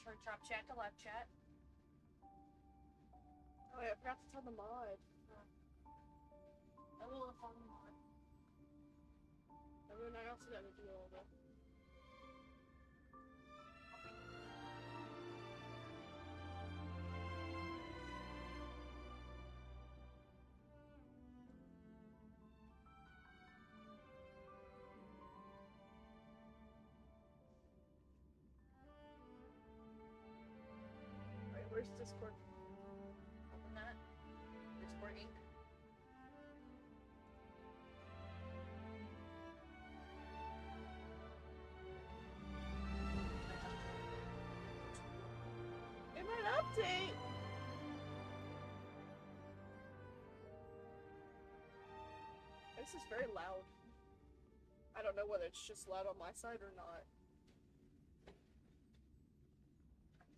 want to drop chat to left chat. Oh wait, I forgot to tell the mod. I will follow the mod. I mean, I also gotta do all that. Alright, where's Discord? Open that. Discord Inc. It might update! This is very loud. I don't know whether it's just loud on my side or not.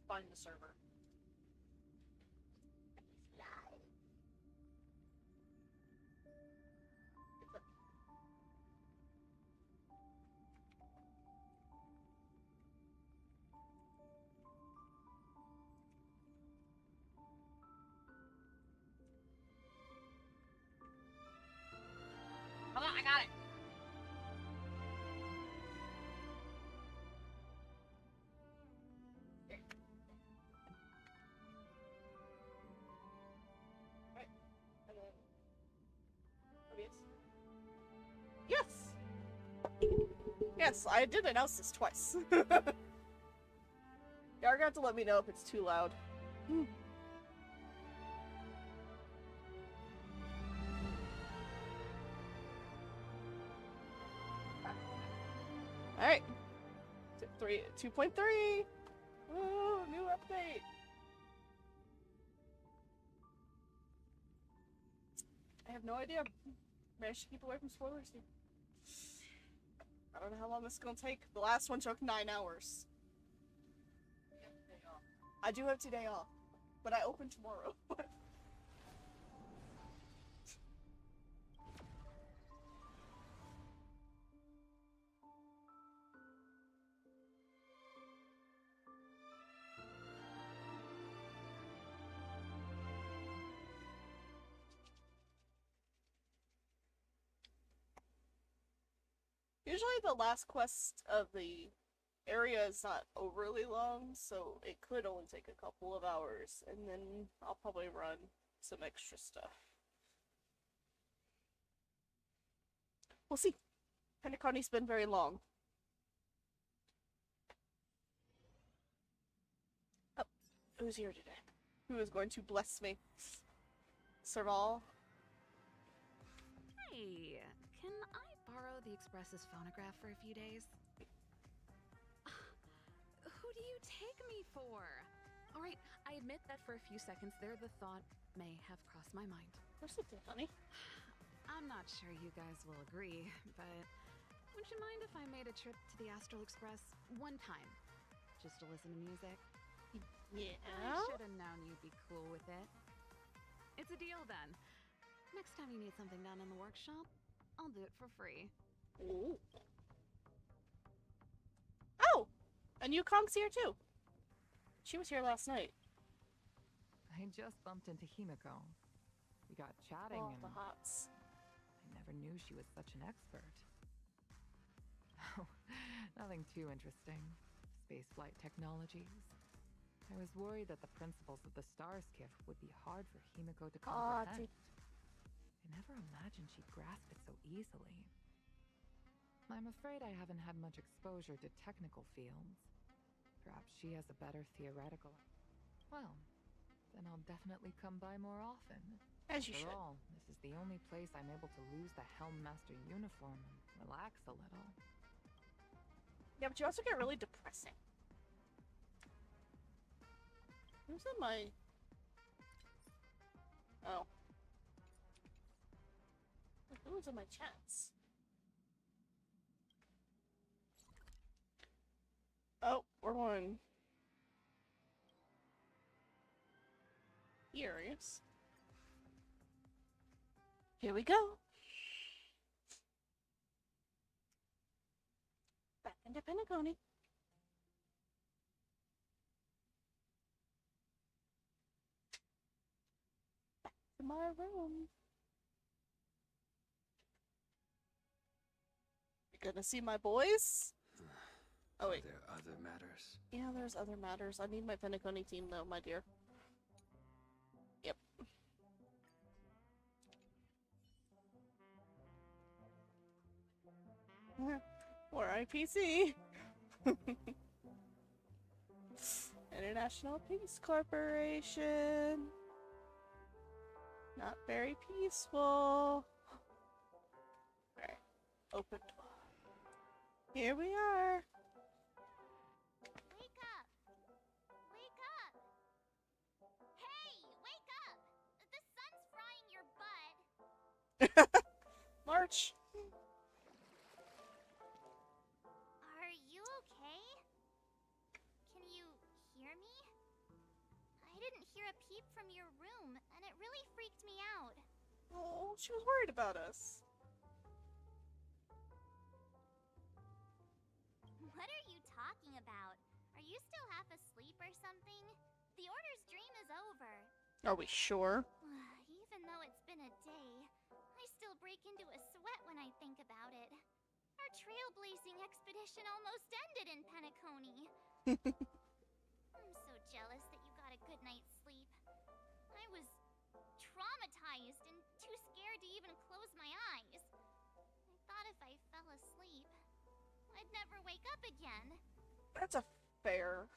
Find the server. Hold on, I got it. Here. Right. And then... OBS. Yes! Yes, I did announce this twice. You're gonna have to let me know if it's too loud. Alright. 2.3. Ooh, new update. I have no idea. Maybe I should keep away from spoilers here. I don't know how long this is gonna take. The last one took 9 hours. I do have today off, but I open tomorrow. Usually the last quest of the area is not overly long, so it could only take a couple of hours, and then I'll probably run some extra stuff. We'll see. Pentaconi's been very long. Oh, who's here today? Who is going to bless me? Serval? Hey, can I borrow the Express's phonograph for a few days? Who do you take me for? Alright, I admit that for a few seconds there the thought may have crossed my mind. Of course it did, honey. I'm not sure you guys will agree, but would you mind if I made a trip to the Astral Express one time? Just to listen to music? Yeah? I should have known you'd be cool with it. It's a deal then. Next time you need something done in the workshop, I'll do it for free. Ooh. Oh! And Yukong's here too. She was here last night. I just bumped into Himiko. We got chatting Oh, and the hots. I never knew she was such an expert. Oh, nothing too interesting. Spaceflight technologies. I was worried that the principles of the star skiff would be hard for Himiko to comprehend. I never imagined she'd grasp it so easily. I'm afraid I haven't had much exposure to technical fields. Perhaps she has a better theoretical... Well, then I'll definitely come by more often. As you After should. all, this is the only place I'm able to lose the Helm Master uniform and relax a little. Yeah, but you also get really depressing. Who's in my... Oh. Who was in my chats? Oh, we're on. Here, I guess. Here we go. Back into Pentaconi. my room. You gonna see my boys? Oh wait. Are there other matters? Yeah, there's other matters. I need my Penacony team though, my dear. Yep. Or IPC. International Peace Corporation. Not very peaceful. Alright. Open door. Here we are. Wake up! Wake up! Hey, wake up! The sun's frying your butt. March. Are you okay? Can you hear me? I didn't hear a peep from your room, and it really freaked me out. Oh, she was worried about us. What are you talking about? Are you still half asleep or something? The Order's dream is over. Are we sure? Even though it's been a day, I still break into a sweat when I think about it. Our trailblazing expedition almost ended in Penacony. I'm so jealous that you got a good night's sleep. I was traumatized and too scared to even close my eyes. I thought if I fell asleep, I'd never wake up again. That's a fair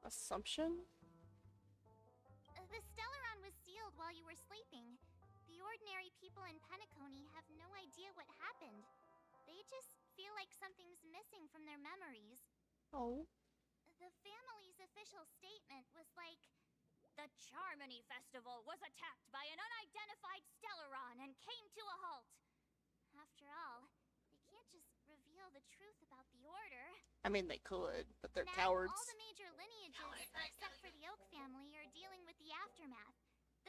assumption. The Stellaron was sealed while you were sleeping. The ordinary people in Penacony have no idea what happened. They just feel like something's missing from their memories. Oh. The family's official statement was like, "The Charmony Festival was attacked by an unidentified Stellaron and came to a halt." After all, they can't just reveal the truth about the Order. I mean, they could, but they're Now, cowards. all the major lineages, except for the Oak family, are dealing with the aftermath.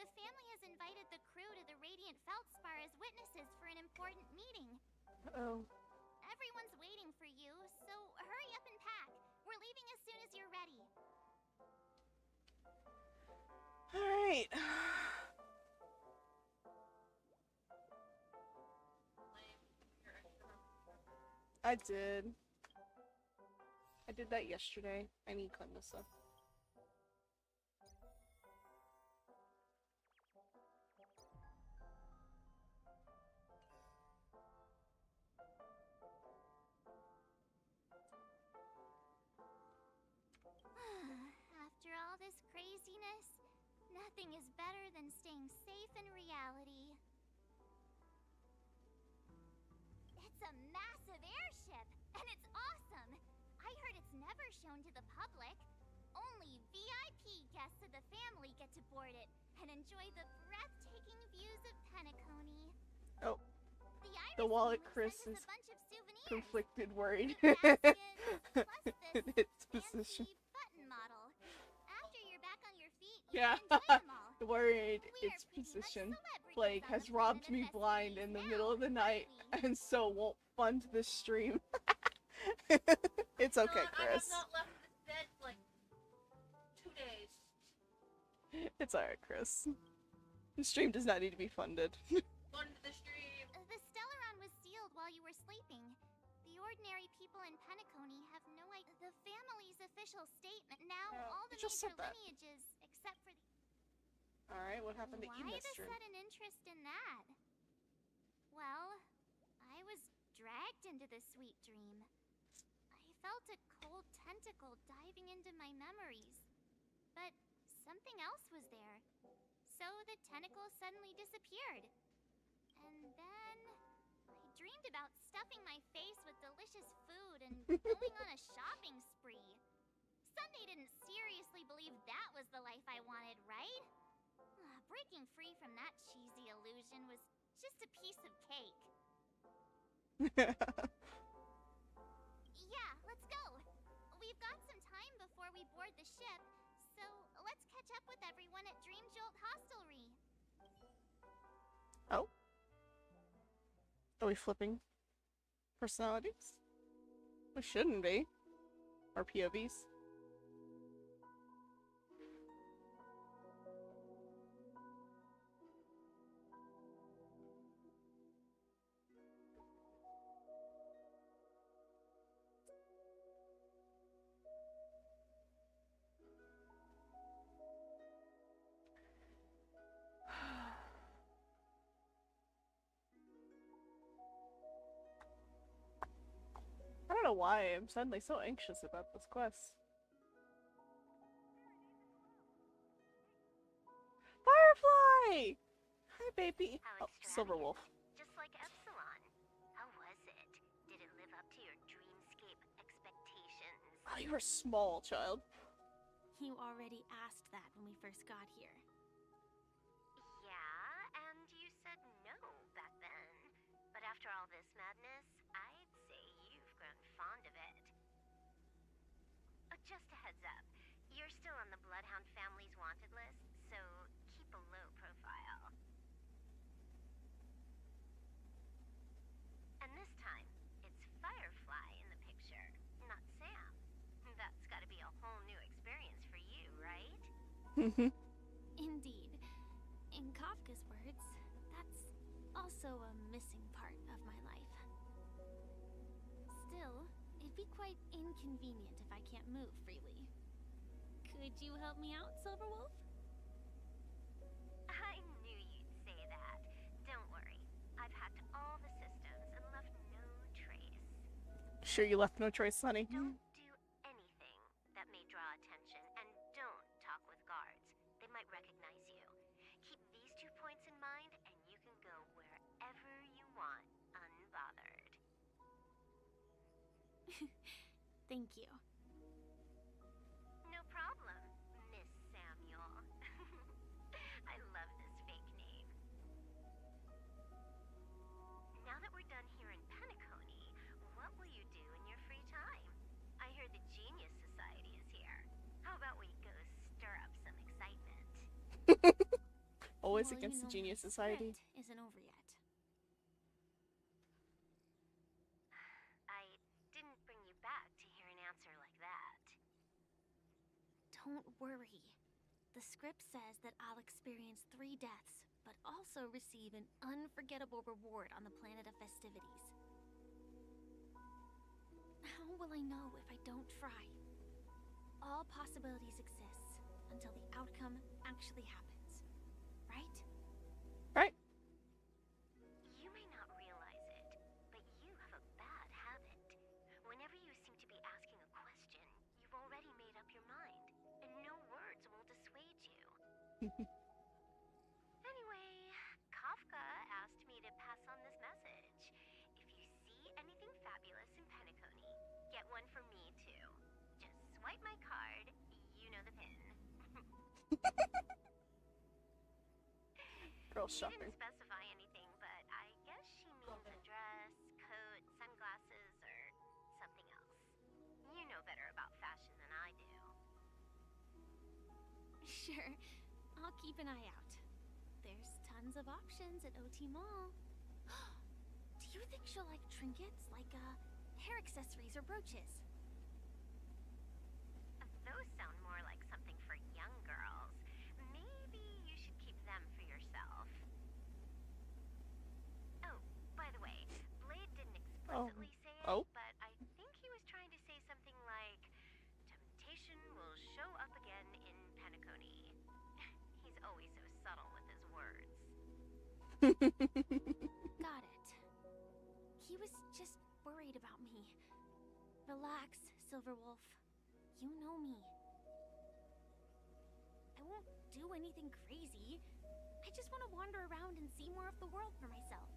The family has invited the crew to the Radiant Feldspar as witnesses for an important meeting. Oh. Everyone's waiting for you, so hurry up and pack. We're leaving as soon as you're ready. Alright. I did. I did that yesterday. I need to clean this up. After all this craziness, nothing is better than staying safe in reality. It's a massive airship, and it's awesome! I heard it's never shown to the public. Only VIP guests of the family get to board it and enjoy the breathtaking views of Penacony. Oh. The wallet Iris Chris team will is send us a bunch of souvenirs. Conflicted, worried. The baskets, plus In this its position. fancy button model. After you're back on your feet, you Yeah. can enjoy them all. Worried We are its pretty much position. celebrities Plague on has the robbed planet me of blind festivities in the now, middle of the night, aren't we? and so won't fund this stream. It's okay, I Chris. have not left this bed for like 2 days. It's alright, Chris. The stream does not need to be funded. Fun to the stream. The Stellaron was sealed while you were sleeping. The ordinary people in Penacony have no idea. The family's official statement. Now, Yeah, all the you just major said that. lineages, except for the... Alright, what happened to Why Eva's the stream? sudden interest in that? Well, I was dragged into this sweet dream. I felt a cold tentacle diving into my memories. But something else was there. So the tentacle suddenly disappeared. And then I dreamed about stuffing my face with delicious food and going on a shopping spree. Sunday didn't seriously believe that was the life I wanted, right? Breaking free from that cheesy illusion was just a piece of cake. Yeah, let's go. We've got some time before we board the ship, so let's catch up with everyone at Dream Jolt Hostelry. Oh? Are we flipping personalities? We shouldn't be. Or POVs. know why I'm suddenly so anxious about this quest. Firefly! Hi, baby. How Oh, Silver Wolf. Just like Epsilon. How was it? Did it live up to your dreamscape expectations? Oh, you were small, child. You already asked that when we first got here. Yeah, and you said no back then. But after all this madness, I'd say you've grown fond of it. Just a heads up, you're still on the Bloodhound family's wanted list, so keep a low profile. And this time, it's Firefly in the picture, not Sam. That's gotta be a whole new experience for you, right? Indeed. In Kafka's words, that's also a missing part of my life. Still, it'd be quite inconvenient if I can't move freely. Could you help me out, Silverwolf? I knew you'd say that. Don't worry. I've hacked all the systems and left no trace. Sure you left no trace, honey. Don't do anything that may draw attention, and don't talk with guards. They might recognize you. Keep these 2 points in mind, and you can go wherever you want, unbothered. Thank you. No problem, Miss Samuel. I love this fake name. Now that we're done here in Penacony, what will you do in your free time? I hear the Genius Society is here. How about we go stir up some excitement? Always Well, against the you know, Genius my Society. script isn't over yet. I didn't bring you back to hear an answer like that. Don't worry. The script says that I'll experience 3 deaths, but also receive an unforgettable reward on the planet of festivities. How will I know if I don't try? All possibilities exist until the outcome actually happens, right? Right? You may not realize it, but you have a bad habit. Whenever you seem to be asking a question, you've already made up your mind, and no words will dissuade you. Anyway, Kafka asked me to pass on this message. If you see anything fabulous in Penacony, get one for me too. Just swipe my card, you know the pin. Girl She shopping. didn't specify anything, but I guess she means a dress, coat, sunglasses, or something else. You know better about fashion than I do. Sure, I'll keep an eye out. There's tons of options at OT Mall. Do you think she'll like trinkets, like hair accessories or brooches? Those sound more like something for young girls. Maybe you should keep them for yourself. Oh, by the way, Blade didn't explicitly say it, but I think he was trying to say something like, temptation will show up again in Penacony. He's always so subtle with his words. Got it. He was just worried about me. Relax, Silverwolf. You know me. I won't do anything crazy. I just want to wander around and see more of the world for myself.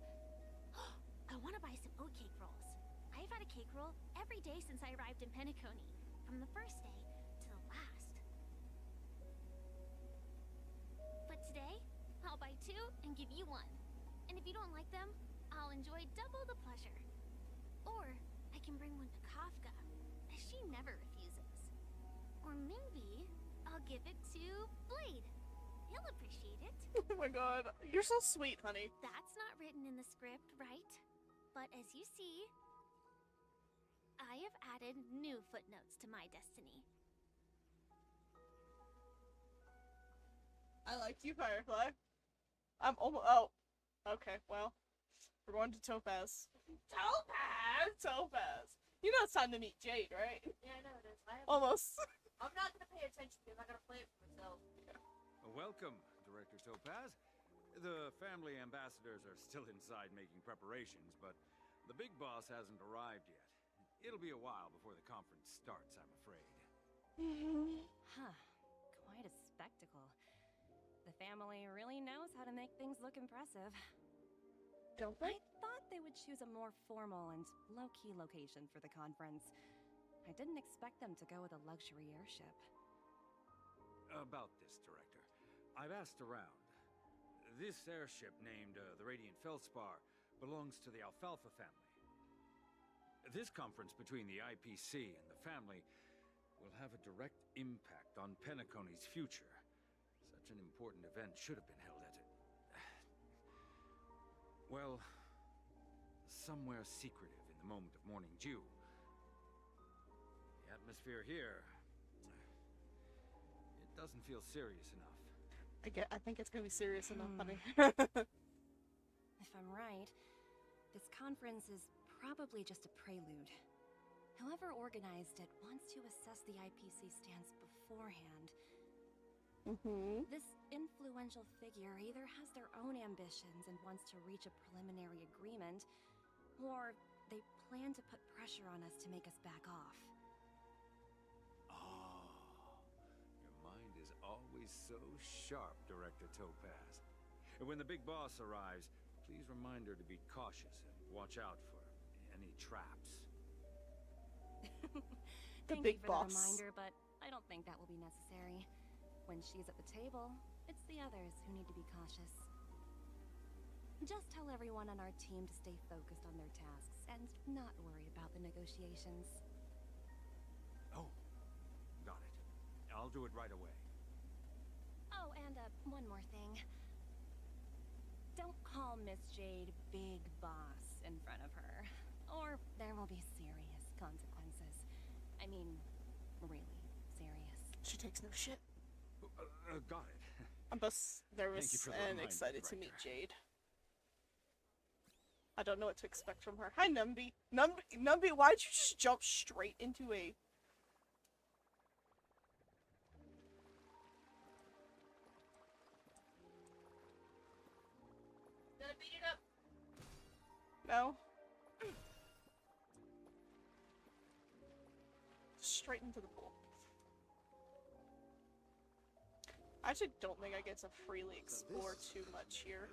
I want to buy some oat cake rolls. I've had a cake roll every day since I arrived in Penacony, from the first day to the last. But today, I'll buy 2 and give you 1. And if you don't like them, I'll enjoy double the pleasure. Or I can bring one to Kafka, as she never refuses. Or maybe I'll give it to Blade. He'll appreciate it. Oh my god. You're so sweet, honey. That's not written in the script, right? But as you see, I have added new footnotes to my destiny. I like you, Firefly. I'm almost. Oh. Okay, well. We're going to Topaz. Topaz! Topaz! You know it's time to meet Jade, right? Yeah, I know it is. Almost. I'm not gonna pay attention because I gotta play it for myself. Welcome, Director Topaz. The family ambassadors are still inside making preparations, but the big boss hasn't arrived yet. It'll be a while before the conference starts, I'm afraid. Huh. Quite a spectacle. The family really knows how to make things look impressive. Don't I they? thought they would choose a more formal and low-key location for the conference. I didn't expect them to go with a luxury airship. About this, Director. I've asked around. This airship, named the Radiant Feldspar, belongs to the Alfalfa family. This conference between the IPC and the family will have a direct impact on Penacony's future. Such an important event should have been held at it. Well, somewhere secretive in the moment of morning dew. The atmosphere here, it doesn't feel serious enough. I think it's gonna be serious enough, honey. If I'm right, this conference is probably just a prelude. Whoever organized it wants to assess the IPC stance beforehand. This influential figure either has their own ambitions and wants to reach a preliminary agreement, or they plan to put pressure on us to make us back off. Oh, your mind is always so sharp, Director Topaz. And when the big boss arrives, please remind her to be cautious and watch out for any traps. Thank big you for boss. the reminder, but I don't think that will be necessary. When she's at the table, it's the others who need to be cautious. Just tell everyone on our team to stay focused on their tasks and not worry about the negotiations. Oh, got it. I'll do it right away. Oh, and one more thing. Don't call Miss Jade Big Boss in front of her, or there will be serious consequences. I mean, really serious. She takes no shit. Got it. I'm both nervous for the and reminder, excited to meet Director. Jade. I don't know what to expect from her. Hi, Numby. Numby, why'd you just jump straight into a... Gonna beat it up. No? Straight into the pool. I actually don't think I get to freely explore too much here.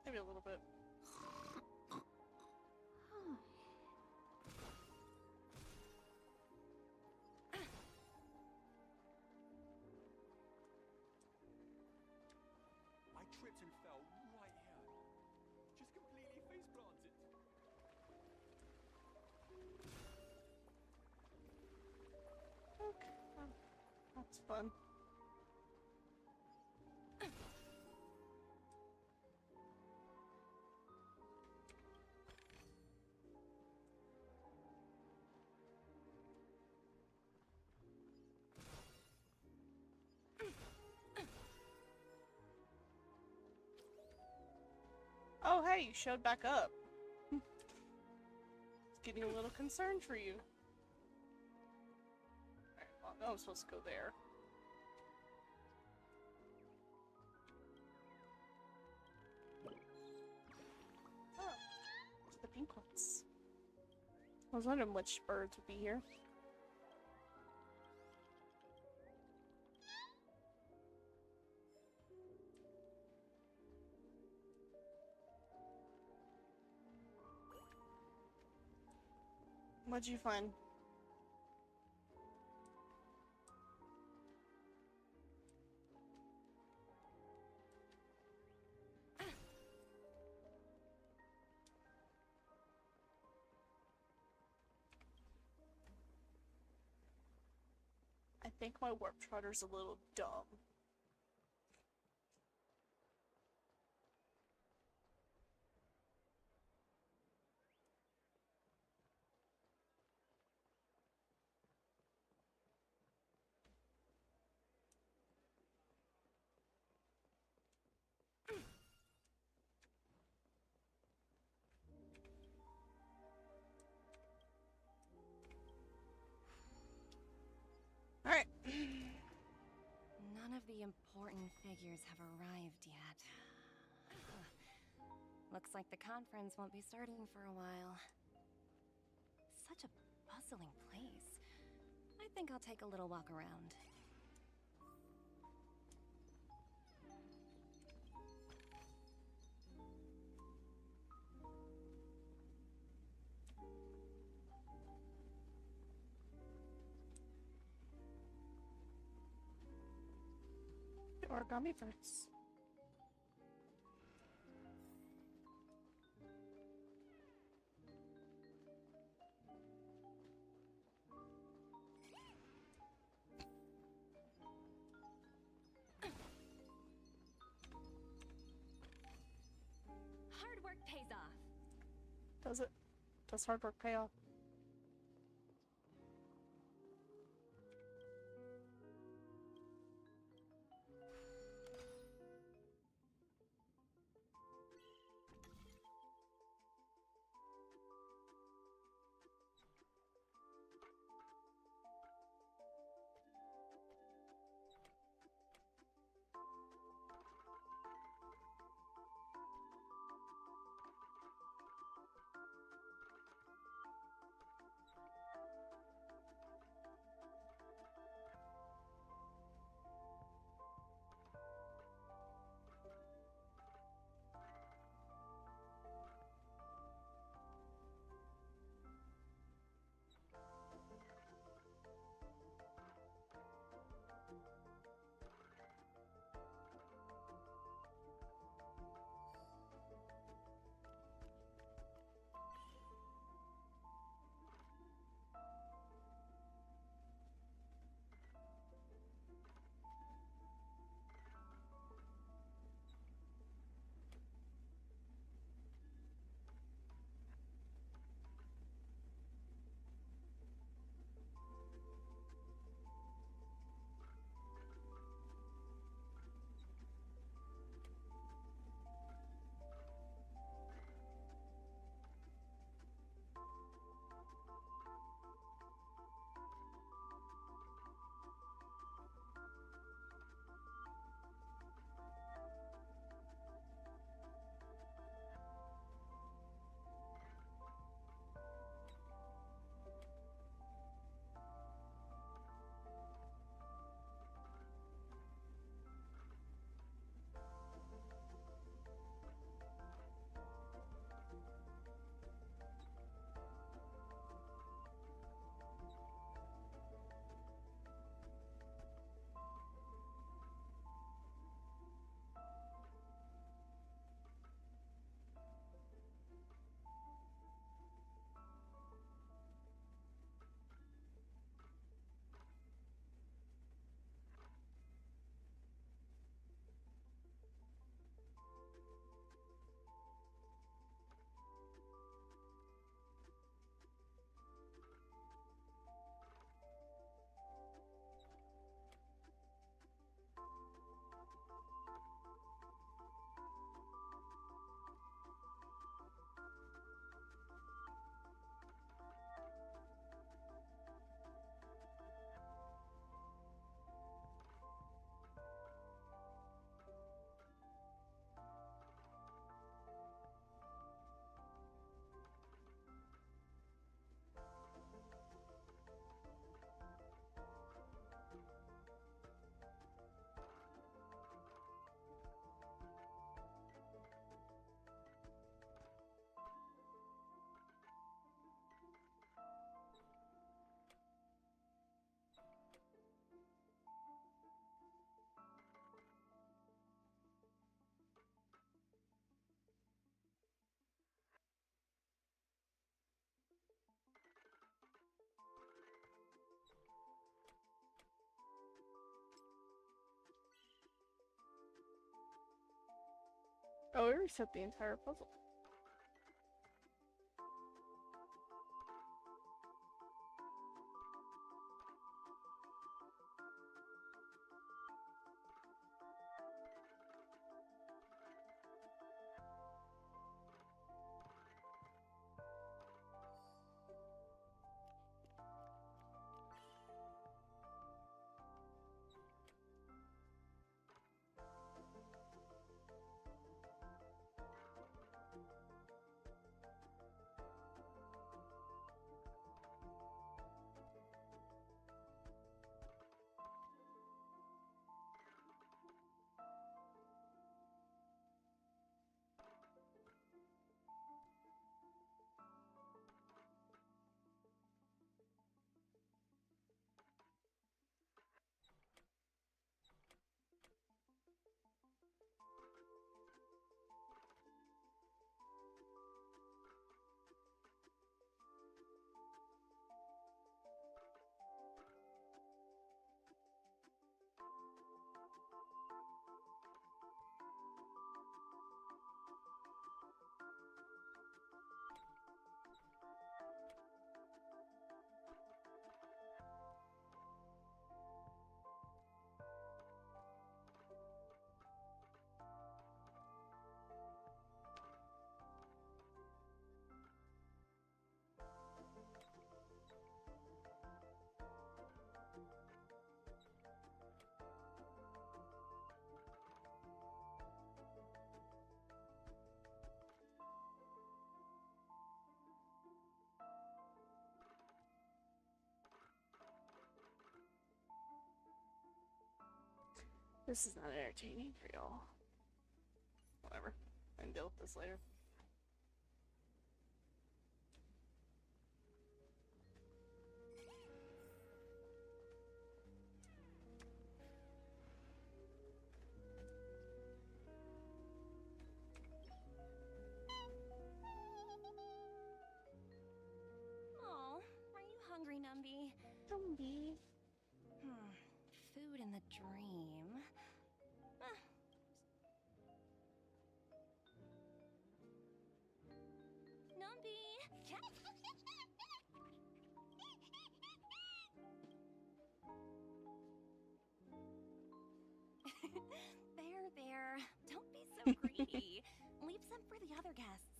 Maybe a little bit. I tripped and fell right here. Just completely face planted. Okay, that's fun. Oh, hey, you showed back up. Getting a little concerned for you. Alright, well, I know I'm supposed to go there. Oh, it's the pink ones. I was wondering which birds would be here. What'd you find? I think my warp trotter's a little dumb. Alright. None of the important figures have arrived yet. Looks like the conference won't be starting for a while. Such a bustling place. I think I'll take a little walk around. The origami parts. Hard work pays off. Does it? Does hard work pay off? Oh, we reset the entire puzzle. This is not entertaining for y'all. Whatever. I can deal with this later. Oh, are you hungry, Numby? Zombie. Food in the dream. Ah. Numby! There. Don't be so greedy. Leave some for the other guests.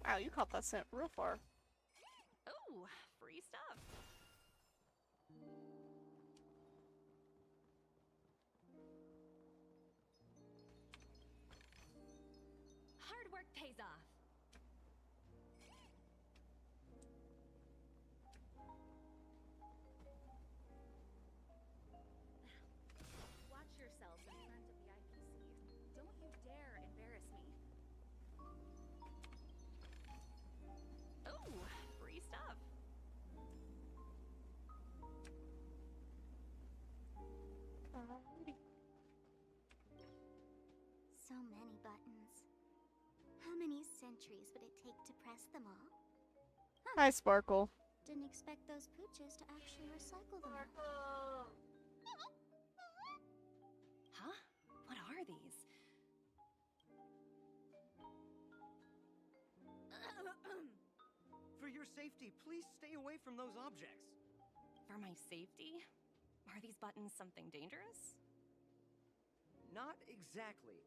Wow, you caught that scent real far. Oh, free stuff. Hard work pays off. Watch yourselves in front of the IPC. Don't you dare embarrass me. Oh, free stuff. Alrighty. So many buttons. How many centuries would it take to press them all? Hi, Sparkle. Didn't expect those pooches to actually recycle them. Huh? What are these? For your safety, please stay away from those objects. For my safety? Are these buttons something dangerous? Not exactly.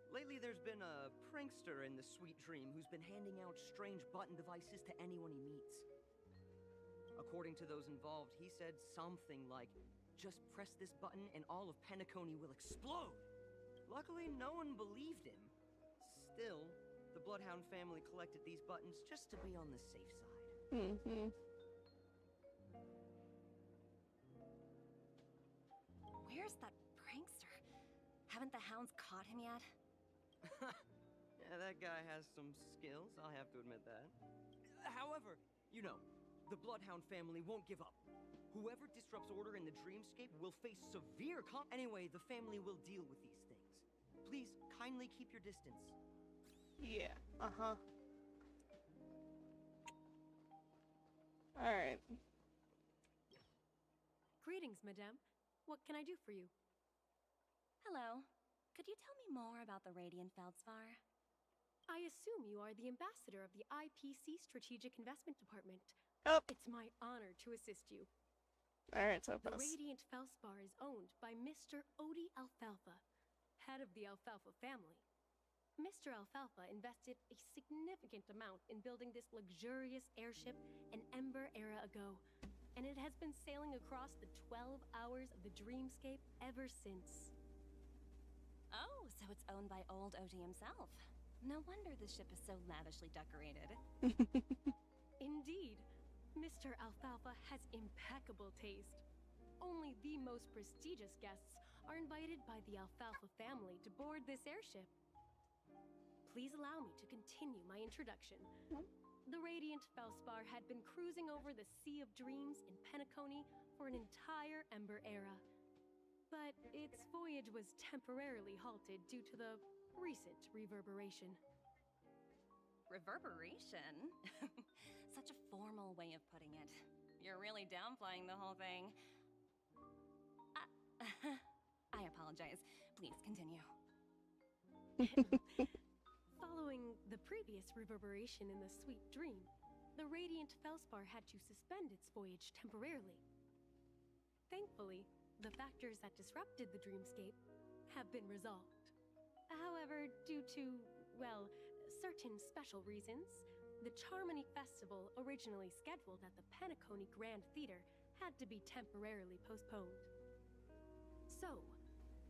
Lately, there's been a prankster in the Sweet Dream who's been handing out strange button devices to anyone he meets. According to those involved, he said something like, "Just press this button and all of Penacony will explode." Luckily, no one believed him. Still, the Bloodhound family collected these buttons just to be on the safe side. Where's that prankster? Haven't the hounds caught him yet? Yeah, that guy has some skills, I'll have to admit that. However, you know, the Bloodhound family won't give up. Whoever disrupts order in the dreamscape will face severe Anyway, the family will deal with these things. Please, kindly keep your distance. Yeah. Alright. Greetings, madame. What can I do for you? Hello. Could you tell me more about the Radiant Feldspar? I assume you are the ambassador of the IPC Strategic Investment Department. Oh. It's my honor to assist you. Alright, so The Radiant Feldspar is owned by Mr. Odie Alfalfa, head of the Alfalfa family. Mr. Alfalfa invested a significant amount in building this luxurious airship an Ember era ago, and it has been sailing across the 12 hours of the dreamscape ever since. Oh, so it's owned by old Odie himself. No wonder the ship is so lavishly decorated. Indeed, Mr. Alfalfa has impeccable taste. Only the most prestigious guests are invited by the Alfalfa family to board this airship. Please allow me to continue my introduction. The Radiant Feldspar had been cruising over the Sea of Dreams in Penacony for an entire Ember era. But its voyage was temporarily halted due to the recent reverberation. Reverberation? Such a formal way of putting it. You're really downplaying the whole thing. I apologize. Please continue. Following the previous reverberation in the Sweet Dream, the Radiant Feldspar had to suspend its voyage temporarily. Thankfully, the factors that disrupted the dreamscape have been resolved. However, due to, well, certain special reasons, the Charmony Festival, originally scheduled at the Penacony Grand Theater, had to be temporarily postponed. So,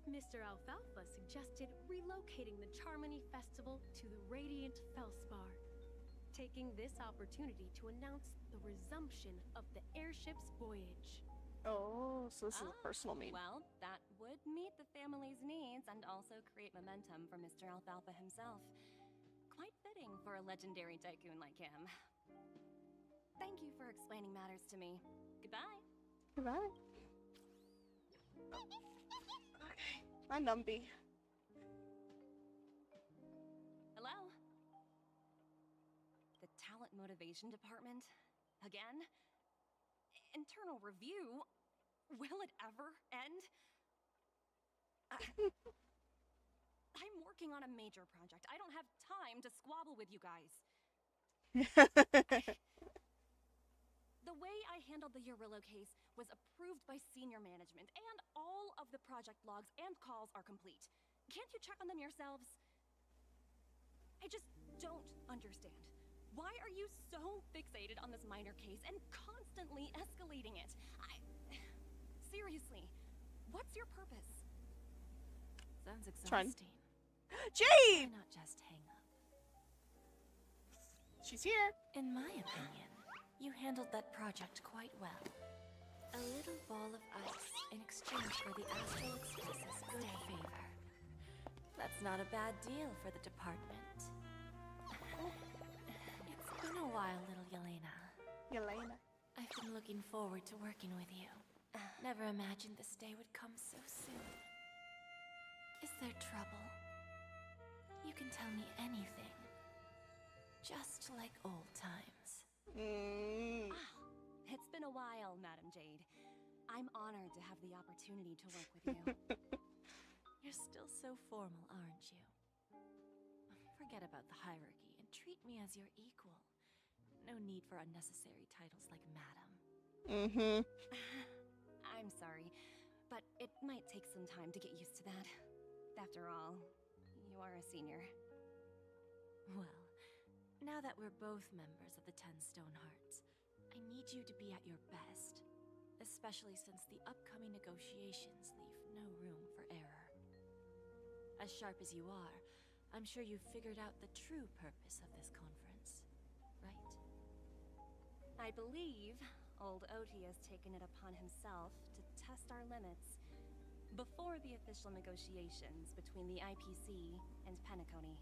Mr. Alfalfa suggested relocating the Charmony Festival to the Radiant Felspar, taking this opportunity to announce the resumption of the airship's voyage. Oh, so this is a personal meeting. Well, that would meet the family's needs and also create momentum for Mr. Alfalfa himself. Quite fitting for a legendary tycoon like him. Thank you for explaining matters to me. Goodbye. Goodbye. Okay. Hi, Numby. Hello? The Talent Motivation Department? Again? Internal review? Will it ever end? I'm working on a major project. I don't have time to squabble with you guys. The way I handled the Eurillo case was approved by senior management, and all of the project logs and calls are complete. Can't you check on them yourselves? I just don't understand. Why are you so fixated on this minor case and constantly escalating it? Seriously, what's your purpose? Sounds exhausting. Jade! Why not just hang up? She's here. In my opinion, you handled that project quite well. A little ball of ice in exchange for the Astral Express's good favor. That's not a bad deal for the department. It's been a while, little Yelena. Yelena. I've been looking forward to working with you. Never imagined this day would come so soon. Is there trouble? You can tell me anything. Just like old times. It's been a while, Madam Jade. I'm honored to have the opportunity to work with you. You're still so formal, aren't you? Forget about the hierarchy and treat me as your equal. No need for unnecessary titles like Madam. I'm sorry, but it might take some time to get used to that. After all, you are a senior. Well, now that we're both members of the 10 Stone Hearts, I need you to be at your best. Especially since the upcoming negotiations leave no room for error. As sharp as you are, I'm sure you've figured out the true purpose of this conference, right? I believe old Oti has taken it upon himself to test our limits before the official negotiations between the IPC and Penacony.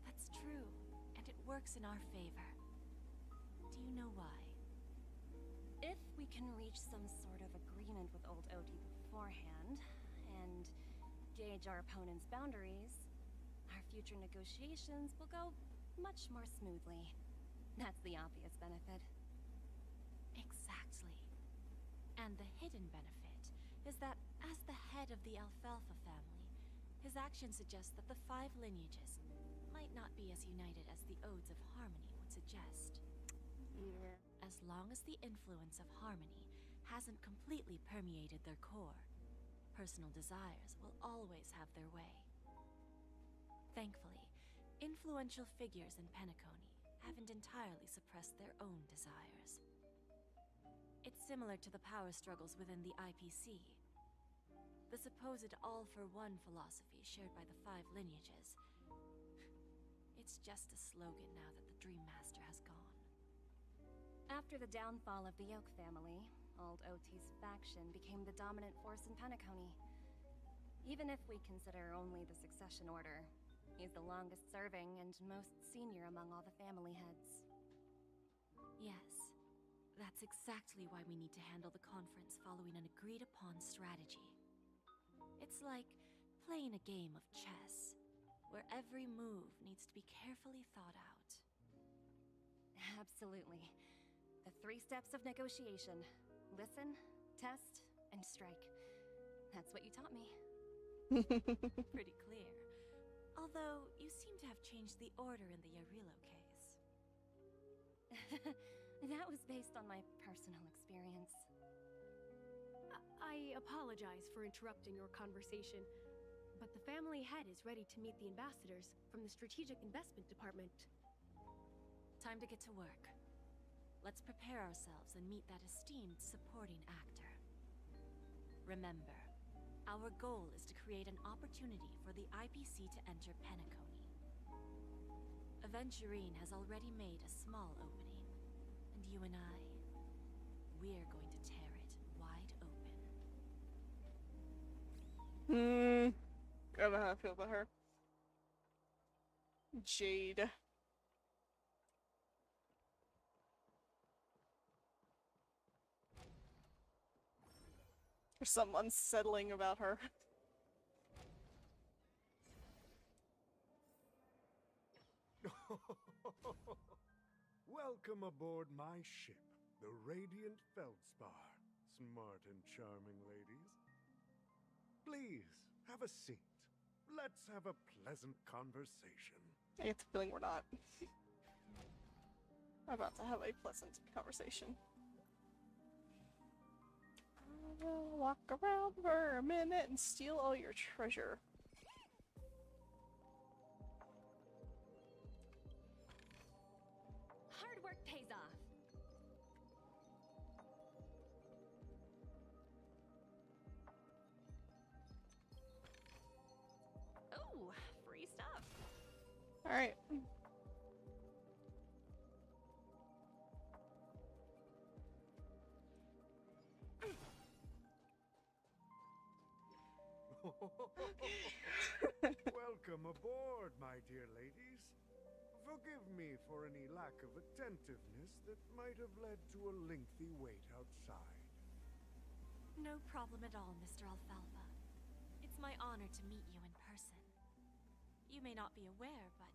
That's true, and it works in our favor. Do you know why? If we can reach some sort of agreement with old Oti beforehand, and gauge our opponent's boundaries, our future negotiations will go much more smoothly. That's the obvious benefit. Exactly. And the hidden benefit is that as the head of the Alfalfa family, his actions suggest that the 5 lineages might not be as united as the Odes of Harmony would suggest. Yeah. As long as the influence of Harmony hasn't completely permeated their core, personal desires will always have their way. Thankfully, influential figures in Penacony haven't entirely suppressed their own desires. It's similar to the power struggles within the IPC. The supposed all-for-one philosophy shared by the 5 lineages. It's just a slogan now that the Dream Master has gone. After the downfall of the Yoke family, old Oti's faction became the dominant force in Penacony. Even if we consider only the succession order, he's the longest serving and most senior among all the family heads. Yes, that's exactly why we need to handle the conference following an agreed-upon strategy. It's like playing a game of chess, where every move needs to be carefully thought out. Absolutely. The 3 steps of negotiation. Listen, test, and strike. That's what you taught me. Pretty clear. Although, you seem to have changed the order in the Eurillo case. That was based on my personal experience. I I apologize for interrupting your conversation, but the family head is ready to meet the ambassadors from the Strategic Investment Department. Time to get to work. Let's prepare ourselves and meet that esteemed supporting actor. Remember, our goal is to create an opportunity for the IPC to enter Penacony. Aventurine has already made a small opening, and you and I, we're going to tear it wide open. I don't know how I feel about her. Jade. There's something unsettling about her. Welcome aboard my ship, the Radiant Feldspar. Smart and charming ladies. Please, have a seat. Let's have a pleasant conversation. I get the feeling we're not. I'm about to have a pleasant conversation. I will walk around for a minute and steal all your treasure. Hard work pays off. Oh, free stuff. Alright. Welcome aboard, my dear ladies. Forgive me for any lack of attentiveness that might have led to a lengthy wait outside. No problem at all, Mr. Alfalfa. It's my honor to meet you in person. You may not be aware, but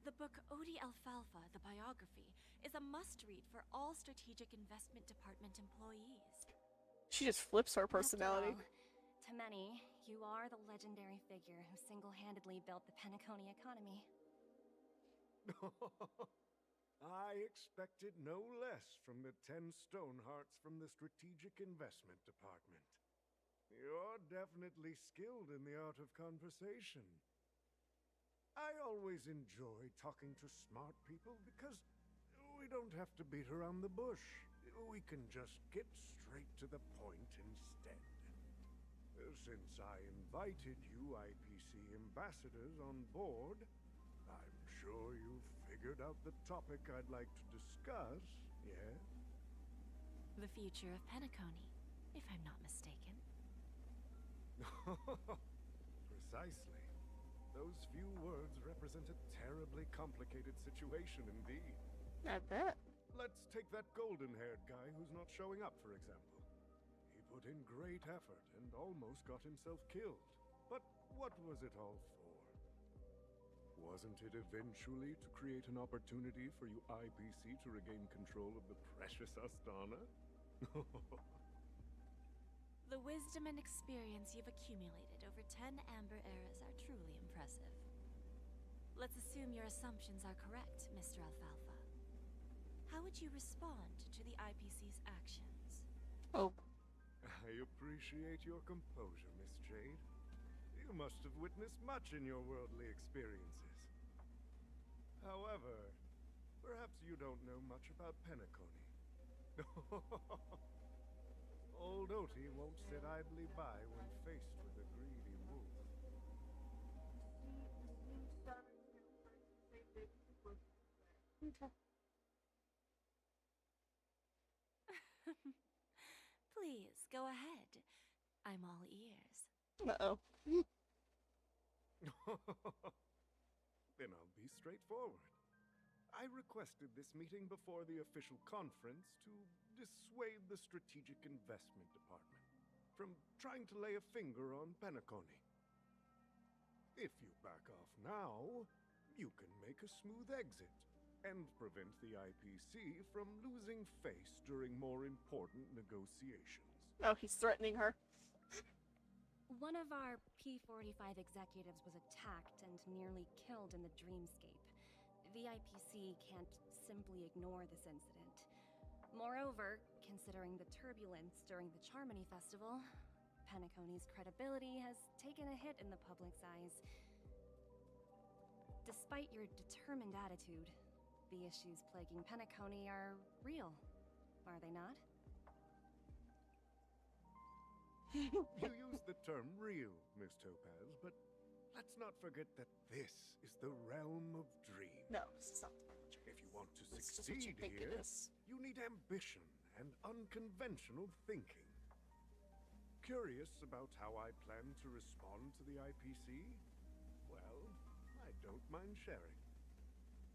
the book Odi Alfalfa, the biography, is a must-read for all Strategic Investment Department employees. She just flips her personality. After all, to many, you are the legendary figure who single-handedly built the Penacony economy. I expected no less from the 10 Stonehearts from the Strategic Investment Department. You're definitely skilled in the art of conversation. I always enjoy talking to smart people because we don't have to beat around the bush. We can just get straight to the point instead. Since I invited you IPC ambassadors on board, I'm sure you've figured out the topic I'd like to discuss, yes? The future of Penacony, if I'm not mistaken. Precisely. Those few words represent a terribly complicated situation indeed. I bet. Let's take that golden-haired guy who's not showing up, for example. He put in great effort and almost got himself killed. But what was it all for? Wasn't it eventually to create an opportunity for you IPC to regain control of the precious Astana? The wisdom and experience you've accumulated over 10 Amber Eras are truly impressive. Let's assume your assumptions are correct, Mr. Alfalfa. How would you respond to the IPC's actions? Oh. I appreciate your composure, Miss Jade. You must have witnessed much in your worldly experiences. However, perhaps you don't know much about Penacony. Old Oti won't sit idly by when faced with a greedy wolf. Please, go ahead. I'm all ears. Uh-oh. Then I'll be straightforward. I requested this meeting before the official conference to dissuade the Strategic Investment Department from trying to lay a finger on Penacony. If you back off now, you can make a smooth exit and prevent the IPC from losing face during more important negotiations. Oh, he's threatening her. One of our P-45 executives was attacked and nearly killed in the Dreamscape. The IPC can't simply ignore this incident. Moreover, considering the turbulence during the Charmony Festival, Penacony's credibility has taken a hit in the public's eyes. Despite your determined attitude, the issues plaguing Penacony are real, are they not? You use the term real, Miss Topaz, but let's not forget that this is the realm of dreams. No, stop. If you want to It's just what you succeed think it here, is. you need ambition and unconventional thinking. Curious about how I plan to respond to the IPC? Well, I don't mind sharing.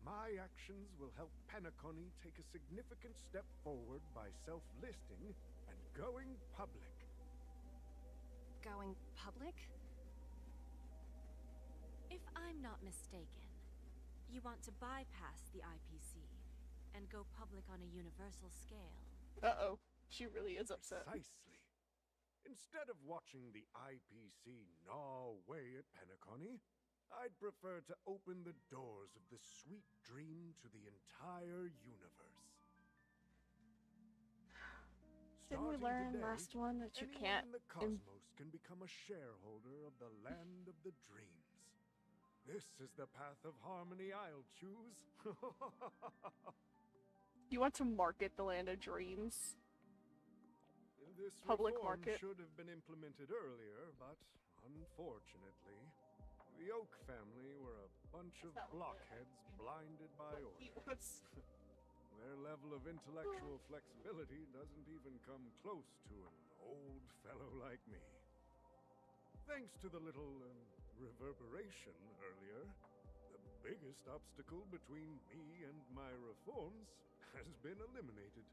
My actions will help Penacony take a significant step forward by self-listing and going public. Going public? If I'm not mistaken, you want to bypass the IPC and go public on a universal scale. Uh-oh. She really is upset. Precisely. Instead of watching the IPC gnaw away at Penacony, I'd prefer to open the doors of the sweet dream to the entire universe. Didn't we Starting learn today, last one that you anyone can't... in the cosmos can become a shareholder of the land of the dreams. This is the path of harmony I'll choose. You want to market the land of dreams? This Public reform market. should have been implemented earlier, but unfortunately, the Oak family were a bunch of blockheads blinded by orders. Their level of intellectual flexibility doesn't even come close to an old fellow like me. Thanks to the little reverberation earlier, the biggest obstacle between me and my reforms has been eliminated.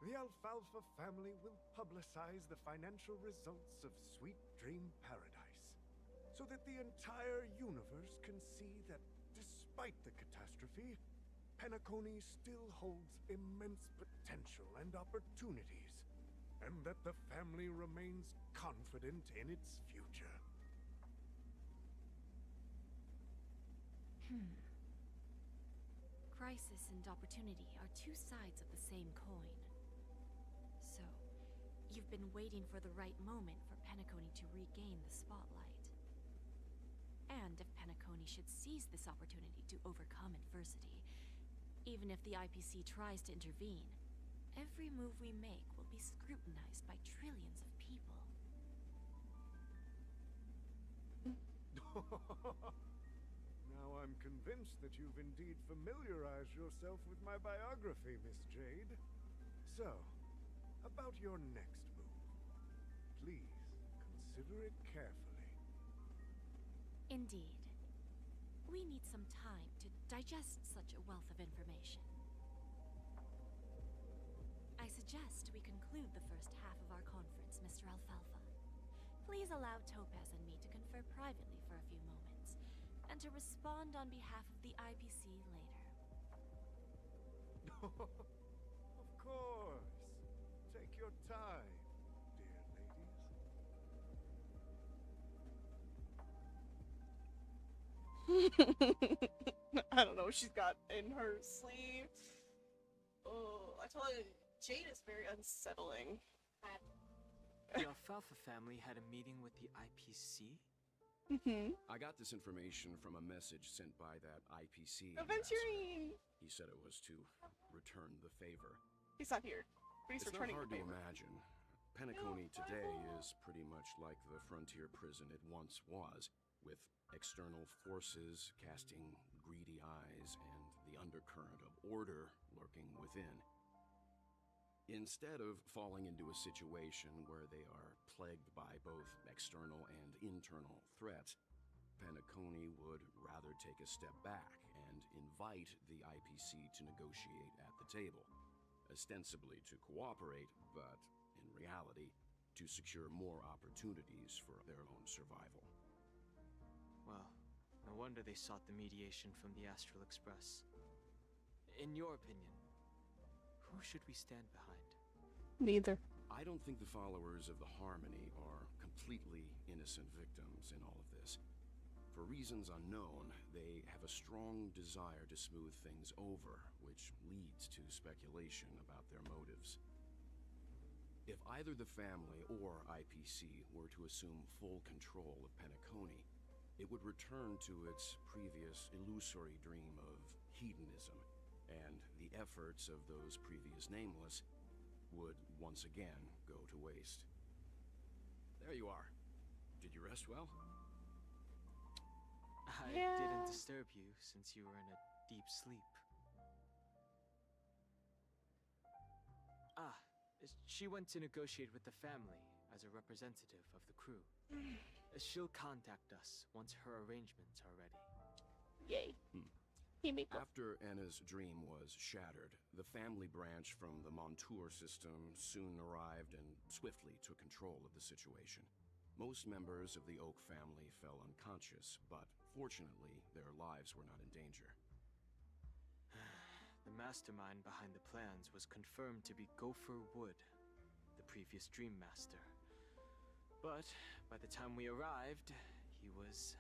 The Alfalfa family will publicize the financial results of Sweet Dream Paradise, so that the entire universe can see that despite the catastrophe, Penacony still holds immense potential and opportunities, and that the family remains confident in its future. Crisis and opportunity are two sides of the same coin. So, you've been waiting for the right moment for Penacony to regain the spotlight. And if Penacony should seize this opportunity to overcome adversity, even if the IPC tries to intervene, every move we make will be scrutinized by trillions of people. Now I'm convinced that you've indeed familiarized yourself with my biography, Miss Jade. So, about your next move. Please, consider it carefully. Indeed. We need some time to digest such a wealth of information. I suggest we conclude the first half of our conference, Mr. Alfalfa. Please allow Topaz and me to confer privately for a few moments, and to respond on behalf of the IPC later. Of course. Take your time, dear ladies. I don't know what she's got in her sleeve. Oh, I told you, Jade is very unsettling. The Alfalfa family had a meeting with the IPC? I got this information from a message sent by that IPC Aventurine! He said it was to return the favor. He's not here, but he's It's not returning hard the to favor. imagine. Penacony today is pretty much like the frontier prison it once was, with external forces casting greedy eyes and the undercurrent of order lurking within. Instead of falling into a situation where they are plagued by both external and internal threats, Penacony would rather take a step back and invite the IPC to negotiate at the table, ostensibly to cooperate, but in reality, to secure more opportunities for their own survival. Well, no wonder they sought the mediation from the Astral Express. In your opinion, who should we stand behind? Neither. I don't think the followers of the Harmony are completely innocent victims in all of this. For reasons unknown, they have a strong desire to smooth things over, which leads to speculation about their motives. If either the family or IPC were to assume full control of Penacony, it would return to its previous illusory dream of hedonism, and the efforts of those previous nameless would once again go to waste. There you are. Did you rest well? I didn't disturb you since you were in a deep sleep. Ah, she went to negotiate with the family as a representative of the crew. She'll contact us once her arrangements are ready. Yay. After Anna's dream was shattered, the family branch from the Montour system soon arrived and swiftly took control of the situation. Most members of the Oak family fell unconscious, but fortunately, their lives were not in danger. The mastermind behind the plans was confirmed to be Gopher Wood, the previous Dream Master. But by the time we arrived, he was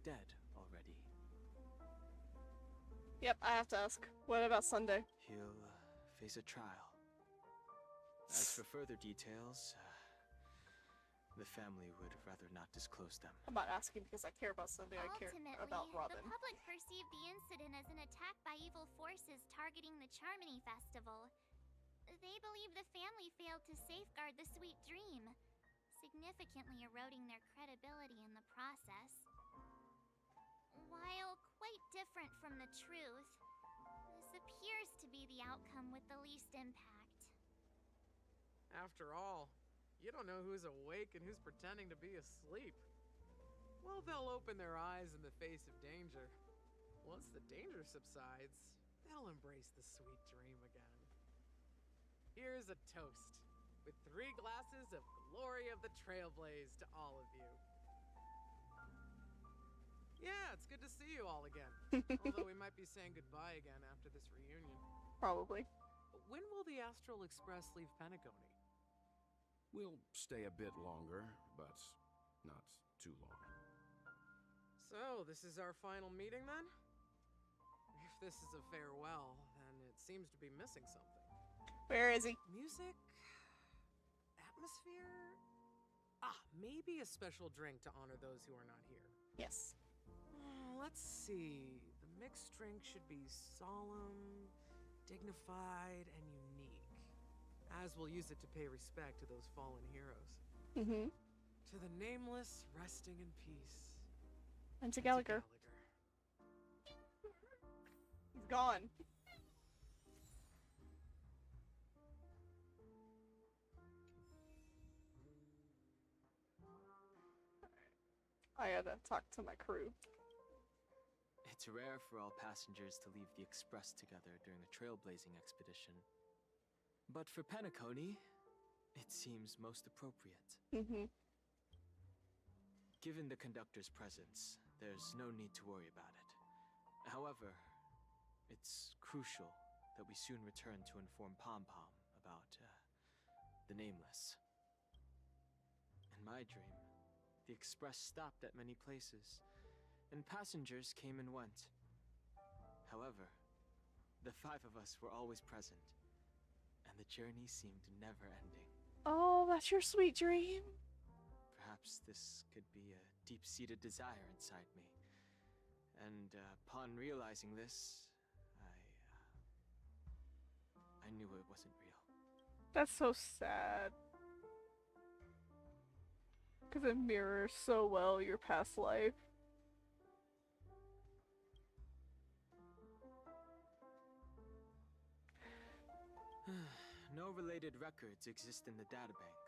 dead already. Yep, I have to ask. What about Sunday? He'll face a trial. As for further details, the family would rather not disclose them. I'm not asking because I care about Sunday. I care about Robin. The public perceived the incident as an attack by evil forces targeting the Charmony Festival. They believe the family failed to safeguard the sweet dream, significantly eroding their credibility in the process. While quite different from the truth, this appears to be the outcome with the least impact. After all, you don't know who's awake and who's pretending to be asleep. Well, they'll open their eyes in the face of danger. Once the danger subsides, they'll embrace the sweet dream again. Here's a toast, with 3 glasses of Glory of the Trailblaze to all of you. Yeah, it's good to see you all again. Although we might be saying goodbye again after this reunion. Probably. When will the Astral Express leave Penacony? We'll stay a bit longer, but not too long. So, this is our final meeting then? If this is a farewell, then it seems to be missing something. Where is he? Music? Atmosphere? Ah, maybe a special drink to honor those who are not here. Yes. Let's see. The mixed drink should be solemn, dignified, and unique. As we'll use it to pay respect to those fallen heroes. To the nameless, resting in peace. And to Gallagher. He's gone. I gotta talk to my crew. It's rare for all passengers to leave the Express together during a trailblazing expedition. But for Penacony, it seems most appropriate. Given the conductor's presence, there's no need to worry about it. However, it's crucial that we soon return to inform Pom-Pom about, the Nameless. In my dream, the Express stopped at many places, and passengers came and went. However, the 5 of us were always present, and the journey seemed never ending. Oh, that's your sweet dream. Perhaps this could be a deep-seated desire inside me. And upon realizing this, I knew it wasn't real. That's so sad. Because it mirrors so well your past life. No related records exist in the databank,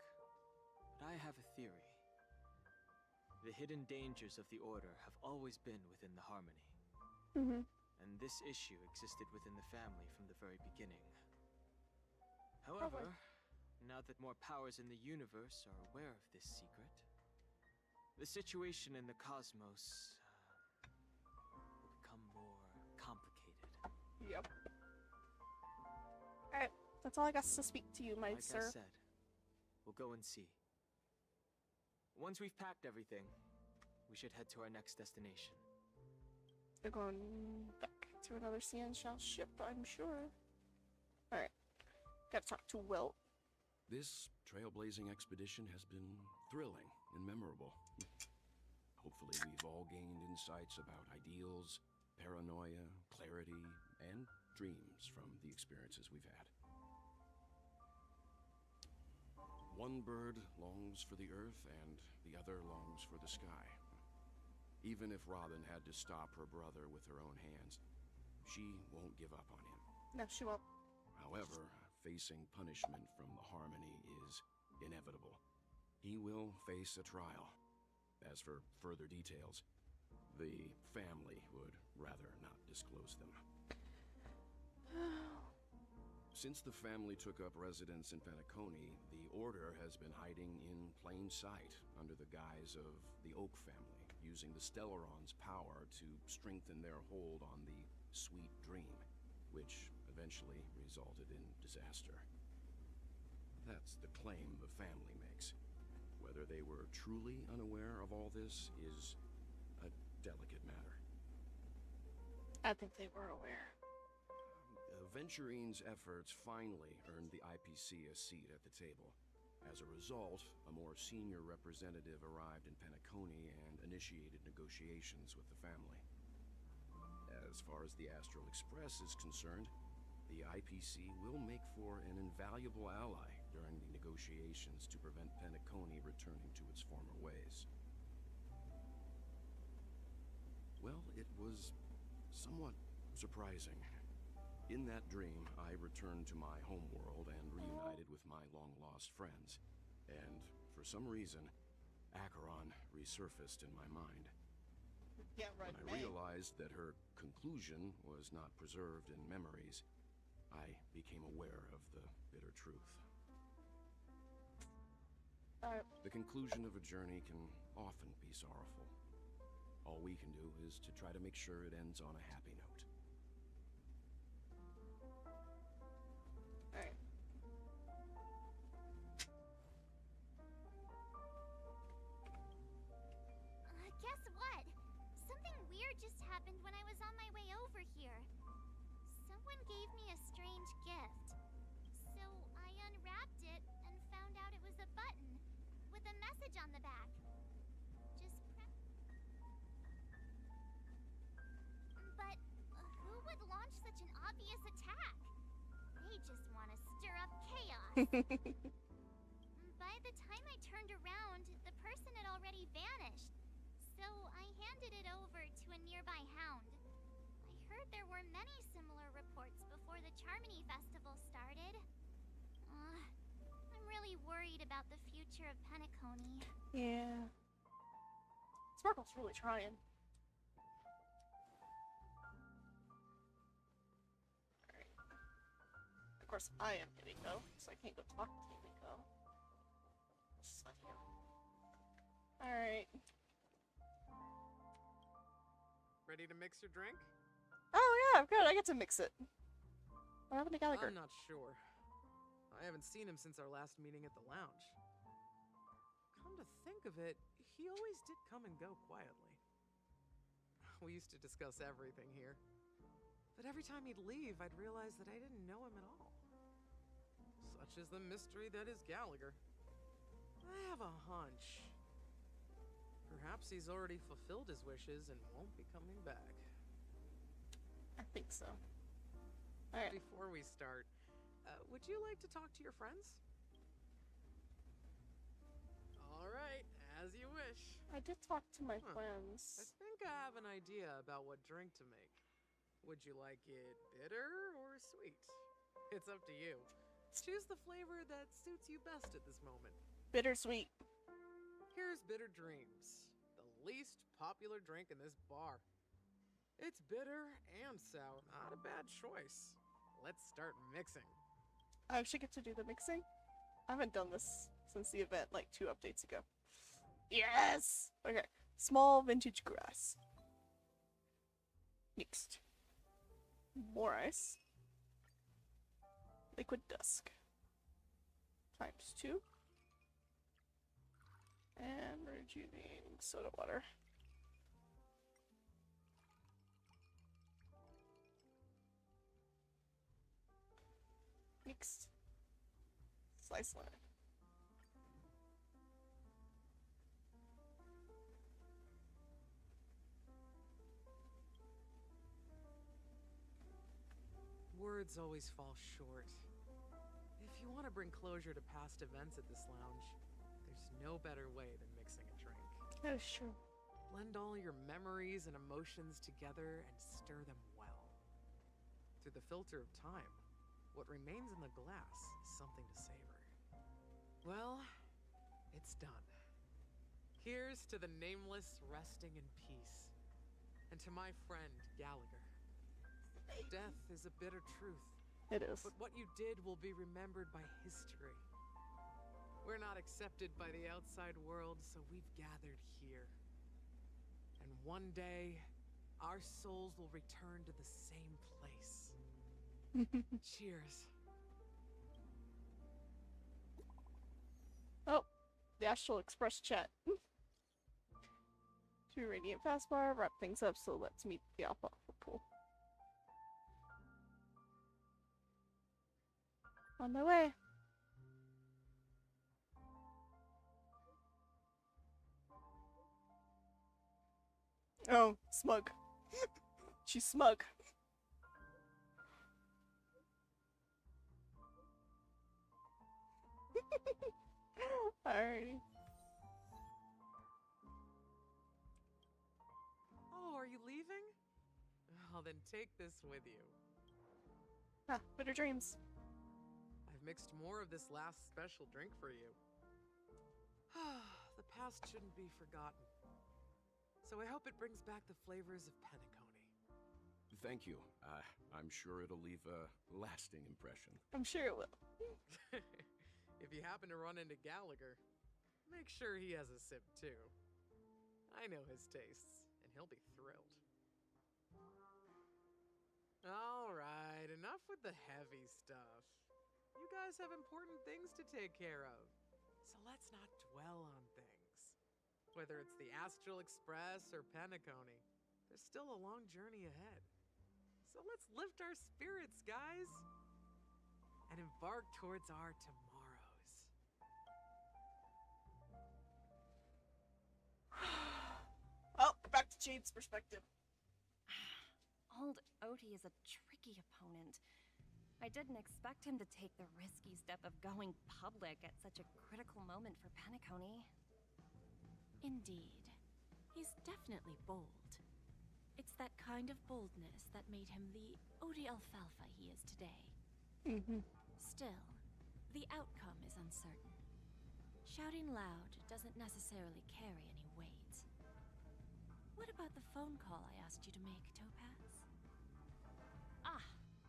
but I have a theory. The hidden dangers of the Order have always been within the Harmony. And this issue existed within the family from the very beginning. However, now that more powers in the universe are aware of this secret, the situation in the cosmos will become more complicated. Yep. Alright, that's all I got to speak to you, my Like sir. I said, we'll go and see. Once we've packed everything, we should head to our next destination. They're going back to another Cian Shell ship, I'm sure. Alright. Gotta talk to Wilt. This trailblazing expedition has been thrilling and memorable. Hopefully we've all gained insights about ideals, paranoia, clarity, and dreams from the experiences we've had. One bird longs for the earth and the other longs for the sky. Even if Robin had to stop her brother with her own hands, she won't give up on him. No, she won't. However, facing punishment from the Harmony is inevitable. He will face a trial. As for further details, the family would rather not disclose them. Since the family took up residence in Penacony, the Order has been hiding in plain sight under the guise of the Oak family, using the Stellarons' power to strengthen their hold on the Sweet Dream, which eventually resulted in disaster. That's the claim the family makes. Whether they were truly unaware of all this is a delicate matter. I think they were aware. Venturine's efforts finally earned the IPC a seat at the table. As a result, a more senior representative arrived in Penacony and initiated negotiations with the family. As far as the Astral Express is concerned, the IPC will make for an invaluable ally during the negotiations to prevent Penacony returning to its former ways. Well, it was somewhat surprising. In that dream, I returned to my homeworld and reunited with my long-lost friends. And, for some reason, Acheron resurfaced in my mind. Yeah, right. When I realized that her conclusion was not preserved in memories, I became aware of the bitter truth. The conclusion of a journey can often be sorrowful. All we can do is to try to make sure it ends on a happy note. Alright. Guess what? Something weird just happened when I was on my way over here. Someone gave me a strange gift. So I unwrapped it and found out it was a button with a message on the back. But who would launch such an obvious attack? They just want to stir up chaos. By the time I turned around, the person had already vanished. So I handed it over to a nearby hound. I heard there were many similar reports before the Charmony Festival started. I'm really worried about the future of Penacony. Yeah. Sparkle's really trying. Alright. Of course, I am Himiko, so I can't go talk to Himiko. Just let him. Alright. Ready to mix your drink? Oh yeah, good. I get to mix it. What happened to Gallagher? I'm not sure. I haven't seen him since our last meeting at the lounge. Come to think of it, he always did come and go quietly. We used to discuss everything here. But every time he'd leave, I'd realize that I didn't know him at all. Such is the mystery that is Gallagher. I have a hunch. Perhaps he's already fulfilled his wishes and won't be coming back. I think so. Alright. Before we start, would you like to talk to your friends? Alright, as you wish. I did talk to my friends. I think I have an idea about what drink to make. Would you like it bitter or sweet? It's up to you. Choose the flavor that suits you best at this moment. Bittersweet. Here's Bitter Dreams, the least popular drink in this bar. It's bitter and sour. Not a bad choice. Let's start mixing. I actually get to do the mixing? I haven't done this since the event, like 2 updates ago. Yes! Okay. Small vintage grass. Mixed. More ice. Liquid dusk. Times 2. And rejuvenating soda water. Mixed. slice lemon. Words always fall short. If you want to bring closure to past events at this lounge, there's no better way than mixing a drink. Oh, sure. Blend all your memories and emotions together and stir them well. Through the filter of time, what remains in the glass is something to savor. Well, it's done. Here's to the nameless resting in peace. And to my friend, Gallagher. Death is a bitter truth. It is. But what you did will be remembered by history. We're not accepted by the outside world, so we've gathered here. And one day, our souls will return to the same place. Cheers. Oh, the Astral Express chat. 2 Radiant Fastbar, wrap things up, so let's meet the alfalfa pool. On my way. Oh, smug. She's smug. Alrighty. Oh, are you leaving? Oh, then take this with you. Ah, better dreams. I've mixed more of this last special drink for you. The past shouldn't be forgotten. So I hope it brings back the flavors of Penacony. Thank you. I'm sure it'll leave a lasting impression. I'm sure it will. If you happen to run into Gallagher, make sure he has a sip too. I know his tastes, and he'll be thrilled. Alright, enough with the heavy stuff. You guys have important things to take care of, so let's not dwell on things. Whether it's the Astral Express or Penacony, there's still a long journey ahead. So let's lift our spirits, guys, and embark towards our tomorrows. Oh, back to Jade's perspective. Old Odie is a tricky opponent. I didn't expect him to take the risky step of going public at such a critical moment for Penacony. Indeed. He's definitely bold. It's that kind of boldness that made him the Odie Alfalfa he is today. Still, the outcome is uncertain. Shouting loud doesn't necessarily carry any weight. What about the phone call I asked you to make, Topaz? Ah,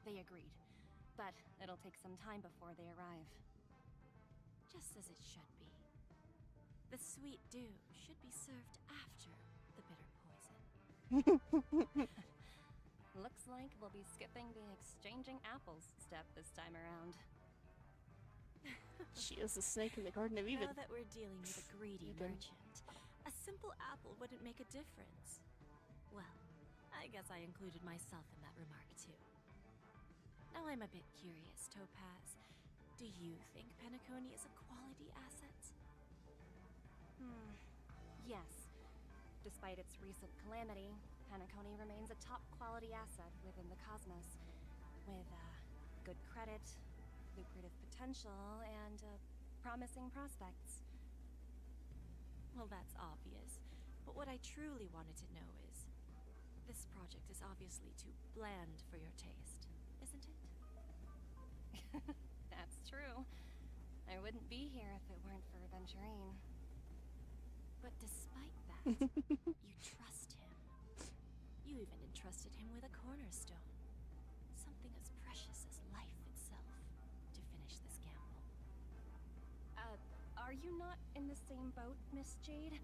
they agreed. But it'll take some time before they arrive. Just as it should be. The sweet dew should be served after the bitter poison. Looks like we'll be skipping the exchanging apples step this time around. She is the snake in the Garden of Eden. Now that we're dealing with a greedy merchant, a simple apple wouldn't make a difference. Well, I guess I included myself in that remark too. Now I'm a bit curious, Topaz. Do you think Penacony is a quality asset? Yes. Despite its recent calamity, Penacony remains a top-quality asset within the cosmos, with good credit, lucrative potential, and promising prospects. Well, that's obvious. But what I truly wanted to know is, this project is obviously too bland for your taste, isn't it? That's true. I wouldn't be here if it weren't for Venturine. But despite that, you trust him. You even entrusted him with a cornerstone. Something as precious as life itself, to finish this gamble. Are you not in the same boat, Miss Jade?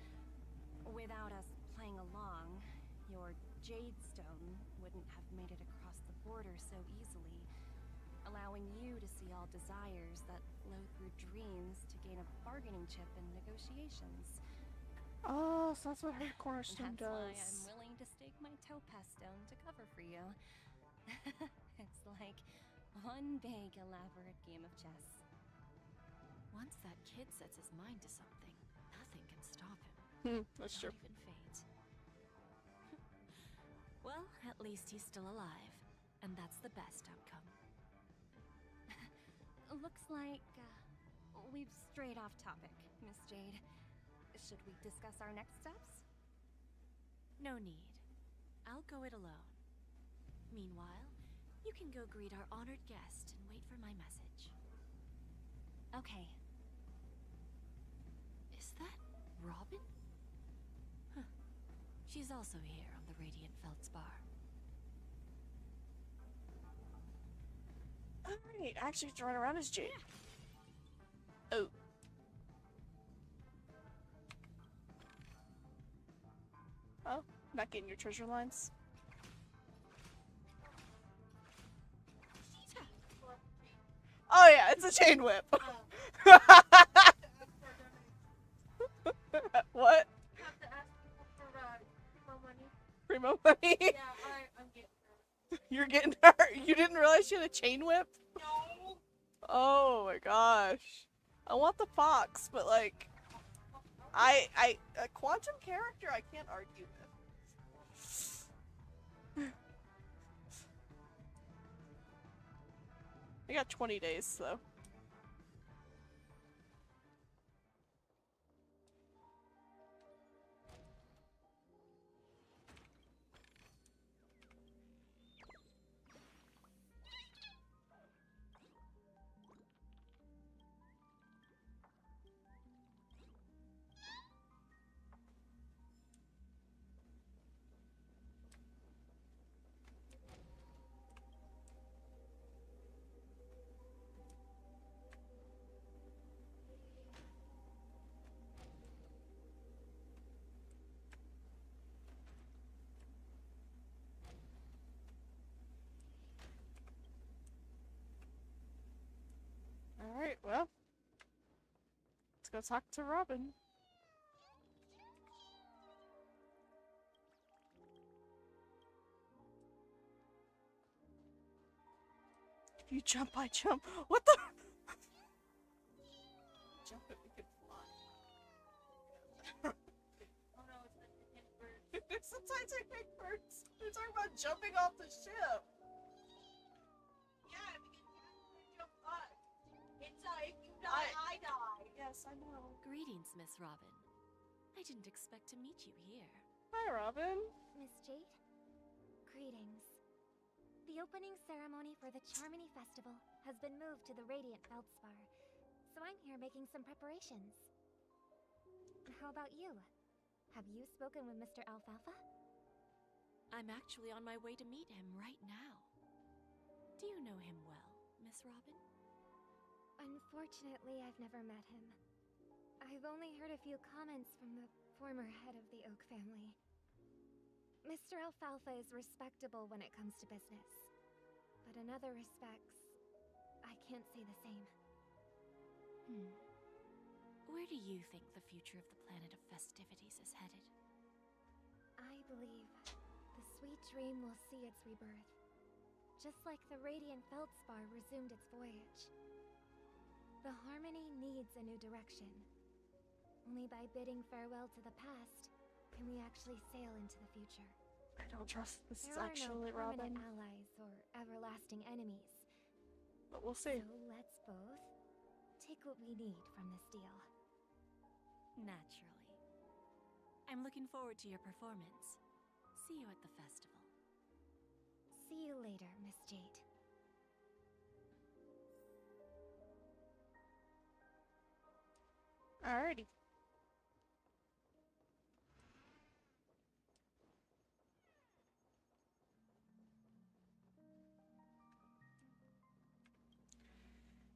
Without us playing along, your Jade Stone wouldn't have made it across the border so easily, allowing you to see all desires that flow through dreams to gain a bargaining chip in negotiations. Oh, so that's what her cornerstone That's why does. I'm willing to stake my topaz stone to cover for you. It's like one big elaborate game of chess. Once that kid sets his mind to something, nothing can stop him. That's true. Not even fate. Well, at least he's still alive, and that's the best outcome. Looks like we've strayed off topic, Miss Jade. Should we discuss our next steps? No need. I'll go it alone. Meanwhile, you can go greet our honored guest and wait for my message. Okay. Is that Robin? Huh. She's also here on the Radiant Feldspar. Alright, actually throwing around as Jade. Oh. Oh, not getting your treasure lines. Oh yeah, it's a chain whip. What? Have to ask people for primo money. Primo money? Yeah, I'm getting her. You're getting her? You didn't realize she had a chain whip? No. Oh my gosh. I want the fox, but like, a quantum character I can't argue with. I got 20 days though. Alright, well. Let's go talk to Robin. If you jump, I jump. What the? Jump it, we can fly. Oh no, it's the Titanic bird. It's the Titanic birds. They're talking about jumping off the ship. Yeah, because you have to jump up. It's if you die, I die. Yes, I know. Greetings, Miss Robin. I didn't expect to meet you here. Hi, Robin. Miss Jade, greetings. The opening ceremony for the Charmony Festival has been moved to the Radiant Feldspar, so I'm here making some preparations. How about you? Have you spoken with Mr. Alfalfa? I'm actually on my way to meet him right now. Do you know him well, Miss Robin? Unfortunately, I've never met him. I've only heard a few comments from the former head of the Oak family. Mr. Alfalfa is respectable when it comes to business. But in other respects, I can't say the same. Where do you think the future of the planet of festivities is headed? I believe the sweet dream will see its rebirth. Just like the Radiant Feldspar resumed its voyage. The Harmony needs a new direction. Only by bidding farewell to the past can we actually sail into the future. I don't trust this is There actually are no permanent Robin. allies or everlasting enemies. But we'll see. So let's both take what we need from this deal. Naturally. I'm looking forward to your performance. See you at the festival. See you later, Miss Jade. Alrighty.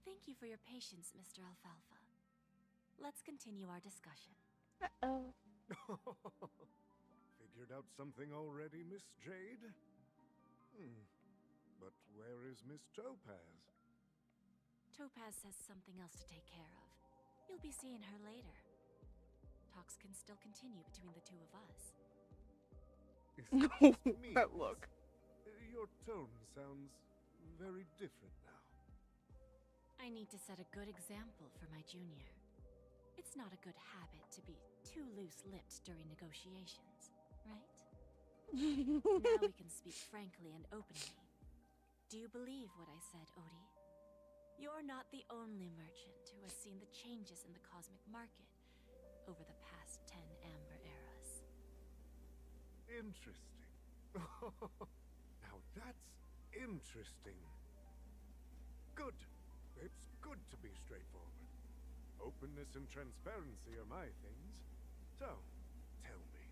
Thank you for your patience, Mr. Alfalfa. Let's continue our discussion. Uh-oh. Figured out something already, Miss Jade? But where is Miss Topaz? Topaz has something else to take care of. You'll be seeing her later. Talks can still continue between the two of us. That look. Your tone sounds very different now. I I need to set a good example for my junior. It's not a good habit to be too loose-lipped during negotiations, right? Now we can speak frankly and openly. Do you believe what I said, Odie? You're not the only merchant who has seen the changes in the cosmic market over the past 10 Amber Eras. Interesting. Now that's interesting. Good. It's good to be straightforward. Openness and transparency are my things. So, tell me,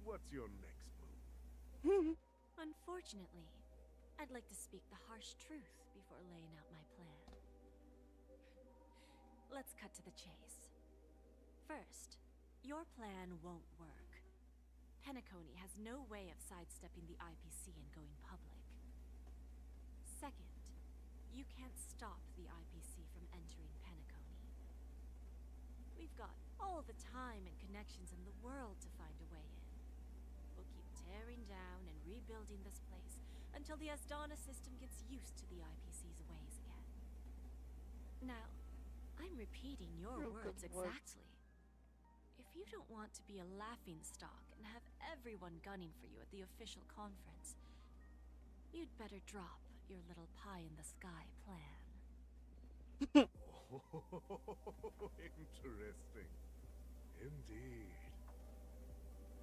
what's your next move? Unfortunately, I'd like to speak the harsh truth before laying out my plan. Let's cut to the chase. First, your plan won't work. Penacony has no way of sidestepping the IPC and going public. Second, you can't stop the IPC from entering Penacony. We've got all the time and connections in the world to find a way in. We'll keep tearing down and rebuilding this place until the Asdana system gets used to the IPC's ways again. Now, I'm repeating your words exactly. If you don't want to be a laughingstock and have everyone gunning for you at the official conference, you'd better drop your little pie-in-the-sky plan. Interesting. Indeed.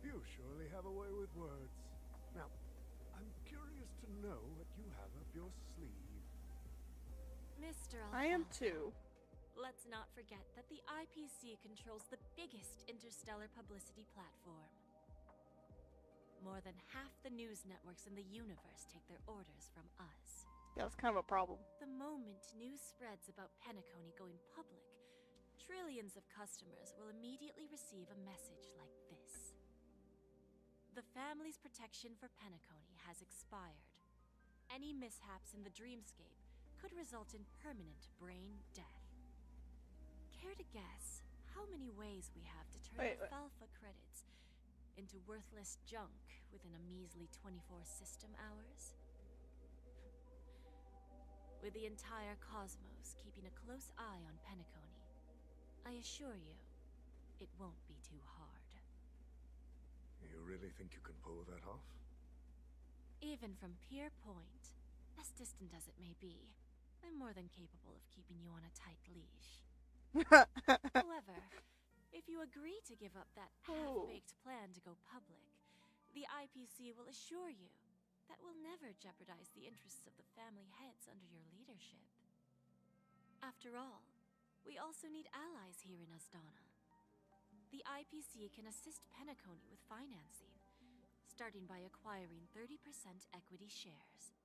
You surely have a way with words. Now, I'm curious to know what you have up your sleeve. Mr. Alfalfa, I am too. let's not forget that the IPC controls the biggest interstellar publicity platform. More than half the news networks in the universe take their orders from us. Yeah, that's kind of a problem. The moment news spreads about Penacony going public, trillions of customers will immediately receive a message like this. The family's protection for Penacony has expired. Any mishaps in the dreamscape could result in permanent brain death. Care to guess how many ways we have to turn alpha credits into worthless junk within a measly 24 system hours? With the entire cosmos keeping a close eye on Penacony, I assure you, it won't be too hard. You really think you can pull that off? Even from Pier Point, as distant as it may be, I'm more than capable of keeping you on a tight leash. However, if you agree to give up that half-baked plan to go public, the IPC will assure you that we'll never jeopardize the interests of the family heads under your leadership. After all, we also need allies here in Asdana. The IPC can assist Penacony with financing, starting by acquiring 30% equity shares.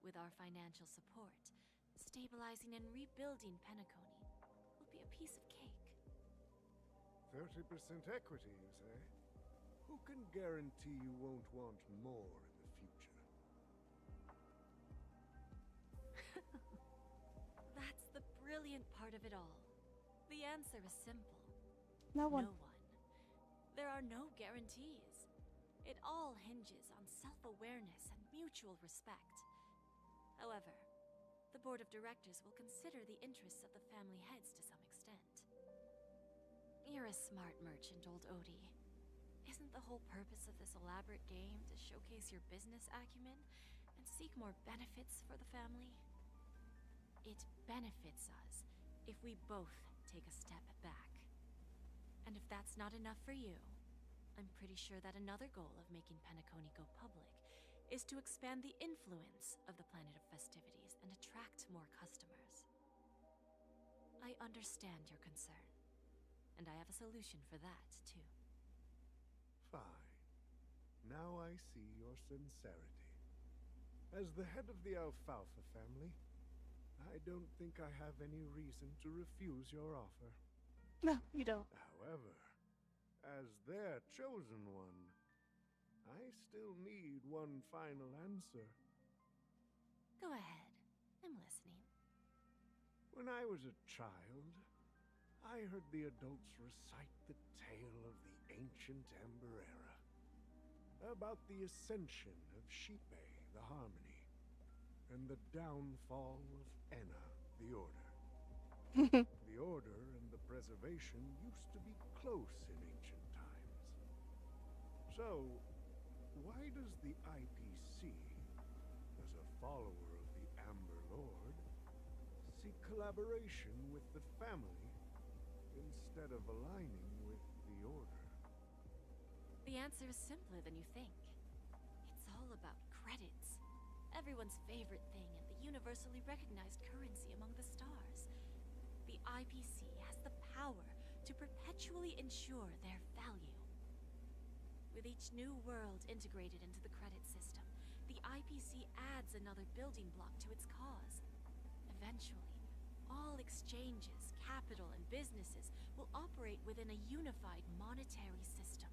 With our financial support, stabilizing and rebuilding Penacony will be a piece of cake. 30% equity, you say? Who can guarantee you won't want more in the future? That's the brilliant part of it all. The answer is simple. No one. No one. There are no guarantees. It all hinges on self-awareness and mutual respect. However, the board of directors will consider the interests of the family heads to some extent. You're a smart merchant, old Odie. Isn't the whole purpose of this elaborate game to showcase your business acumen and seek more benefits for the family? It benefits us if we both take a step back. And if that's not enough for you, I'm pretty sure that another goal of making Penacony go public is to expand the influence of the Planet of Festivities and attract more customers. I understand your concern, and I have a solution for that, too. Fine. Now I see your sincerity. As the head of the Alfalfa family, I don't think I have any reason to refuse your offer. No, you don't. However, as their chosen one, I still need one final answer. Go ahead. I'm listening. When I was a child, I heard the adults recite the tale of the ancient Amber Era, about the ascension of Shipe, the Harmony, and the downfall of Enna, the Order. The Order and the Preservation used to be close in ancient times. So, why does the IPC, as a follower of the Amber Lord, seek collaboration with the family instead of aligning with the Order? The answer is simpler than you think. It's all about credits. Everyone's favorite thing and the universally recognized currency among the stars. The IPC has the power to perpetually ensure their value. With each new world integrated into the credit system, the IPC adds another building block to its cause. Eventually, all exchanges, capital, and businesses will operate within a unified monetary system.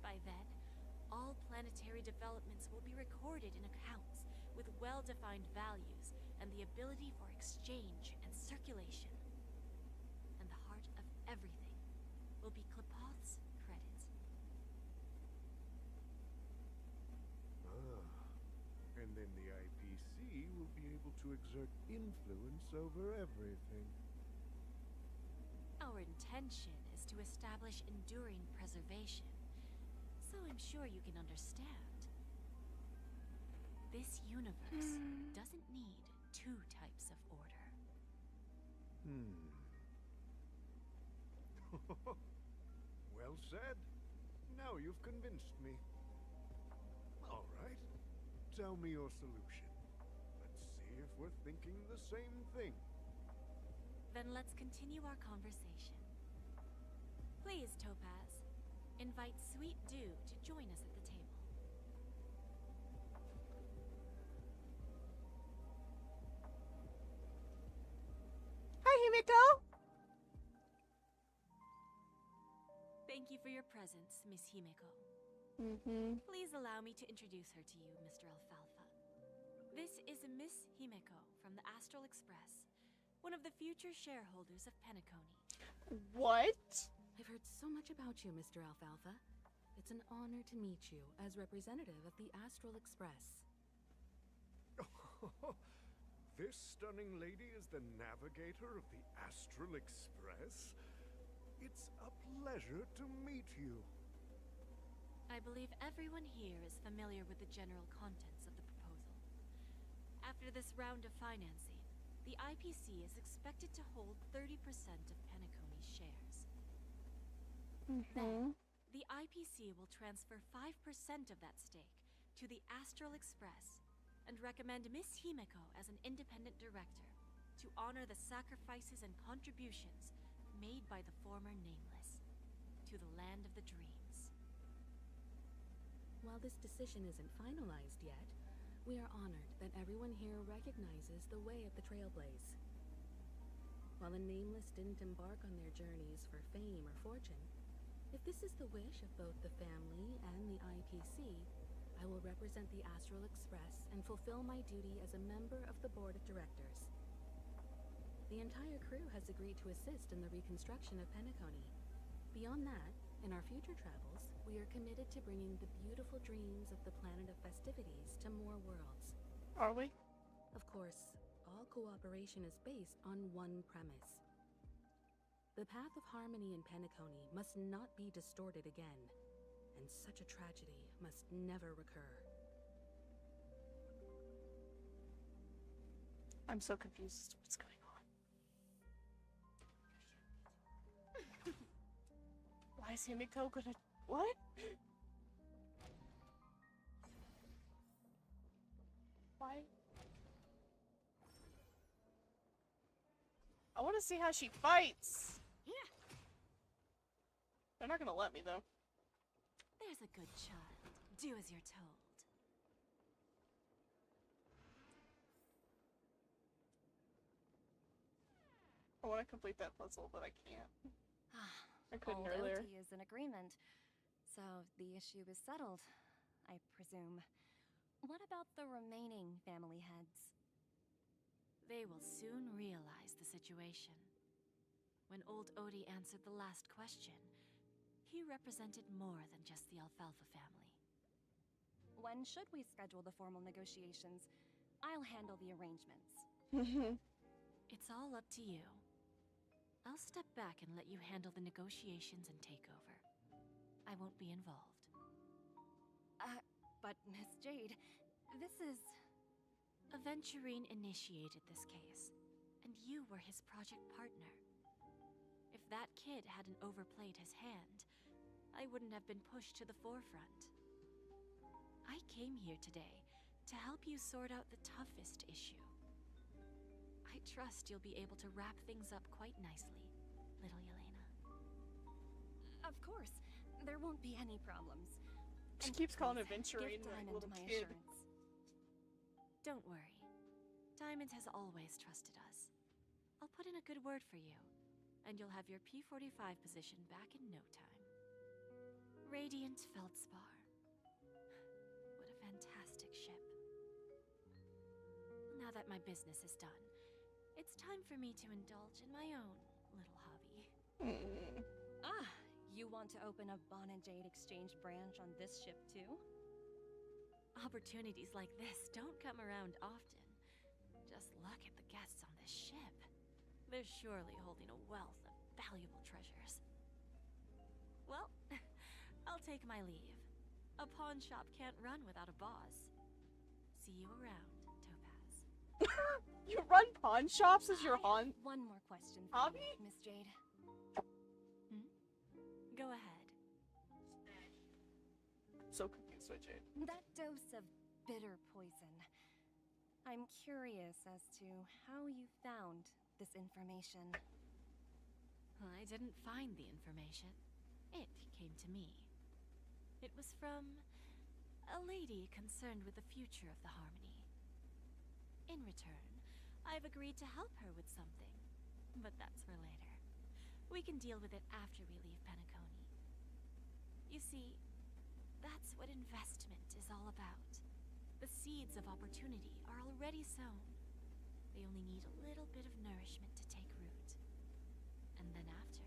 By then, all planetary developments will be recorded in accounts with well-defined values and the ability for exchange and circulation. And the heart of everything will be Klepoth's credit. And then the IPC will be able to exert influence over everything. Our intention is to establish enduring preservation, so I'm sure you can understand. This universe doesn't need two types of order. Well said. Now you've convinced me. All right. Tell me your solution. Let's see if we're thinking the same thing. Then let's continue our conversation. Please, Topaz, invite Sweet Dew to join us at the table. Hi, Himiko! Thank you for your presence, Miss Himeko. Please allow me to introduce her to you, Mr. Alfalfa. This is Miss Himeko from the Astral Express, one of the future shareholders of Penacony. What? I've heard so much about you, Mr. Alfalfa. It's an honor to meet you as representative of the Astral Express. This stunning lady is the navigator of the Astral Express? It's a pleasure to meet you. I believe everyone here is familiar with the general contents of the proposal. After this round of financing, the IPC is expected to hold 30% of Penacony's shares. Then, the IPC will transfer 5% of that stake to the Astral Express and recommend Miss Himeko as an independent director to honor the sacrifices and contributions made by the former Nameless to the land of the dreams. While this decision isn't finalized yet, we are honored that everyone here recognizes the way of the Trailblaze. While the Nameless didn't embark on their journeys for fame or fortune, if this is the wish of both the family and the IPC, I will represent the Astral Express and fulfill my duty as a member of the board of directors. The entire crew has agreed to assist in the reconstruction of Penacony. Beyond that, in our future travels, we are committed to bringing the beautiful dreams of the planet of festivities to more worlds. Are we? Of course, all cooperation is based on one premise. The path of harmony in Penacony must not be distorted again, and such a tragedy must never recur. I'm so confused. What's going on? Why is Himiko gonna... What? Why? I want to see how she fights. They're not gonna let me, though. There's a good child. Do as you're told. I want to complete that puzzle, but I can't. I couldn't Old earlier. OT is in agreement, so the issue is settled, I presume. What about the remaining family heads? They will soon realize the situation. When old Odie answered the last question, he represented more than just the Alfalfa family. When should we schedule the formal negotiations? I'll handle the arrangements. It's all up to you. I'll step back and let you handle the negotiations and takeover. I won't be involved. But Miss Jade, this is... Aventurine initiated this case, and you were his project partner. If that kid hadn't overplayed his hand, I wouldn't have been pushed to the forefront. I came here today to help you sort out the toughest issue. I trust you'll be able to wrap things up quite nicely, little Yelena. Of course, there won't be any problems. She And keeps calling please, Aventurine give like Diamond little my kid. assurance. Don't worry. Diamond has always trusted us. I'll put in a good word for you, and you'll have your P-45 position back in no time. Radiant Feldspar. What a fantastic ship. Now that my business is done, it's time for me to indulge in my own little hobby. Ah, you want to open a Bon and Jade exchange branch on this ship too? Opportunities like this don't come around often. Just look at the guests on this ship. They're surely holding a wealth of valuable treasures. Well, I'll take my leave. A pawn shop can't run without a boss. See you around, Topaz. You run pawn shops as your One more question for hobby? you, Miss Jade. Go ahead. So confused with Jade. That dose of bitter poison. I'm curious as to how you found this information. I didn't find the information. It came to me. It was from a lady concerned with the future of the Harmony. In return, I've agreed to help her with something. But that's for later. We can deal with it after we leave Penacony. You see, that's what investment is all about. The seeds of opportunity are already sown. They only need a little bit of nourishment to take root. And then after,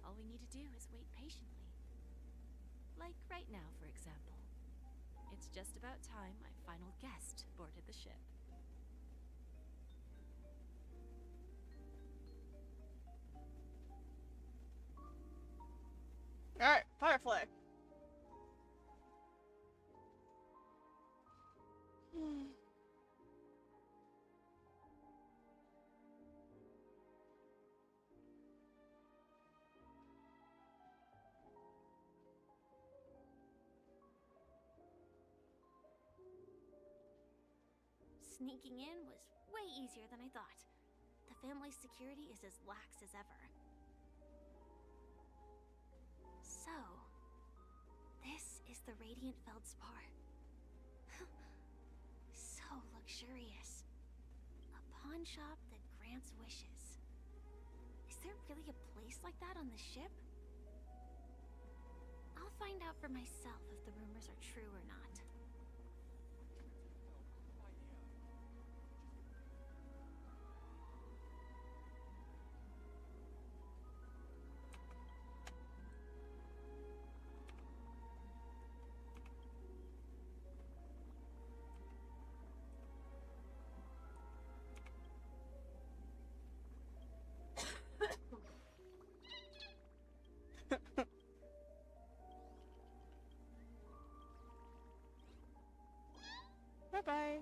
all we need to do is wait patiently. Like right now, for example. It's just about time my final guest boarded the ship. Alright, Firefly. Sneaking in was way easier than I thought. The family's security is as lax as ever. So, this is the Radiant Feldspar. So luxurious. A pawn shop that grants wishes. Is there really a place like that on the ship? I'll find out for myself if the rumors are true or not. Bye-bye.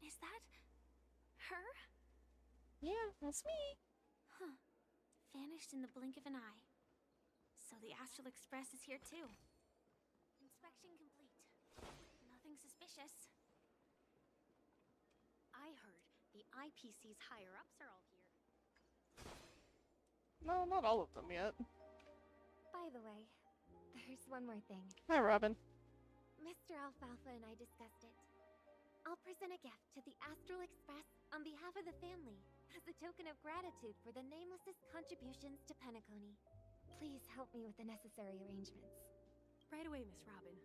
Is that her? Yeah, that's me. Huh. Vanished in the blink of an eye. So the Astral Express is here too. Inspection complete. Nothing suspicious. I heard the IPC's higher-ups are all here. No, not all of them yet. By the way, there's one more thing. Hi, Robin. Mr. Alfalfa and I discussed it. I'll present a gift to the Astral Express on behalf of the family as a token of gratitude for the Nameless's contributions to Penacony. Please help me with the necessary arrangements. Right away, Miss Robin.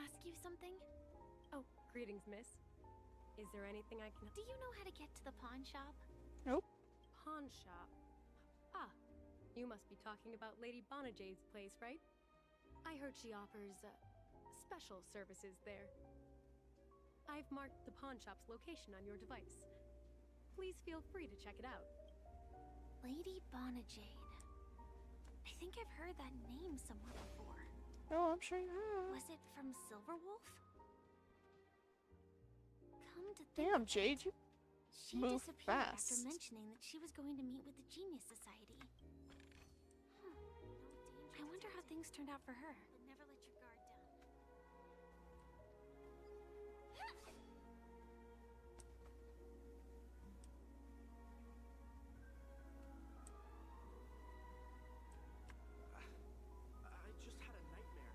ask you something? Oh, greetings, miss. Is there anything I can... Do you know how to get to the pawn shop? Nope. Pawn shop? Ah, you must be talking about Lady Bonajade's place, right? I heard she offers, special services there. I've marked the pawn shop's location on your device. Please feel free to check it out. Lady Bonajade. I think I've heard that name somewhere before. Oh, I'm sure you have. Was it from Silverwolf? Come to think Damn, of it, Jade, you she move disappeared fast. after mentioning that she was going to meet with the Genius Society. I wonder how things turned out for her. But never let your guard down. I just had a nightmare.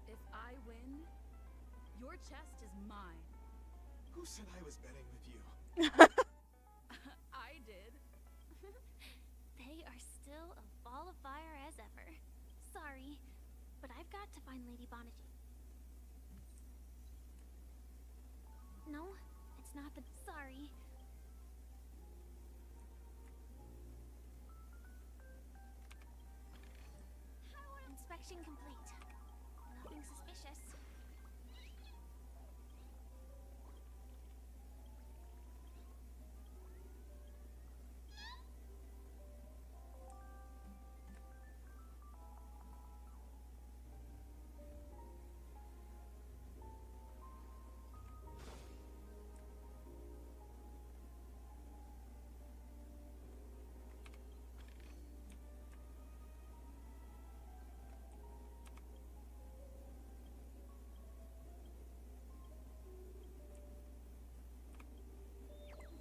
If I win, your chest is mine. Who said I was betting with you? I did. They are still a ball of fire as ever. Sorry, but I've got to find Lady Bonajade. No, it's not the... Sorry. Inspection complete. Nothing suspicious.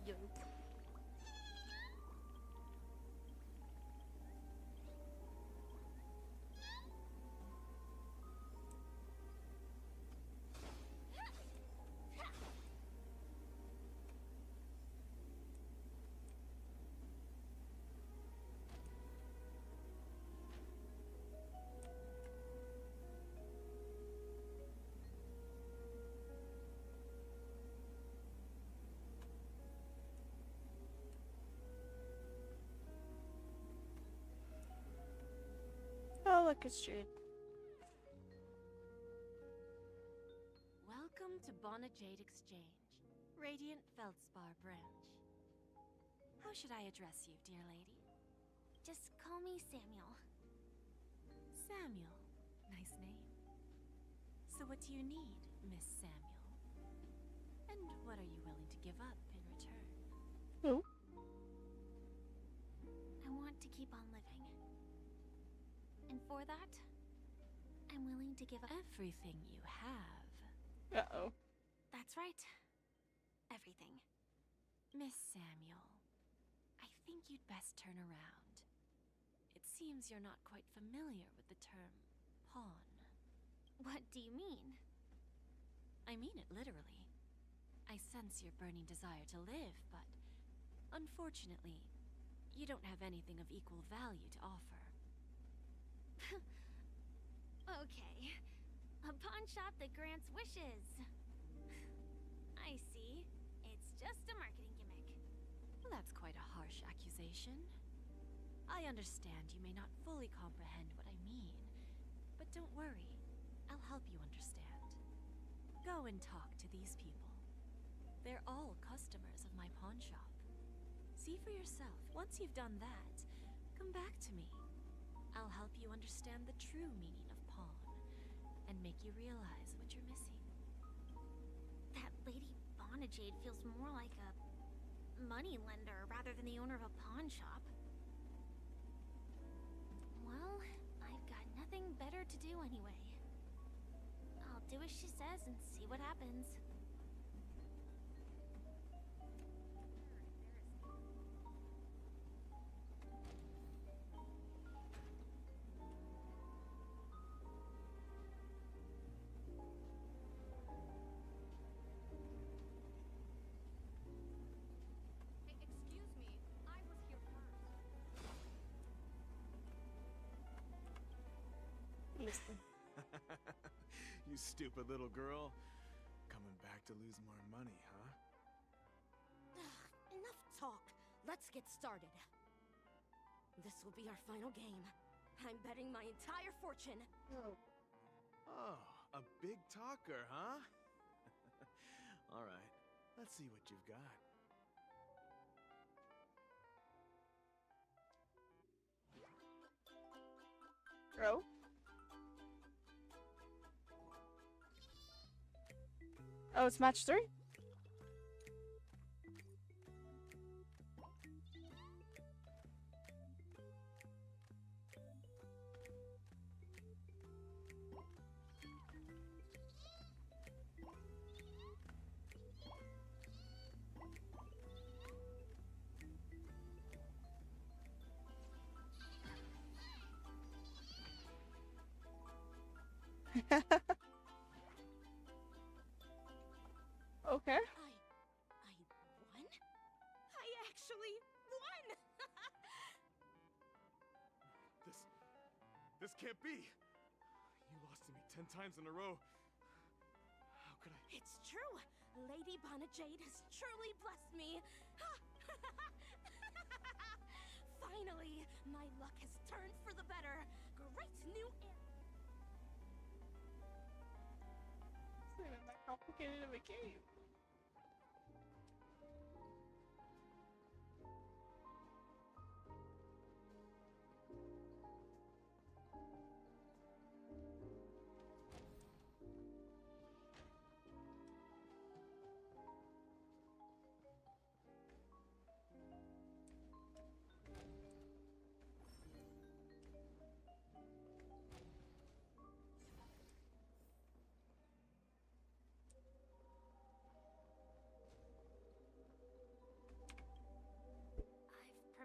Yoink. Oh, look, it's Jade. Welcome to Bonajade Exchange, Radiant Feldspar branch. How should I address you, dear lady? Just call me Samuel. Samuel. Nice name. So what do you need, Miss Samuel? And what are you willing to give up in return? Who? I want to keep on living. And for that, I'm willing to give up everything you have. Uh-oh. That's right. Everything. Miss Samuel, I think you'd best turn around. It seems you're not quite familiar with the term pawn. What do you mean? I mean it literally. I sense your burning desire to live, but unfortunately, you don't have anything of equal value to offer. Okay. A pawn shop that grants wishes. I see. It's just a marketing gimmick. Well, that's quite a harsh accusation. I understand you may not fully comprehend what I mean, but don't worry. I'll help you understand. Go and talk to these people. They're all customers of my pawn shop. See for yourself. Once you've done that, come back to me. I'll help you understand the true meaning of pawn, and make you realize what you're missing. That Lady Bonajade feels more like a moneylender rather than the owner of a pawn shop. Well, I've got nothing better to do anyway. do as she says and see what happens. Excuse me, I was here first. Listen. You stupid little girl. Coming back to lose more money, huh? Enough talk. Let's get started. This will be our final game. I'm betting my entire fortune. Oh, a big talker, huh? All right, let's see what you've got. Bro? Oh, it's match 3? Okay. I won? I actually won! This can't be! You lost to me 10 times in a row. How could I? It's true! Lady Bonajade has truly blessed me! Finally, my luck has turned for the better. Great new It's not even that complicated of a game.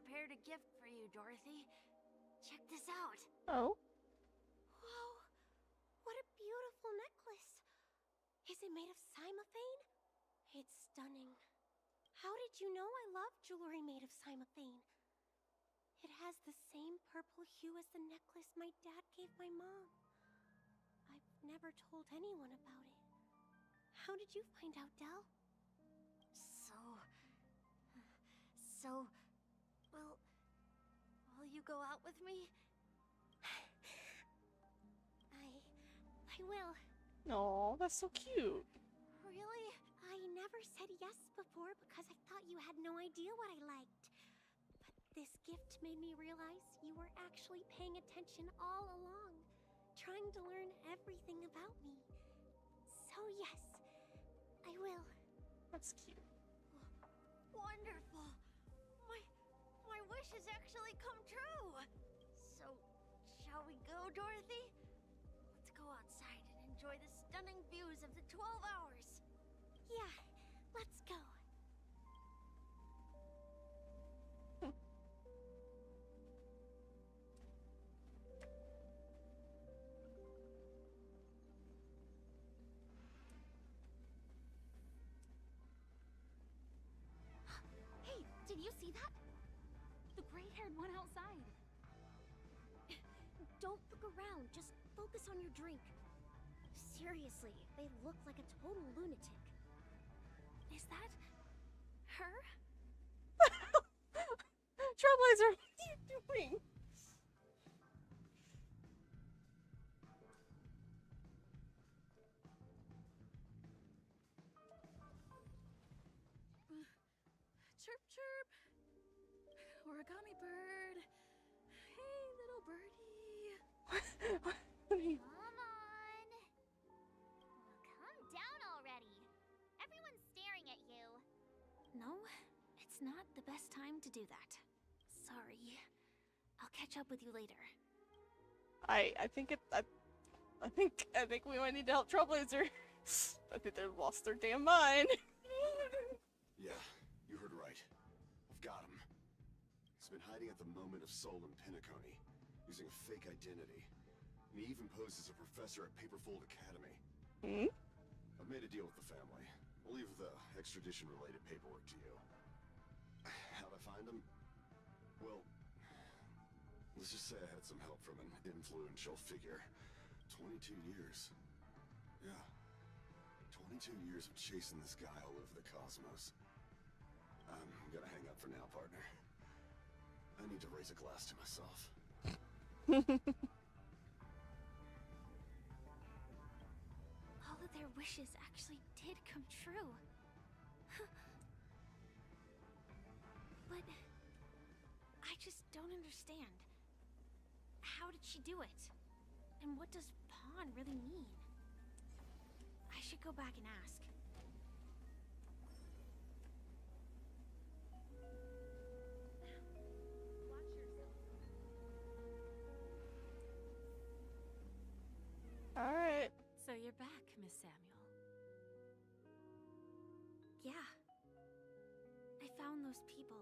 prepared a gift for you, Dorothy. Check this out. Oh? Whoa, what a beautiful necklace. Is it made of cymophane? It's stunning. How did you know I love jewelry made of cymophane? It has the same purple hue as the necklace my dad gave my mom. I've never told anyone about it. How did you find out, Del? Will you go out with me? I will. Aw, that's so cute. Really? I never said yes before because I thought you had no idea what I liked. But this gift made me realize you were actually paying attention all along, trying to learn everything about me. So yes, I will. That's cute. Wonderful. My wish has actually come true. So, shall we go, Dorothy? Let's go outside and enjoy the stunning views of the 12 hours. Yeah, let's go. Hey, did you see that? The gray-haired one outside. Don't look around, just focus on your drink. Seriously, they look like a total lunatic. Is that her? Trailblazer, what are you doing? Chirp, chirp. Origami bird. Hey, little birdie. What are you... Come on. Calm down already. Everyone's staring at you. No, it's not the best time to do that. Sorry. I'll catch up with you later. I think it... I think we might need to help Trailblazer. I think they've lost their damn mind. Yeah, you heard right. I've got him. He's been hiding at the Moment of Soul in Pinacone, using a fake identity. And he even posed as a professor at Paperfold Academy. Hmm? I've made a deal with the family. I'll leave the extradition-related paperwork to you. How'd I find him? Well, let's just say I had some help from an influential figure. 22 years. Yeah. 22 years of chasing this guy all over the cosmos. I'm gonna hang up for now, partner. I need to raise a glass to myself. All of their wishes actually did come true. But I just don't understand. How did she do it? And what does pawn really mean? I should go back and ask. Alright. So you're back, Miss Samuel. Yeah. I found those people.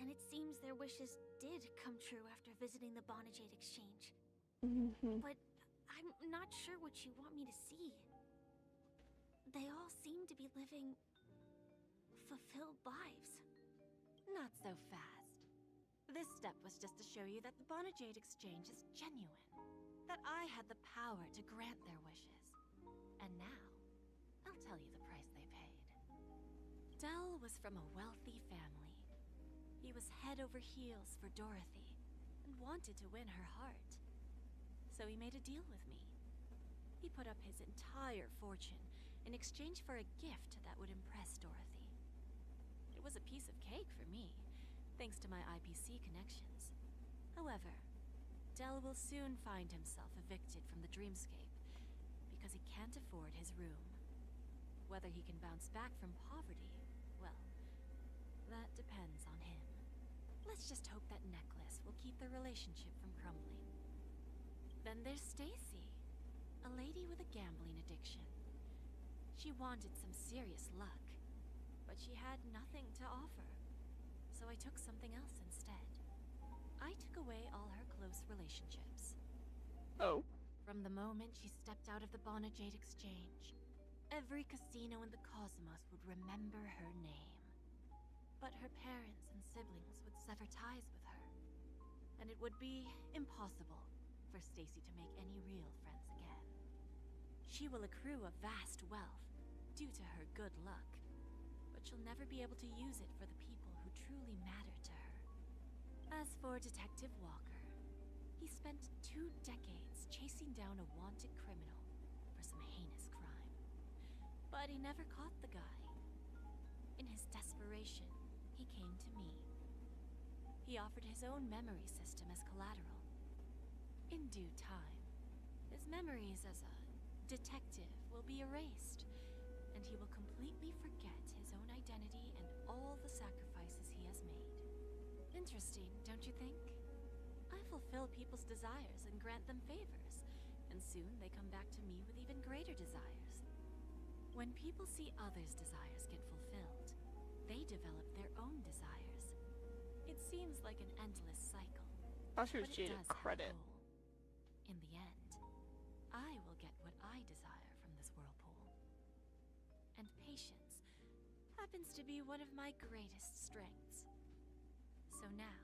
And it seems their wishes did come true after visiting the Bonajade Exchange. But I'm not sure what you want me to see. They all seem to be living fulfilled lives. Not so fast. This step was just to show you that the Bonajade Exchange is genuine. That I had the power to grant their wishes. And now, I'll tell you the price they paid. Dell was from a wealthy family. He was head over heels for Dorothy, and wanted to win her heart. So he made a deal with me. He put up his entire fortune in exchange for a gift that would impress Dorothy. It was a piece of cake for me, thanks to my IPC connections. However, Dell will soon find himself evicted from the dreamscape because he can't afford his room. Whether he can bounce back from poverty, well, that depends on him. Let's just hope that necklace will keep their relationship from crumbling. Then there's Stacy, a lady with a gambling addiction. She wanted some serious luck, but she had nothing to offer, so I took something else instead. I took away all her close relationships. Oh. From the moment she stepped out of the Bonajade Exchange, every casino in the cosmos would remember her name. But her parents and siblings would sever ties with her, and it would be impossible for Stacy to make any real friends again. She will accrue a vast wealth due to her good luck, but she'll never be able to use it for the people who truly matter to her. As for Detective Walker, he spent 2 decades chasing down a wanted criminal for some heinous crime. But he never caught the guy. In his desperation, he came to me. He offered his own memory system as collateral. In due time, his memories as a detective will be erased, and he will completely forget his own identity and all the sacrifices he has made. Interesting, don't you think? I fulfill people's desires and grant them favors, and soon they come back to me with even greater desires. When people see others' desires get fulfilled, they develop their own desires. It seems like an endless cycle. I thought she was but it cheating does have a credit. goal. In the end, I will get what I desire from this whirlpool. And patience happens to be one of my greatest strengths. So now,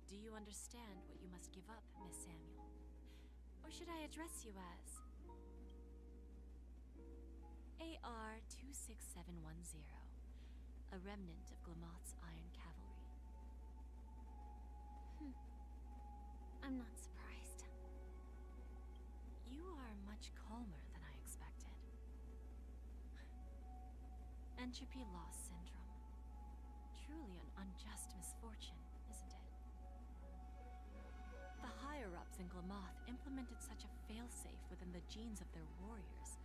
do you understand what you must give up, Miss Samuel? Or should I address you as AR-26710, a remnant of Glamoth's Iron Cavalry? I'm not surprised. You are much calmer than I expected. Entropy loss syndrome. Truly an unjust misfortune, isn't it? The higher-ups in Glamoth implemented such a failsafe within the genes of their warriors,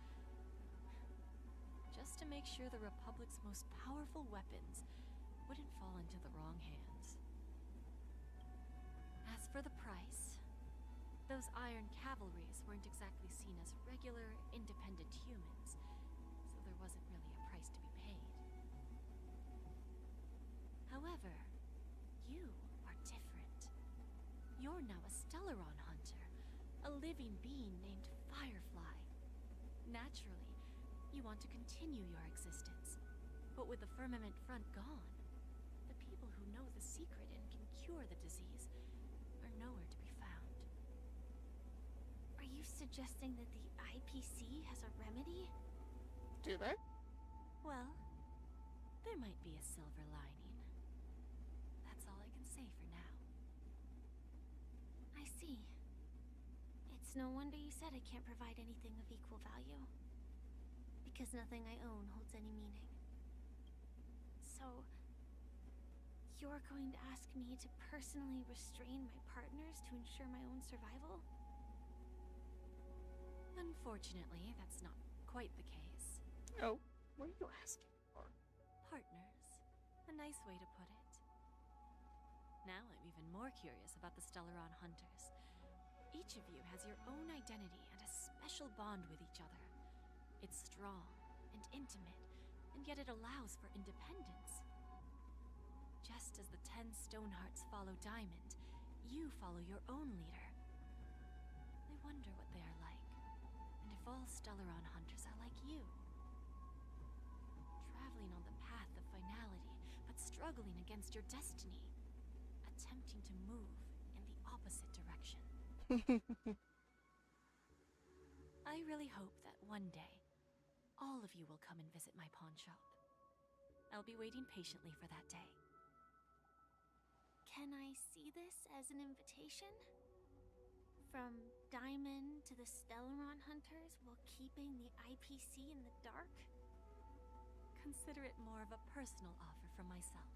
just to make sure the Republic's most powerful weapons wouldn't fall into the wrong hands. As for the price, Those Iron Cavalries weren't exactly seen as regular, independent humans, so there wasn't really a price to be paid. However, you are different. You're now a Stellaron hunter, a living being named Firefly. Naturally, you want to continue your existence, but with the Firmament Front gone, the people who know the secret and can cure the disease are nowhere to be found. Are you suggesting that the IPC has a remedy? Do they? Well, there might be a silver lining. That's all I can say for now. I see. It's no wonder you said I can't provide anything of equal value. Because nothing I own holds any meaning. So, you're going to ask me to personally restrain my partners to ensure my own survival? Unfortunately, that's not quite the case. Oh, what are you asking for? Partners. A nice way to put it. Now I'm even more curious about the Stellaron Hunters. Each of you has your own identity and a special bond with each other. It's strong and intimate, and yet it allows for independence. Just as the 10 Stonehearts follow Diamond, you follow your own leader. I wonder what they are like, and if all Stellaron hunters are like you. Traveling on the path of finality, but struggling against your destiny. Attempting to move in the opposite direction. I really hope that one day, all of you will come and visit my pawn shop. I'll be waiting patiently for that day. Can I see this as an invitation? From Diamond to the Stellaron Hunters while keeping the IPC in the dark? Consider it more of a personal offer from myself.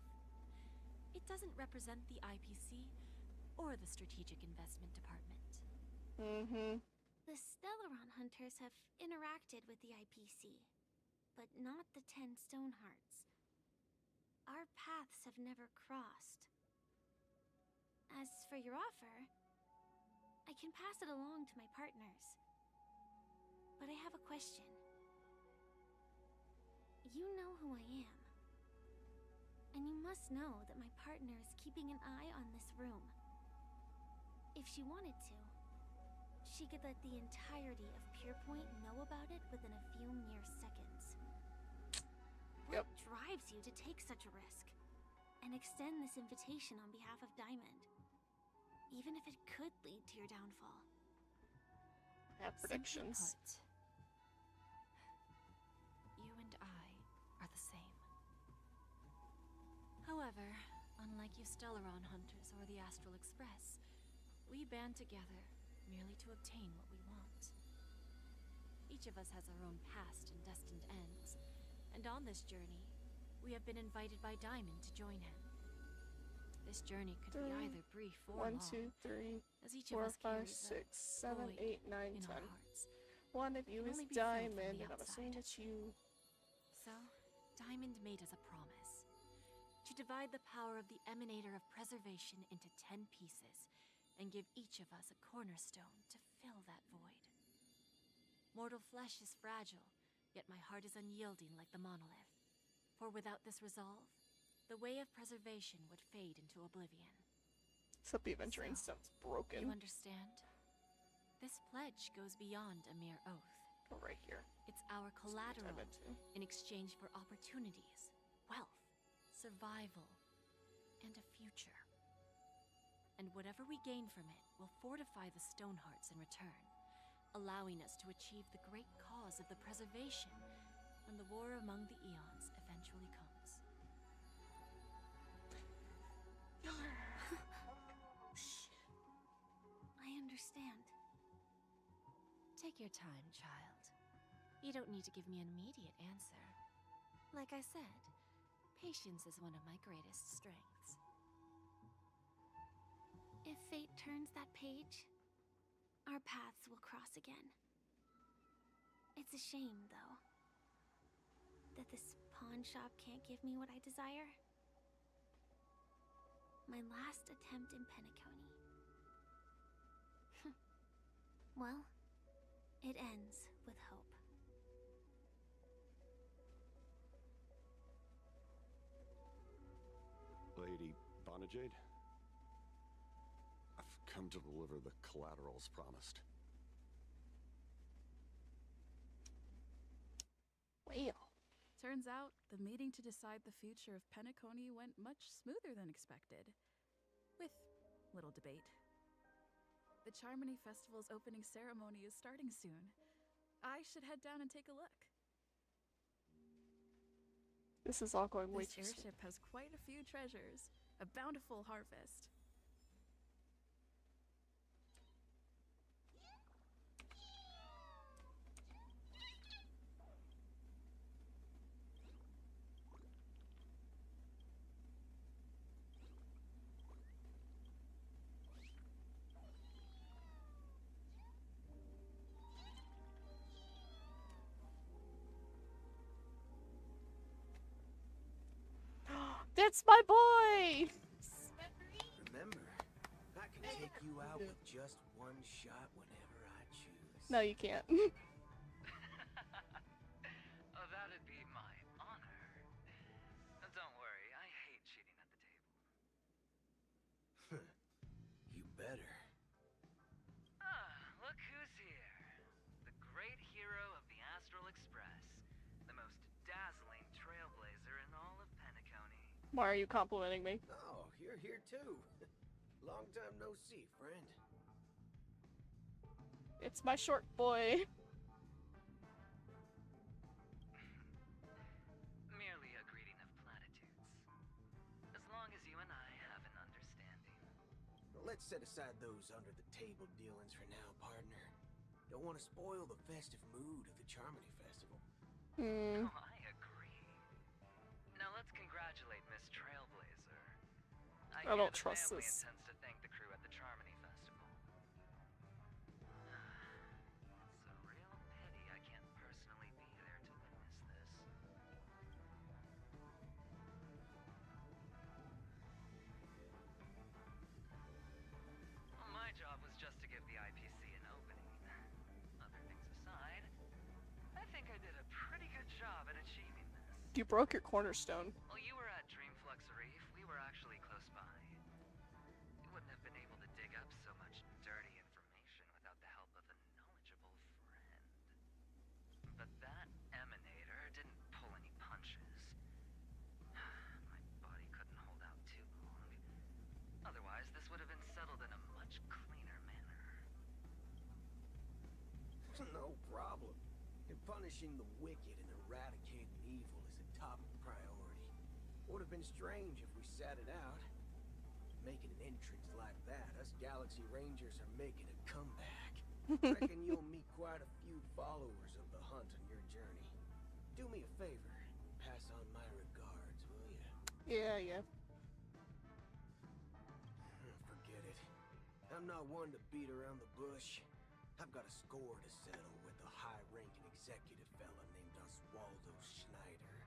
It doesn't represent the IPC or the Strategic Investment Department. The Stellaron Hunters have interacted with the IPC, but not the 10 Stonehearts. Our paths have never crossed. As for your offer, I can pass it along to my partners. But I have a question. You know who I am. And you must know that my partner is keeping an eye on this room. If she wanted to, she could let the entirety of Pierpoint know about it within a few mere seconds. What drives you to take such a risk? And extend this invitation on behalf of Diamond? Even if it could lead to your downfall. I have predictions. You and I are the same. However, unlike you Stellaron Hunters or the Astral Express, we band together merely to obtain what we want. Each of us has our own past and destined ends, and on this journey, we have been invited by Diamond to join him. This journey could be either brief or long, 1, 2, 3, as each 4, of us 5, carries 6, a 7, void 8, 9, in 10. our hearts. One of you Can is only be felt from Diamond, the and I'm assuming outside. it's you. So, Diamond made us a promise. To divide the power of the Emanator of Preservation into 10 pieces, and give each of us a cornerstone to fill that void. Mortal flesh is fragile, yet my heart is unyielding like the monolith. For without this resolve, the way of preservation would fade into oblivion. Except the Aventuring sounds broken. You understand? This pledge goes beyond a mere oath. Right here. It's our collateral in exchange for opportunities, wealth, survival, and a future. And whatever we gain from it will fortify the Stonehearts in return, allowing us to achieve the great cause of the preservation when the war among the eons eventually comes. I understand. Take your time, child. You don't need to give me an immediate answer. Like I said, patience is one of my greatest strengths. If fate turns that page, our paths will cross again. It's a shame, though, that this pawn shop can't give me what I desire. My last attempt in Penacony. Well, it ends with hope. Lady Bonajade? I've come to deliver the collaterals promised. Well. Turns out, the meeting to decide the future of Penacony went much smoother than expected. With little debate. The Charmony Festival's opening ceremony is starting soon. I should head down and take a look. This is all going way This too slow. airship has quite a few treasures. A bountiful harvest. That's my boy! Remember, I can take you out with just one shot whenever I choose. No, you can't. Oh, that'd be my honor. Don't worry, I hate cheating at the table. You better. Ah, look who's here. The great hero of the Astral Express. The most dazzling trailblazer in all of Penacony. Why are you complimenting me? Oh, you're here too. Long time no see, friend. It's my short boy. Merely a greeting of platitudes. As long as you and I have an understanding. Well, let's set aside those under-the-table dealings for now, partner. Don't want to spoil the festive mood of the Charmony Festival. Hmm. Oh, I agree. Now let's congratulate Miss Trailblazer. I don't trust family this. intends to thank the crew at the Charmony Festival. It's a real pity I can't personally be there to witness this. Well, my job was just to give the IPC an opening. Other things aside, I think I did a pretty good job at achieving this. You broke your cornerstone. Well, you were at Dreamflux Reef. We were actually close by. You wouldn't have been able to dig up so much dirty information without the help of a knowledgeable friend. But that emanator didn't pull any punches. My body couldn't hold out too long. Otherwise, this would have been settled in a much cleaner manner. No problem. Punishing the wicked and eradicating evil is a top priority. Would have been strange if we sat it out. Making an entrance like that, us Galaxy Rangers are making a comeback. Reckon you'll meet quite a few followers of the hunt on your journey. Do me a favor, pass on my regards, will you? Yeah. Forget it. I'm not one to beat around the bush. I've got a score to settle with a high-ranking executive fella named Oswaldo Schneider.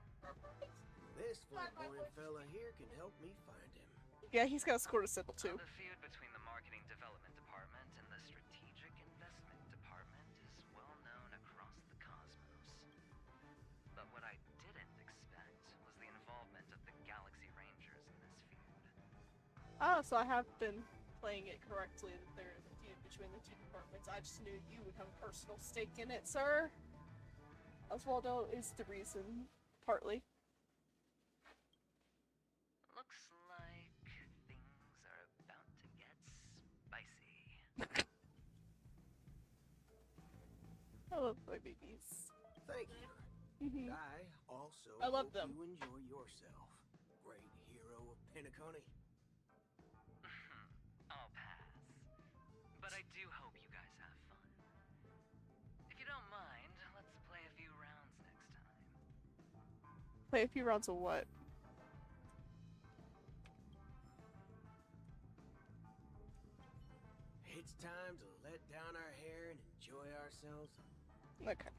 This flamboyant fella here can help me find him. Yeah, he's got a score to settle too. The feud between the Marketing Development Department and the Strategic Investment Department is well known across the cosmos. But what I didn't expect was the involvement of the Galaxy Rangers in this feud. Oh, so I have been playing it correctly that there is a feud between the two departments. I just knew you would have a personal stake in it, sir. Oswaldo is the reason, partly. Looks like things are about to get spicy. I love my babies. Thank you. Mhm. I love hope them. you enjoy yourself, great hero of Penacony. I'll pass. But I do hope you guys have fun. If you don't mind, let's play a few rounds next time. Play a few rounds of what? It's time to let down our hair and enjoy ourselves. Okay.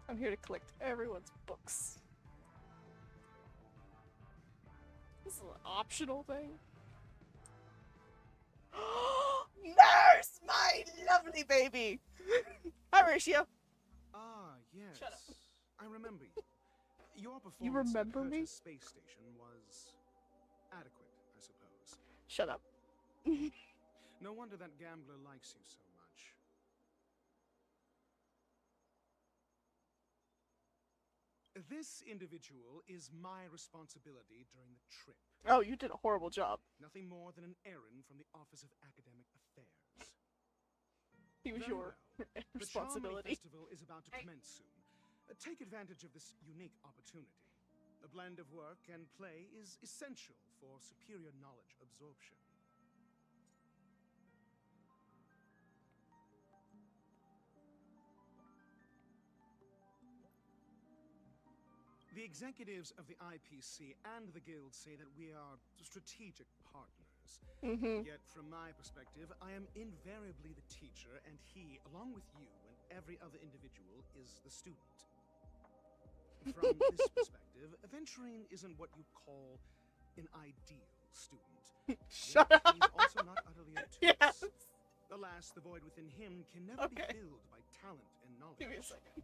I'm here to collect everyone's books. This is an optional thing. Nurse family, baby. Hi, Ratio. Ah, yes. Shut up. I remember you. Your performance You remember at me? Herta's space station was adequate, I suppose. Shut up. No wonder that gambler likes you so much. This individual is my responsibility during the trip. Oh, you did a horrible job. Nothing more than an errand from the Office of Academic Affairs. He was Very your well. The Charmony responsibility. Festival is about to commence soon. Take advantage of this unique opportunity. A blend of work and play is essential for superior knowledge absorption. The executives of the IPC and the Guild say that we are strategic partners. Yet, from my perspective, I am invariably the teacher, and he, along with you and every other individual, is the student. From this perspective, Aventurine isn't what you'd call an ideal student. Shut Yet up. He's also not utterly obtuse. Yes. Alas, the void within him can never be filled by talent and knowledge. Give me a second.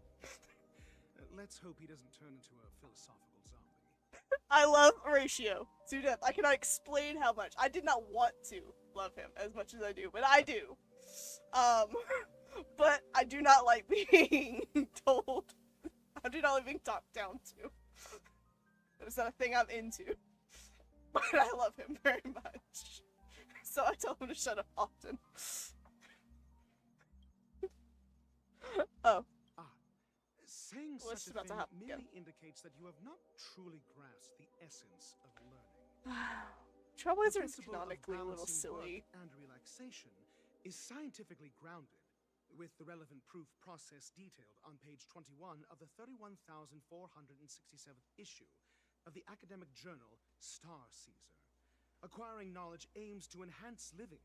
Let's hope he doesn't turn into a philosophical zombie. I love Ratio to death. I cannot explain how much. I did not want to love him as much as I do, but I do. But I do not like being told. I do not like being talked down to. It's not a thing I'm into. But I love him very much. So I tell him to shut up often. Oh. Saying What's such a about to thing happen merely again? indicates that you have not truly grasped the essence of learning. Trailblazer is The principle of canonically a little balancing silly. work and relaxation is scientifically grounded, with the relevant proof process detailed on page 21 of the 31,467th issue of the academic journal Star Caesar. Acquiring knowledge aims to enhance living.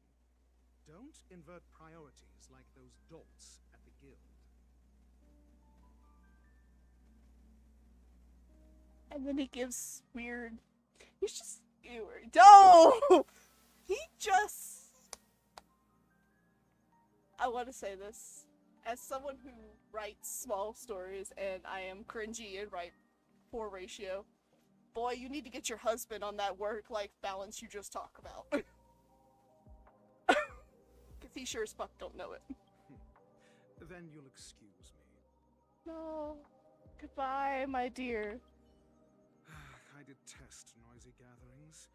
Don't invert priorities like those dolts at the guild. And then he gives weird. He's just. No! He just. I want to say this. As someone who writes small stories, and I am cringy and write poor Ratio, boy, you need to get your husband on that work-life balance you just talk about. Because he sure as fuck don't know it. Then you'll excuse me. No. Goodbye, my dear. I detest noisy gatherings,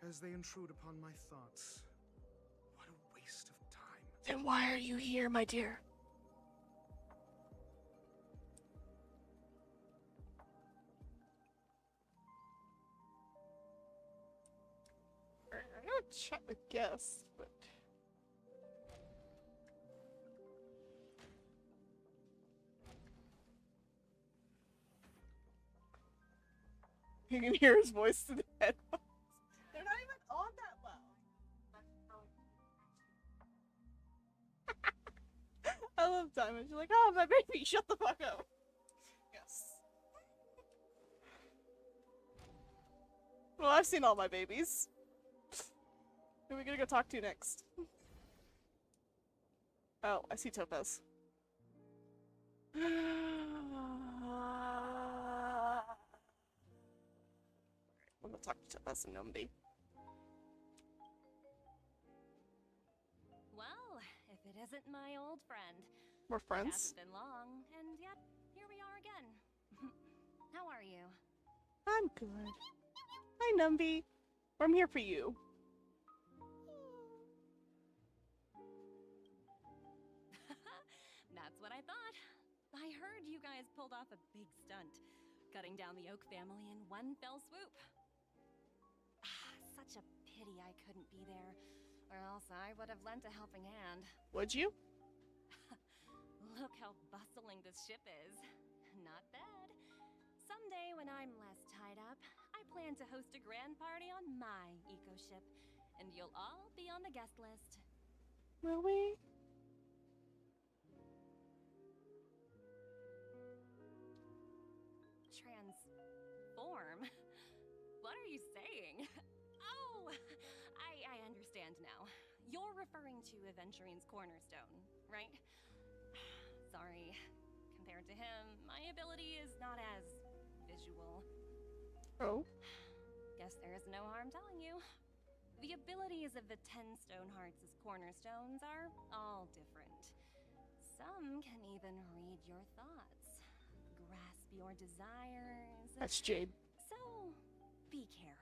as they intrude upon my thoughts. What a waste of time. Then why are you here, my dear? I'm gonna chat with guests, but... You can hear his voice through the headphones. They're not even on that loud. I love Diamond. She's like, oh, my baby, shut the fuck up. Yes. Well, I've seen all my babies. Who are we gonna go talk to next? Oh, I see Topaz. I'm gonna talk to Topaz and Numby. Well, if it isn't my old friend. We're It friends? hasn't been long, and yet here we are again. How are you? I'm good. Hi, Numby. I'm here for you. That's what I thought. I heard you guys pulled off a big stunt, cutting down the Oak family in one fell swoop. Such a pity I couldn't be there, or else I would have lent a helping hand. Would you? Look how bustling this ship is. Not bad. Someday when I'm less tied up, I plan to host a grand party on my eco-ship, and you'll all be on the guest list. Will we? Transform? What are you saying? Oh, I understand now. You're referring to Aventurine's cornerstone, right? Sorry. Compared to him, my ability is not as visual. Oh? Guess there is no harm telling you. The abilities of the 10 Stonehearts' cornerstones are all different. Some can even read your thoughts, grasp your desires. That's Jade. So, be careful.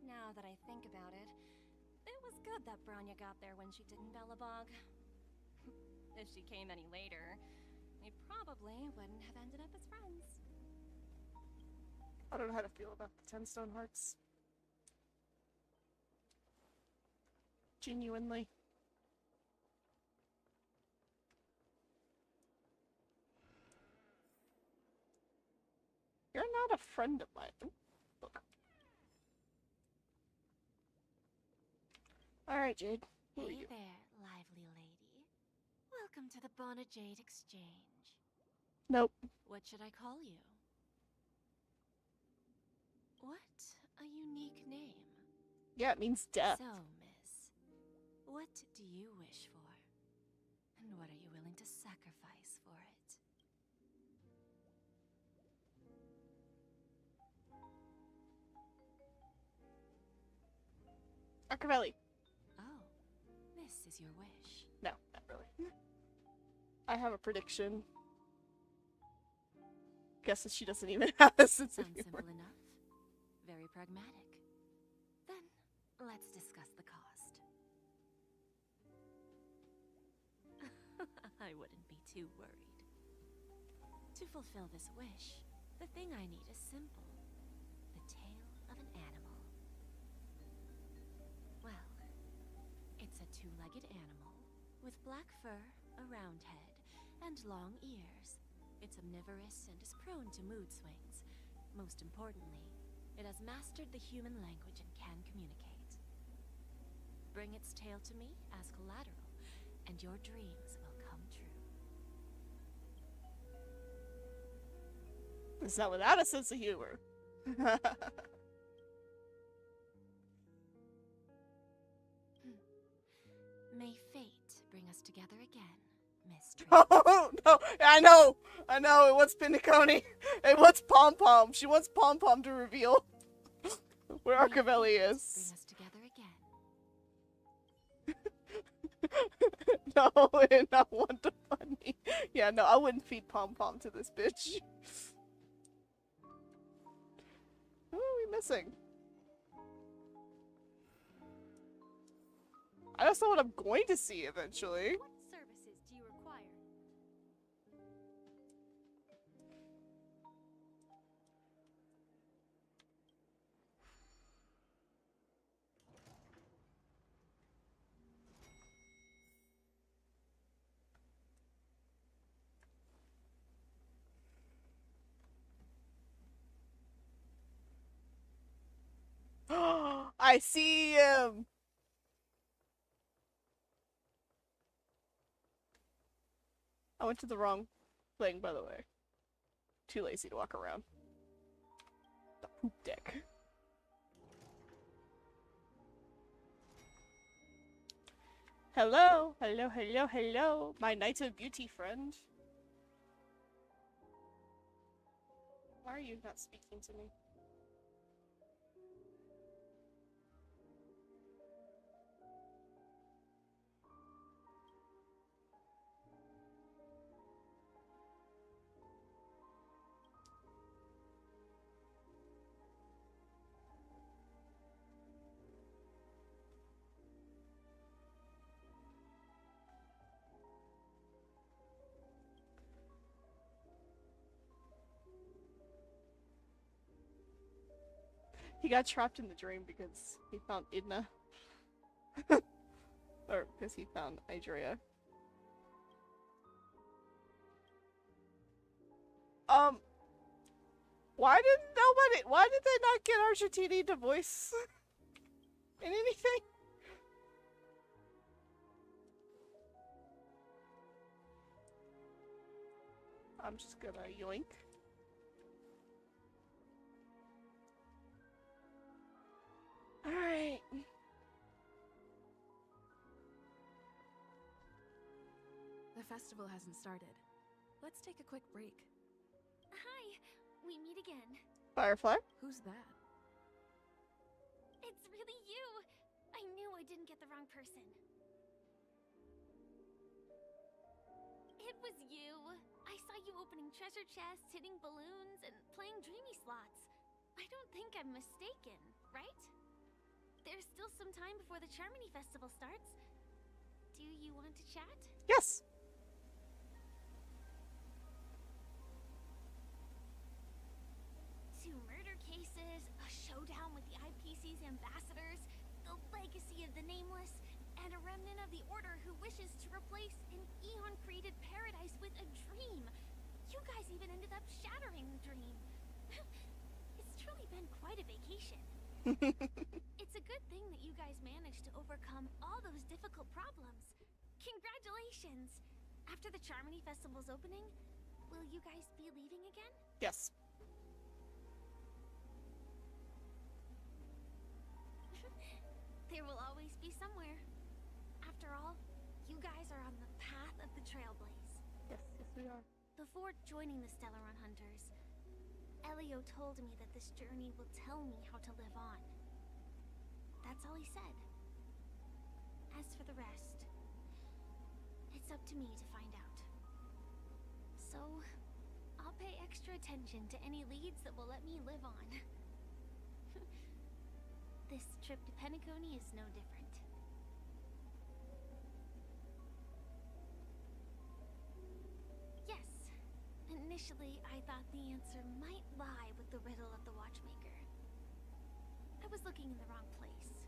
Now that I think about it, it was good that Branya got there when she did in Belobog. If she came any later, we probably wouldn't have ended up as friends. I don't know how to feel about the 10 Stone Hearts. Genuinely. You're not a friend of mine. Look. Alright, Jade. Who are Hey you? there, lively lady. Welcome to the Bona Jade Exchange. Nope. What should I call you? What a unique name. Yeah, it means death. So, miss, what do you wish for? And what are you willing to sacrifice for it? Arcavelli. Oh, this is your wish. No, not really. I have a prediction. Guess that she doesn't even have a sense of Sounds humor. simple enough. Very pragmatic. Then, let's discuss the cost. I wouldn't be too worried. To fulfill this wish, the thing I need is simple. The tail of an animal. Well, it's a two-legged animal with black fur, a round head, and long ears. It's omnivorous and is prone to mood swings. Most importantly, it has mastered the human language and can communicate. Bring its tail to me as collateral, and your dreams will come true. It's not without a sense of humor. May fate bring us together again, Miss Tracy. Oh, no, I know, it wants Piniconi. It wants Pom Pom. She wants Pom Pom to reveal where Arcavelli Bring is. us together again. No, it did not want to fund me. Yeah, no, I wouldn't feed Pom Pom to this bitch. Who are we missing? I just know what I'm going to see eventually. What services do you require? I see him. I went to the wrong thing, by the way. Too lazy to walk around. The poop deck. Hello, hello, hello, hello, my Knight of Beauty friend. Why are you not speaking to me? He got trapped in the dream because he found Idna. Or because he found Idrea. Why did they not get Argentini to voice in anything? I'm just gonna yoink. Alright. The festival hasn't started. Let's take a quick break. Hi, we meet again. Firefly? Who's that? It's really you. I knew I didn't get the wrong person. It was you. I saw you opening treasure chests, hitting balloons, and playing dreamy slots. I don't think I'm mistaken, right? There's still some time before the Charmony Festival starts. Do you want to chat? Yes. Two murder cases, a showdown with the IPC's ambassadors, the legacy of the Nameless, and a remnant of the Order who wishes to replace an eon-created paradise with a dream. You guys even ended up shattering the dream. It's truly been quite a vacation. It's a good thing that you guys managed to overcome all those difficult problems. Congratulations! After the Charmony Festival's opening, will you guys be leaving again? Yes. There will always be somewhere. After all, you guys are on the path of the Trailblaze. Yes, yes we are. Before joining the Stellaron Hunters, Elio told me that this journey will tell me how to live on. That's all he said. As for the rest, it's up to me to find out. So, I'll pay extra attention to any leads that will let me live on. This trip to Penacony is no different. Yes, initially I thought the answer might lie with the riddle of the Watchmaker. I was looking in the wrong place,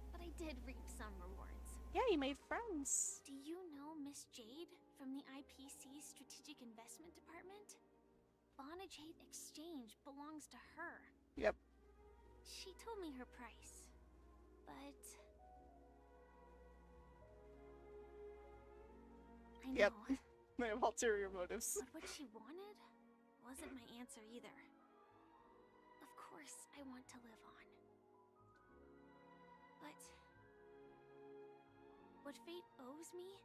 but I did reap some rewards. Yeah, you made friends. Do you know Miss Jade from the IPC's Strategic Investment Department? Lana Jade Exchange belongs to her. Yep. She told me her price, but... I know. Yep. They have ulterior motives. But what she wanted wasn't my answer either. Of course, I want to live on. But... what fate owes me,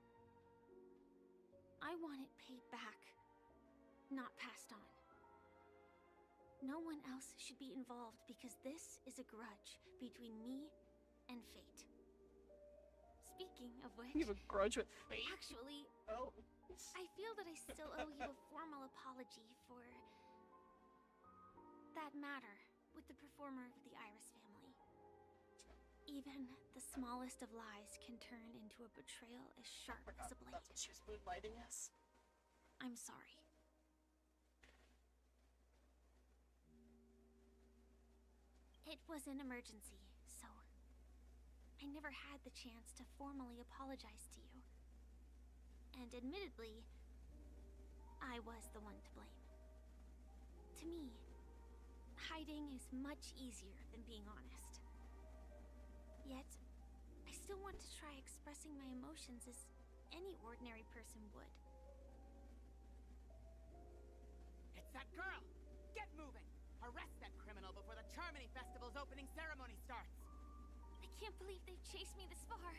I want it paid back, not passed on. No one else should be involved because this is a grudge between me and fate. Speaking of which... You have a grudge with fate? Actually, oh. I feel that I still owe you a formal apology for... that matter with the performer of the Iris family. Even the smallest of lies can turn into a betrayal as sharp as a blade. That's what she was moonlighting us. I'm sorry. It was an emergency, so I never had the chance to formally apologize to you. And admittedly, I was the one to blame. To me, hiding is much easier than being honest. Yet, I still want to try expressing my emotions as any ordinary person would. It's that girl! Get moving! Arrest that criminal before the Charmony Festival's opening ceremony starts! I can't believe they've chased me this far.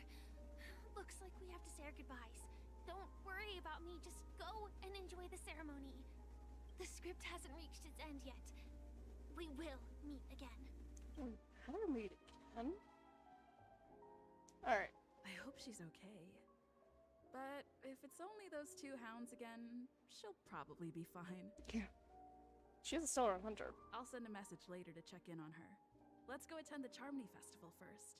Looks like we have to say our goodbyes. Don't worry about me, just go and enjoy the ceremony. The script hasn't reached its end yet. We will meet again. How do we meet again? Alright. I hope she's okay. But if it's only those two hounds again, she'll probably be fine. Yeah. She's a Stellar Hunter. I'll send a message later to check in on her. Let's go attend the Charmony Festival first.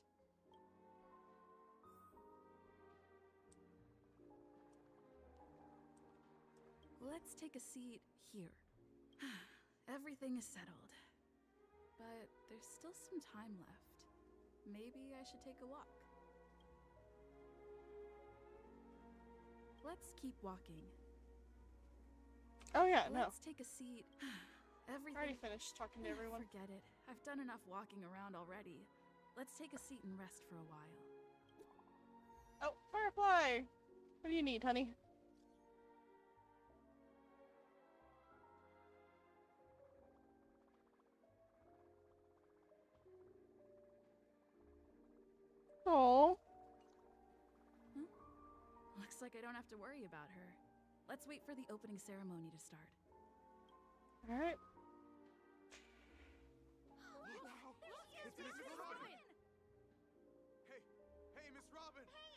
Let's take a seat here. Everything is settled. But there's still some time left. Maybe I should take a walk. Let's keep walking. Oh yeah, no. Let's take a seat. Everything... I already finished talking to everyone. Forget it. I've done enough walking around already. Let's take a seat and rest for a while. Oh, Firefly! What do you need, honey? Oh. Looks Looks like I don't have to worry about her. Let's wait for the opening ceremony to start. Alright. It's Miss Robin! Hey, Miss Robin! Hey,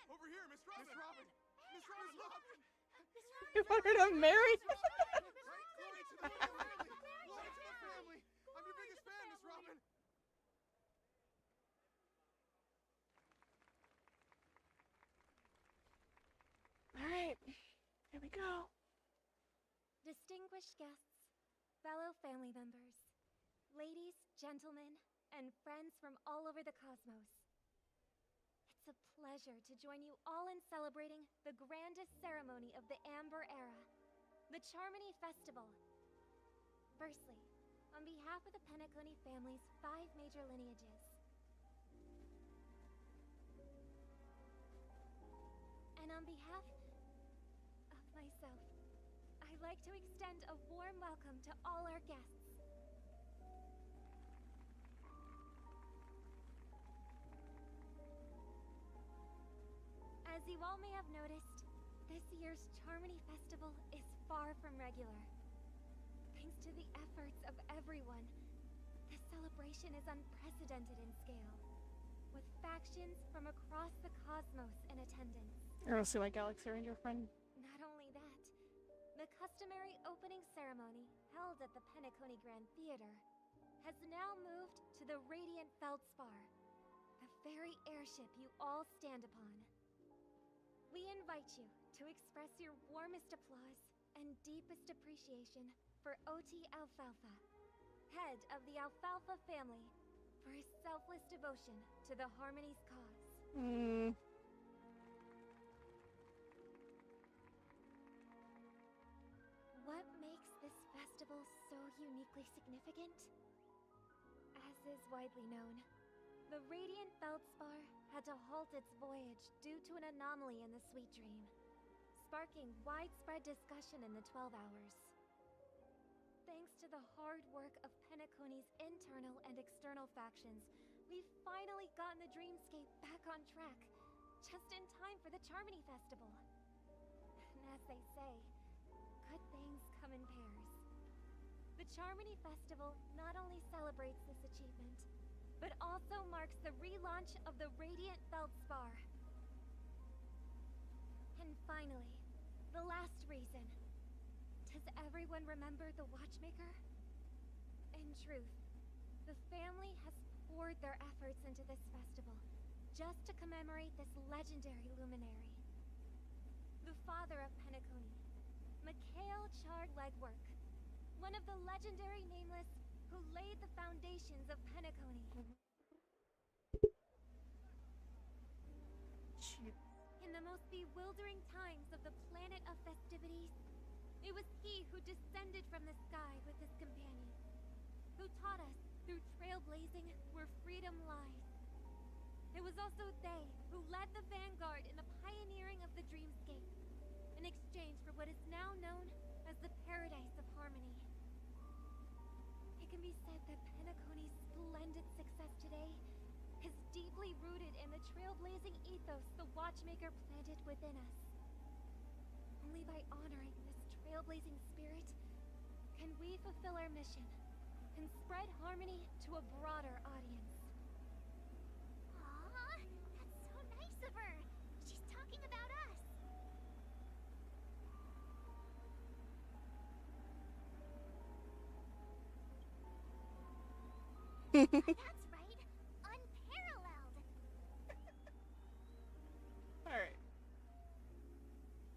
over here, Miss Robin! Miss Robin! Miss Robin! You want her to marry? Glory to the family! Glory to the family! I'm your biggest fan, Miss Robin! Alright. Here we go. Distinguished guests, fellow family members, ladies, gentlemen, and friends from all over the cosmos. It's a pleasure to join you all in celebrating the grandest ceremony of the Amber Era, the Charmony Festival. Firstly, on behalf of the Penacony family's 5 major lineages, and on behalf of myself, I'd like to extend a warm welcome to all our guests. As you all may have noticed, this year's Charmony Festival is far from regular. Thanks to the efforts of everyone, the celebration is unprecedented in scale, with factions from across the cosmos in attendance. I don't see my Galaxy Ranger friend. Not only that, the customary opening ceremony held at the Penacony Grand Theater has now moved to the Radiant Feldspar, the very airship you all stand upon. We invite you to express your warmest applause and deepest appreciation for OT Alfalfa, head of the Alfalfa family, for his selfless devotion to the Harmony's cause. What makes this festival so uniquely significant? As is widely known, the Radiant Feldspar had to halt its voyage due to an anomaly in the Sweet Dream, sparking widespread discussion in the 12 Hours. Thanks to the hard work of Penacony's internal and external factions, we've finally gotten the Dreamscape back on track, just in time for the Charmony Festival. And as they say, good things come in pairs. The Charmony Festival not only celebrates this achievement, but also marks the relaunch of the Radiant Feldspar. And finally, the last reason. Does everyone remember the Watchmaker? In truth, the family has poured their efforts into this festival just to commemorate this legendary luminary. The father of Penacony, Mikhail Chard Legwork, one of the legendary Nameless who laid the foundations of Penacony. In the most bewildering times of the planet of festivities, it was he who descended from the sky with his companions, who taught us through trailblazing where freedom lies. It was also they who led the vanguard in the pioneering of the Dreamscape, in exchange for what is now known as the Paradise of Harmony. It can be said that Penacony's splendid success today is deeply rooted in the trailblazing ethos the Watchmaker planted within us. Only by honoring this trailblazing spirit can we fulfill our mission and spread harmony to a broader audience. Aw, that's so nice of her. She's talking about us. That's right. Unparalleled. Alright.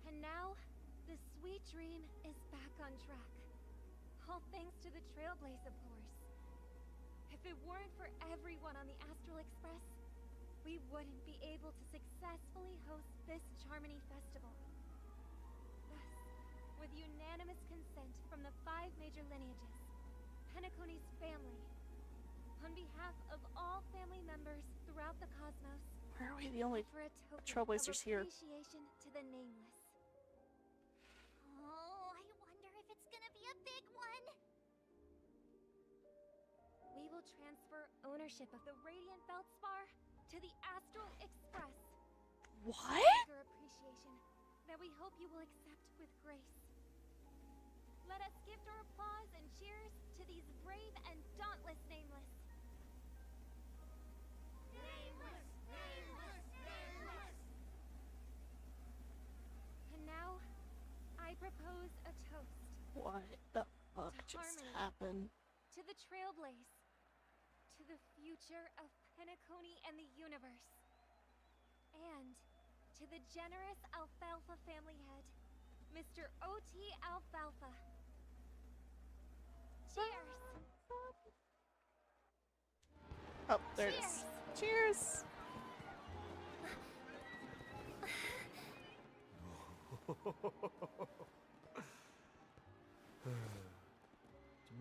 And now, the Sweet Dream is back on track. All thanks to the Trailblaze, of course. If it weren't for everyone on the Astral Express, we wouldn't be able to successfully host this Charmony Festival. Thus, with unanimous consent from the 5 major lineages, Penacony's family, on behalf of all family members throughout the cosmos, Why are we the only for a token Trailblazers of here? appreciation to the Nameless. Oh, I wonder if it's gonna be a big one. We will transfer ownership of the Radiant Feldspar to the Astral Express. What? Your appreciation that we hope you will accept with grace. Let us gift our applause and cheers to these brave and dauntless Nameless. Nameless! Nameless! Nameless! And now, I propose a toast. What the fuck just happened? To the Trailblaze. To the future of Penacony and the universe. And to the generous Alfalfa family head, Mr. O.T. Alfalfa. Cheers! Oh, there it is. Cheers! To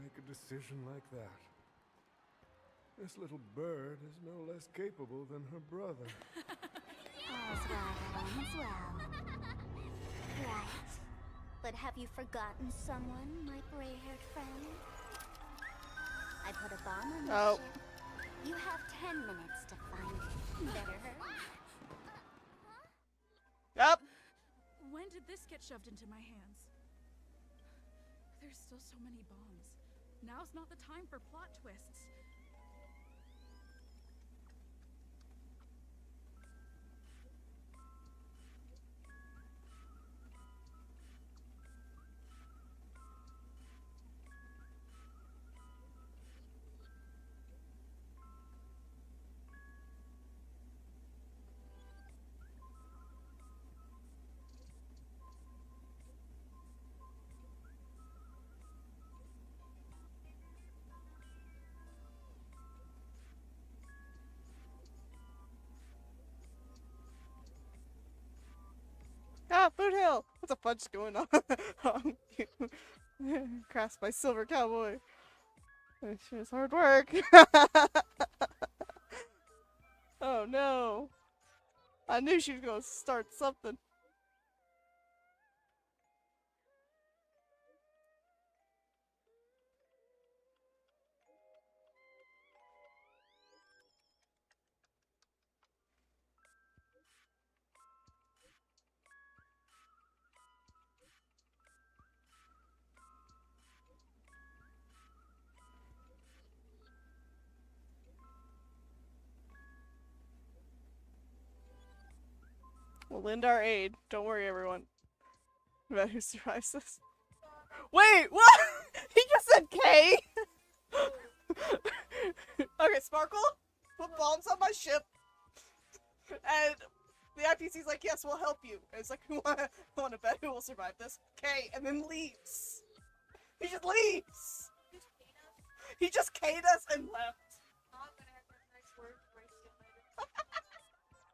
make a decision like that. This little bird is no less capable than her brother. All's well, all's well. Right. But have you forgotten someone, my gray-haired friend? I put a bomb on the ship. You have 10 minutes to find it. Better hurry. Yup. When did this get shoved into my hands? There's still so many bombs. Now's not the time for plot twists. Ah, Boot Hill! What the fudge is going on? Craft by Silver Cowboy. It sure is hard work. Oh no. I knew she was gonna start something. We'll lend our aid. Don't worry, everyone. About who survives this. Wait, what? He just said K? Okay, Sparkle, put bombs on my ship. And the IPC's like, yes, we'll help you. And it's like, who wanna bet who will survive this? K, and then leaves. He just leaves. He just K'd us and left.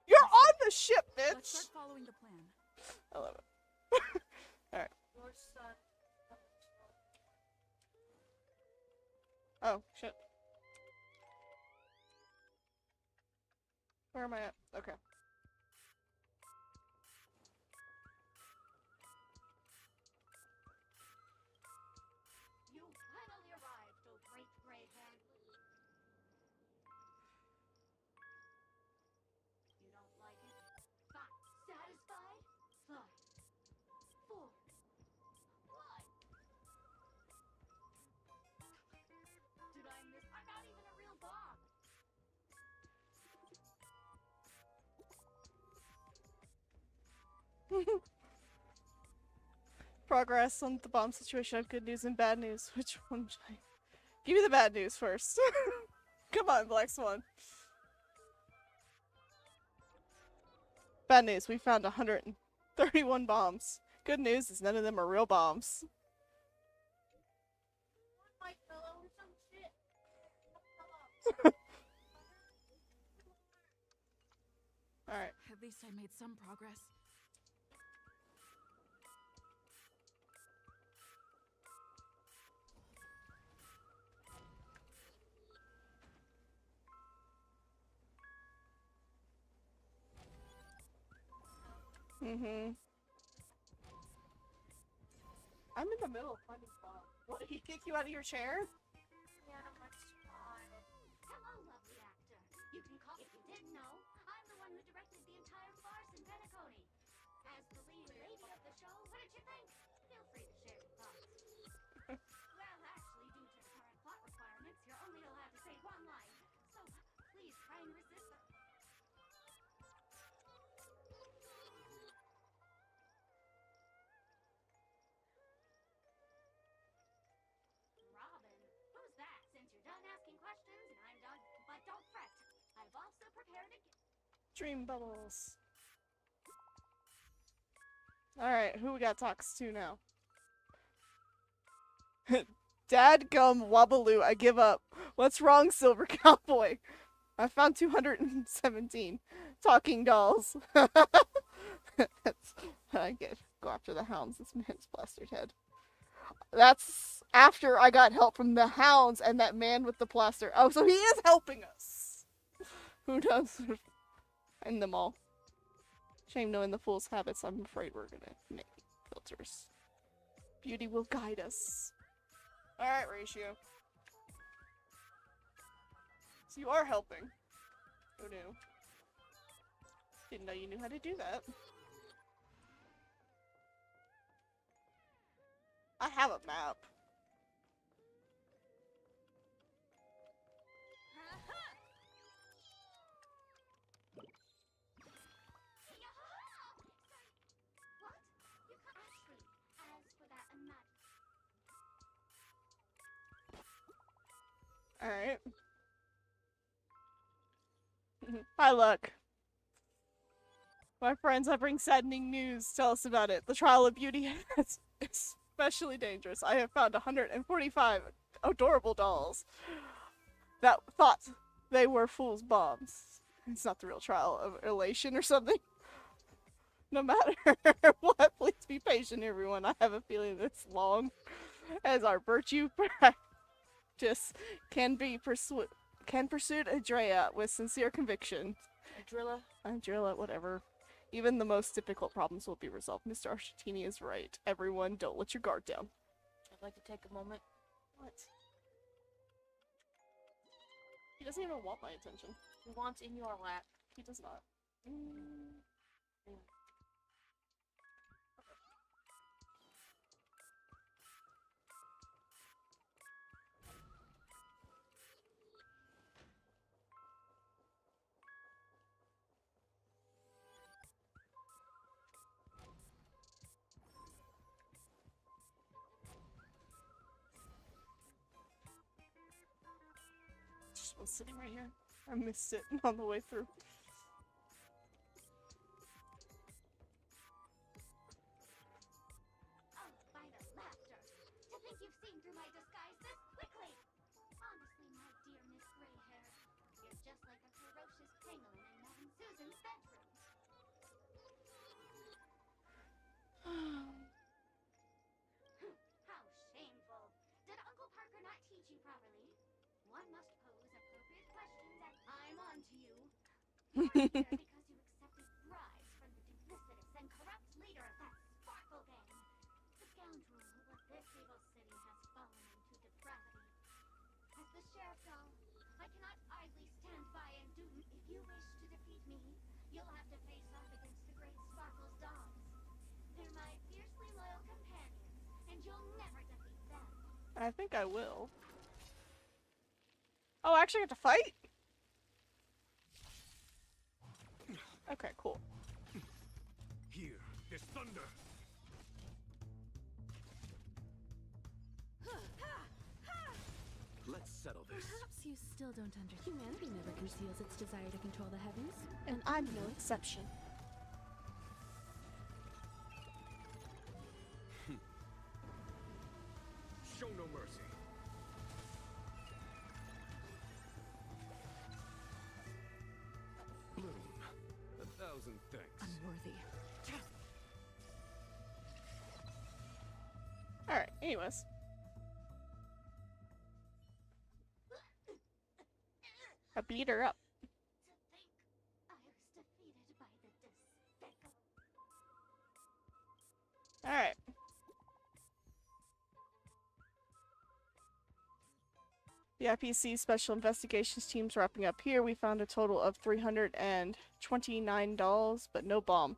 You're on the ship, bitch! Let's start following the plan. I love it. Alright. Oh, shit. Where am I at? Okay. You finally arrived, oh great gray head. You don't like it? Fine. Satisfied? 5, 4, 1. Did I miss? I'm not even a real bomb. Progress on the bomb situation. I have good news and bad news. Which one should I... Give me the bad news first. Come on, Black Swan. Bad news. We found 131 bombs. Good news is none of them are real bombs. My pillow or some shit. Alright. At least I made some progress. Mm-hmm. I'm in the middle of finding bomb. What, did he kick you out of your chair? Yeah, my smile. Hello, lovely actor. You can call if you didn't know. I'm the one who directed the entire farce in Penacony. As the lead lady of the show? What did you think? Feel free to share your thoughts. Well, actually, due to the current plot requirements, you're only allowed to say one line. So, please try and resist the... Robin, who's that? Since you're done asking questions and I'm done, but don't fret. I've also prepared a gift. Dream bubbles. Alright, who we got talks to now? Dadgum Wobbaloo, I give up. What's wrong, Silver Cowboy? I found 217 talking dolls. I get go after the hounds. This man's plastered head. That's after I got help from the hounds and that man with the plaster. Oh, so he is helping us. Who knows? And them all. Shame knowing the fool's habits. I'm afraid we're gonna make filters. Beauty will guide us. Alright, Ratio. So you are helping. Who knew? Didn't know you knew how to do that. I have a map. Alright. Hi, look. My friends, I bring saddening news. Tell us about it. The trial of beauty is especially dangerous. I have found 145 adorable dolls that thought they were fool's bombs. It's not the real trial of elation or something. No matter what, please be patient, everyone. I have a feeling this long as our virtue practice can pursue Adrea with sincere conviction. Adrilla, whatever. Even the most difficult problems will be resolved. Mr. Argentini is right. Everyone, don't let your guard down. I'd like to take a moment. What? He doesn't even want my attention. He wants in your lap. He does not. Just was sitting right here. I missed it on the way through. Oh, by the laughter! To think you've seen through my disguise this quickly! Honestly, my dear Miss Greyhair, you're just like a ferocious pangolin in Madame Susan's bedroom. How shameful! Did Uncle Parker not teach you properly? One must pose appropriate questions and I'm on to you. You are here because you accepted bribes from the duplicitous and corrupt leader of that Sparkle gang. The scoundrel who of this evil city has fallen into depravity. As the sheriff doll, I cannot idly stand by and do. If you wish to defeat me, you'll have to face off against the great Sparkle's dogs. They're my fiercely loyal companions, and you'll never defeat them. I think I will. Oh, I actually have to fight? Okay, cool. Here, there's thunder. Let's settle this. Perhaps you still don't understand. Humanity never conceals its desire to control the heavens. And I'm no exception. Show no mercy. Bloom, 1,000 thanks. Unworthy. Alright, anyways. I beat her up. I was defeated by the despicable. Alright. The IPC Special Investigations team's wrapping up here. We found a total of $329, but no bomb.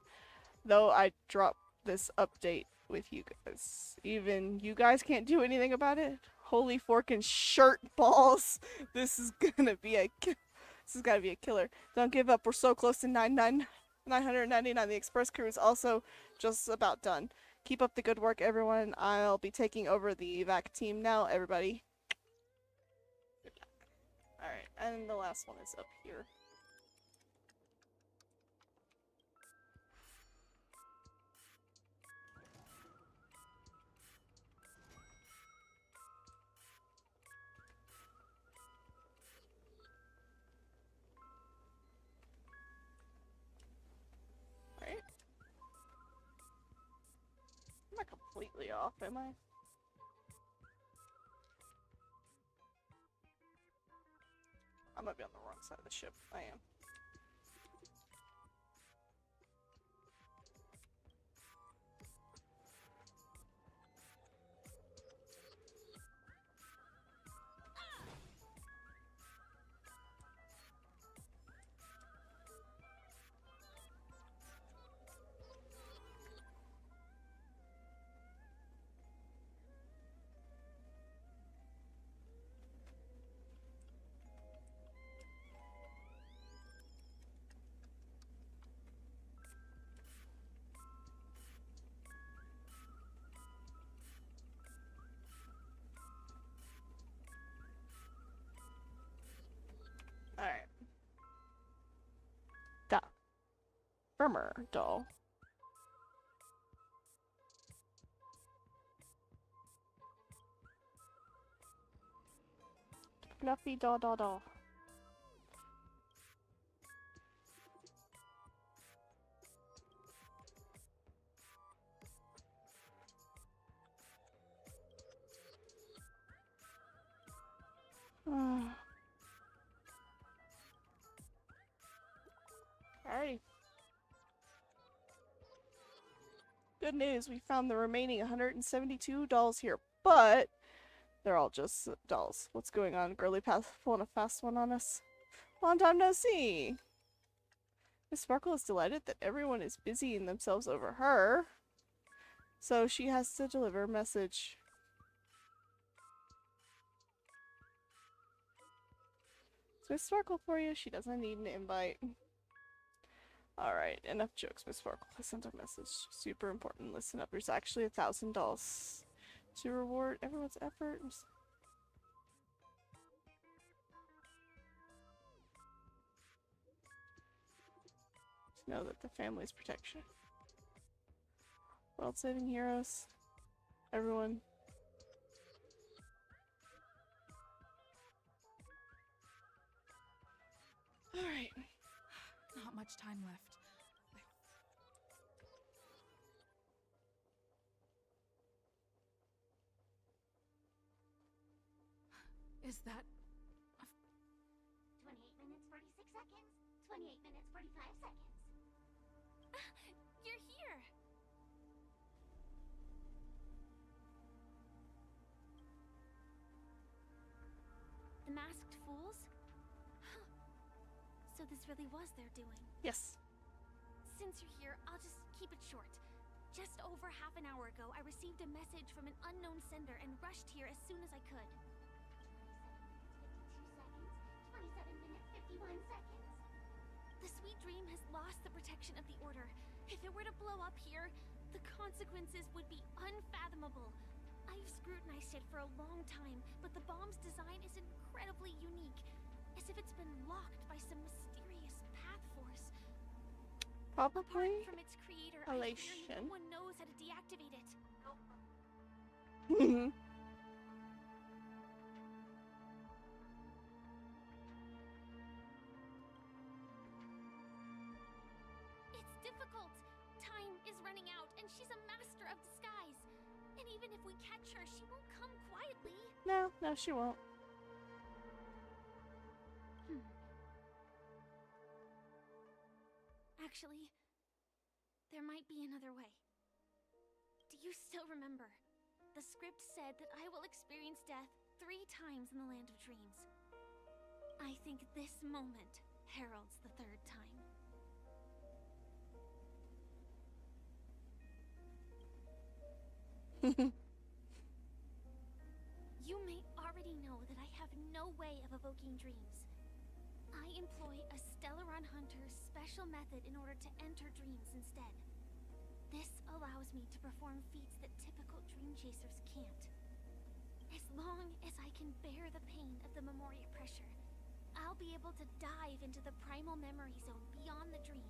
Though I dropped this update with you guys. Even you guys can't do anything about it. Holy forkin' shirt balls! This is gonna be a this has gotta be a killer. Don't give up. We're so close to 999. The express crew is also just about done. Keep up the good work, everyone. I'll be taking over the evac team now. Everybody. Good luck. Alright, and the last one is up here. Right? I'm not completely off, am I? I might be on the wrong side of the ship. I am. Alright. Da. Firmer doll. Fluffy doll doll doll. Alrighty. Good news, we found the remaining 172 dolls here, but they're all just dolls. What's going on? Girly Path pulling a fast one on us? Long time no see! Miss Sparkle is delighted that everyone is busying themselves over her, so she has to deliver a message. It's Miss Sparkle for you. She doesn't need an invite. Alright, enough jokes, Miss Sparkle. I sent a message. Super important. Listen up. There's actually 1,000 dolls to reward everyone's effort. To know that the family's protection. World saving heroes. Everyone. Alright. Not much time left. Is that... 28 minutes, 46 seconds. 28 minutes, 45 seconds. You're here! The masked fools? So this really was their doing. Yes. Since you're here, I'll just keep it short. Just over half an hour ago, I received a message from an unknown sender and rushed here as soon as I could. 27 minutes, 51 seconds. The Sweet Dream has lost the protection of the Order. If it were to blow up here, the consequences would be unfathomable. I've scrutinized it for a long time, but the bomb's design is incredibly unique. As if it's been locked by some mysterious path force. Probably apart from its creator, I fear elation. no one knows how to deactivate it. It's difficult. Time is running out, and she's a master of disguise. And even if we catch her, she won't come quietly. No, she won't. Actually, there might be another way. Do you still remember? The script said that I will experience death 3 times in the Land of Dreams. I think this moment heralds the 3rd time. You may already know that I have no way of evoking dreams. I employ a Stellaron Hunter's special method in order to enter dreams instead. This allows me to perform feats that typical dream chasers can't. As long as I can bear the pain of the Memoria pressure, I'll be able to dive into the primal memory zone beyond the dream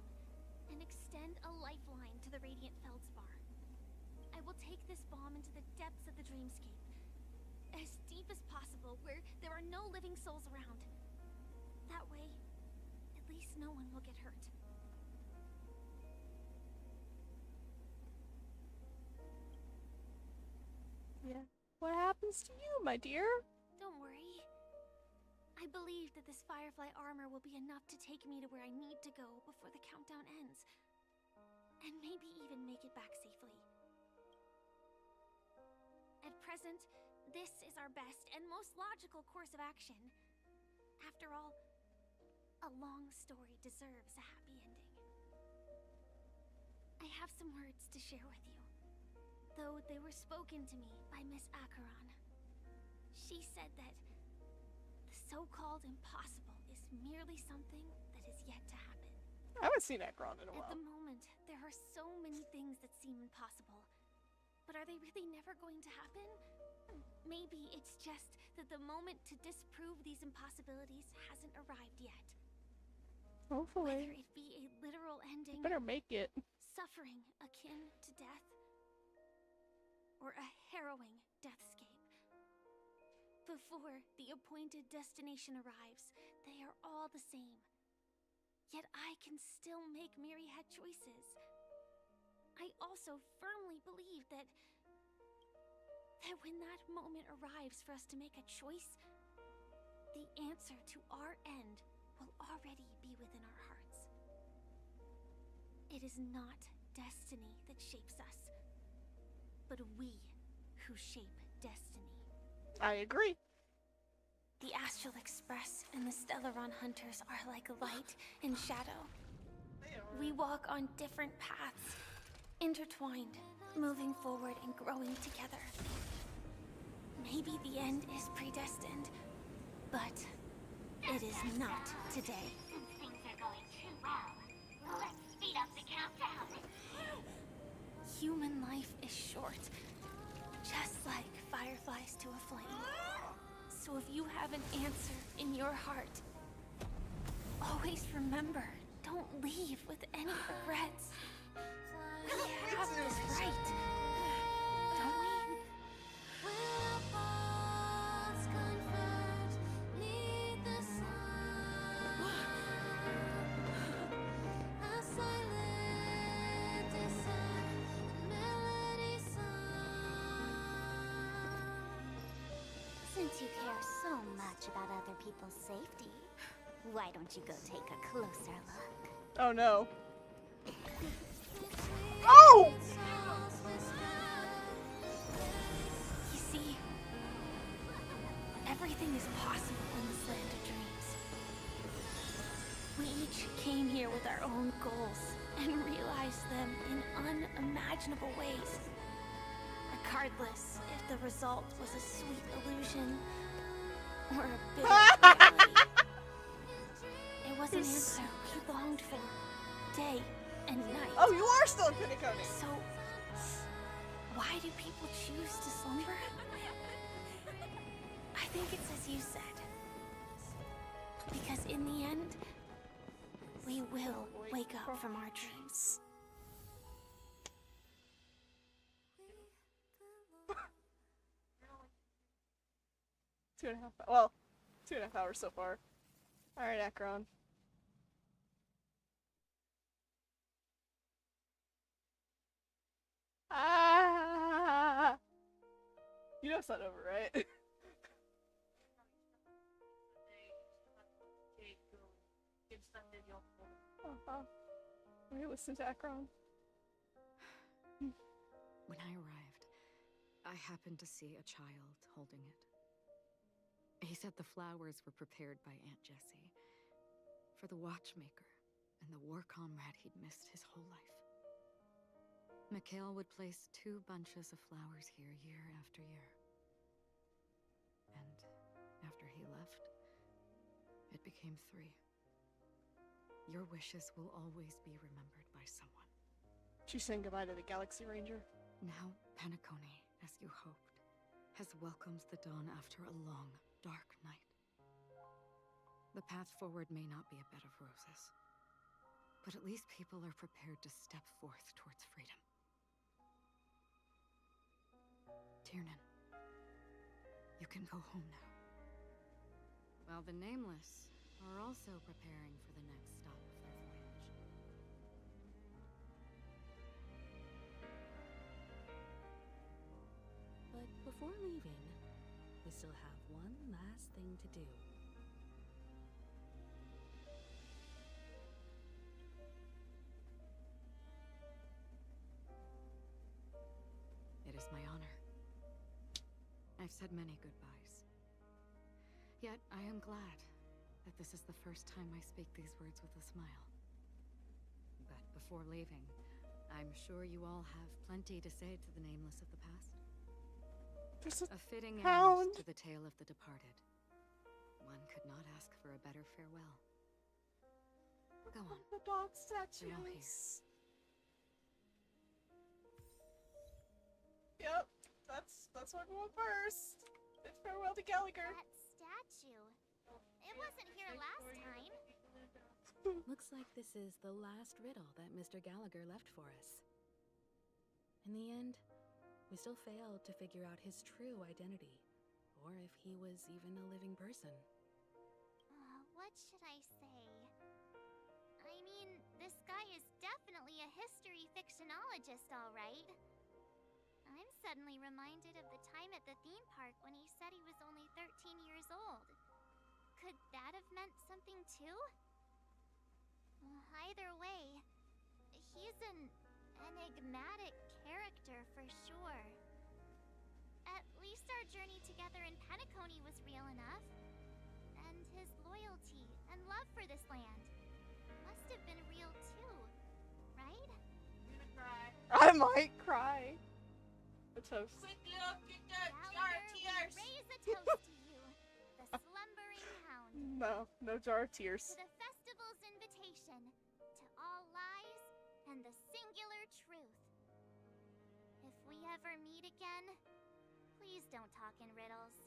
and extend a lifeline to the Radiant Feldspar. I will take this bomb into the depths of the dreamscape, as deep as possible, where there are no living souls around. That way, at least no one will get hurt. Yeah. What happens to you, my dear? Don't worry. I believe that this Firefly armor will be enough to take me to where I need to go before the countdown ends. And maybe even make it back safely. At present, this is our best and most logical course of action. After all, a long story deserves a happy ending. I have some words to share with you, though they were spoken to me by Miss Acheron. She said that the so-called impossible is merely something that is yet to happen. I haven't seen Acheron in a while. At the moment, there are so many things that seem impossible. But are they really never going to happen? Maybe it's just that the moment to disprove these impossibilities hasn't arrived yet. Hopefully. Whether it be a literal ending, Better make it. suffering akin to death, or a harrowing deathscape. Before the appointed destination arrives, they are all the same. Yet I can still make myriad choices. I also firmly believe that when that moment arrives for us to make a choice, the answer to our end will already be within our hearts. It is not destiny that shapes us, but we who shape destiny. I agree. The Astral Express and the Stellaron Hunters are like light and shadow. We walk on different paths, intertwined, moving forward and growing together. Maybe the end is predestined, but it is not today. Things are going too well. Let's speed up the countdown. Human life is short, just like fireflies to a flame. So if you have an answer in your heart, always remember, don't leave with any regrets. We have this right, don't we? Since you care so much about other people's safety, why don't you go take a closer look? Oh no. Oh! You see, everything is possible in this land of dreams. We each came here with our own goals and realized them in unimaginable ways. Regardless if the result was a sweet illusion or a bitter reality. It was an answer we longed for, day and night. Oh, you are still in Penacony. So, why do people choose to slumber? I think it's as you said. Because in the end, we will wake up from our dreams. Well, 2.5 hours so far. Alright, Acheron. Ah! You know it's not over, right? Will you listen to Acheron? When I arrived, I happened to see a child holding it. He said the flowers were prepared by Aunt Jessie for the watchmaker and the war comrade he'd missed his whole life. Mikhail would place 2 bunches of flowers here year after year. And after he left, it became 3. Your wishes will always be remembered by someone. She's saying goodbye to the Galaxy Ranger. Now, Penacony, as you hoped, has welcomed the dawn after a long, dark night. The path forward may not be a bed of roses, but at least people are prepared to step forth towards freedom. Tiernan, you can go home now. While the Nameless are also preparing for the next stop of their voyage. But before leaving, we still have one last thing to do. It is my honor. I've said many goodbyes. Yet I am glad that this is the first time I speak these words with a smile. But before leaving, I'm sure you all have plenty to say to the Nameless of the past. There's a fitting hound. end to the tale of the departed. One could not ask for a better farewell. Go on. The dog They're all here. statues. Yep, that's what we're going first. It's farewell to Gallagher. That statue. It wasn't here last time. Looks like this is the last riddle that Mr. Gallagher left for us. In the end, we still failed to figure out his true identity, or if he was even a living person. What should I say? I mean, this guy is definitely a history fictionologist, all right. I'm suddenly reminded of the time at the theme park when he said he was only 13 years old. Could that have meant something too? Either way, he's an enigmatic character for sure. At least our journey together in Penacony was real enough. And his loyalty and love for this land must have been real too, right? I'm gonna cry. I might cry. A toast. Quick look at that jar of tears. Raise a toast to you, the slumbering hound. No jar of tears. To the festival's invitation, to all lies and the singular truth. If we ever meet again, please don't talk in riddles.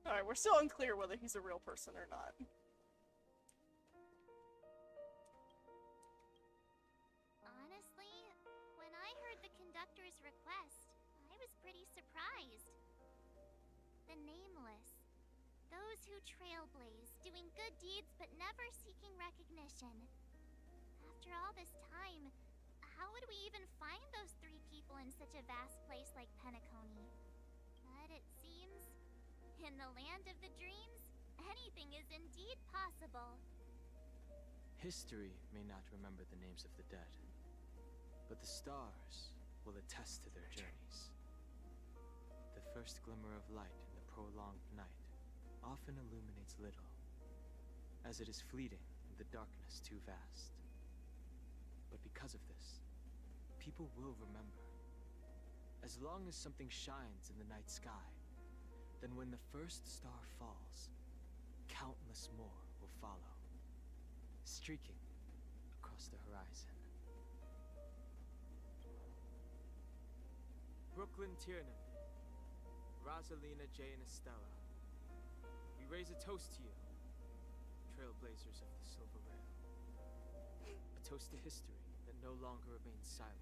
Alright, we're still unclear whether he's a real person or not. Honestly, when I heard the conductor's request, I was pretty surprised. The Nameless. Those who trailblaze, doing good deeds but never seeking recognition. After all this time, how would we even find those 3 people in such a vast place like Penacony? But it seems, in the land of the dreams, anything is indeed possible. History may not remember the names of the dead, but the stars will attest to their journeys. The first glimmer of light in the prolonged night often illuminates little, as it is fleeting in the darkness too vast. But because of this, people will remember. As long as something shines in the night sky, then when the first star falls, countless more will follow, streaking across the horizon. Brooklyn Tiernan, Rosalina J. and Estella, we raise a toast to you, trailblazers of the Silver Rail. A toast to history that no longer remains silent.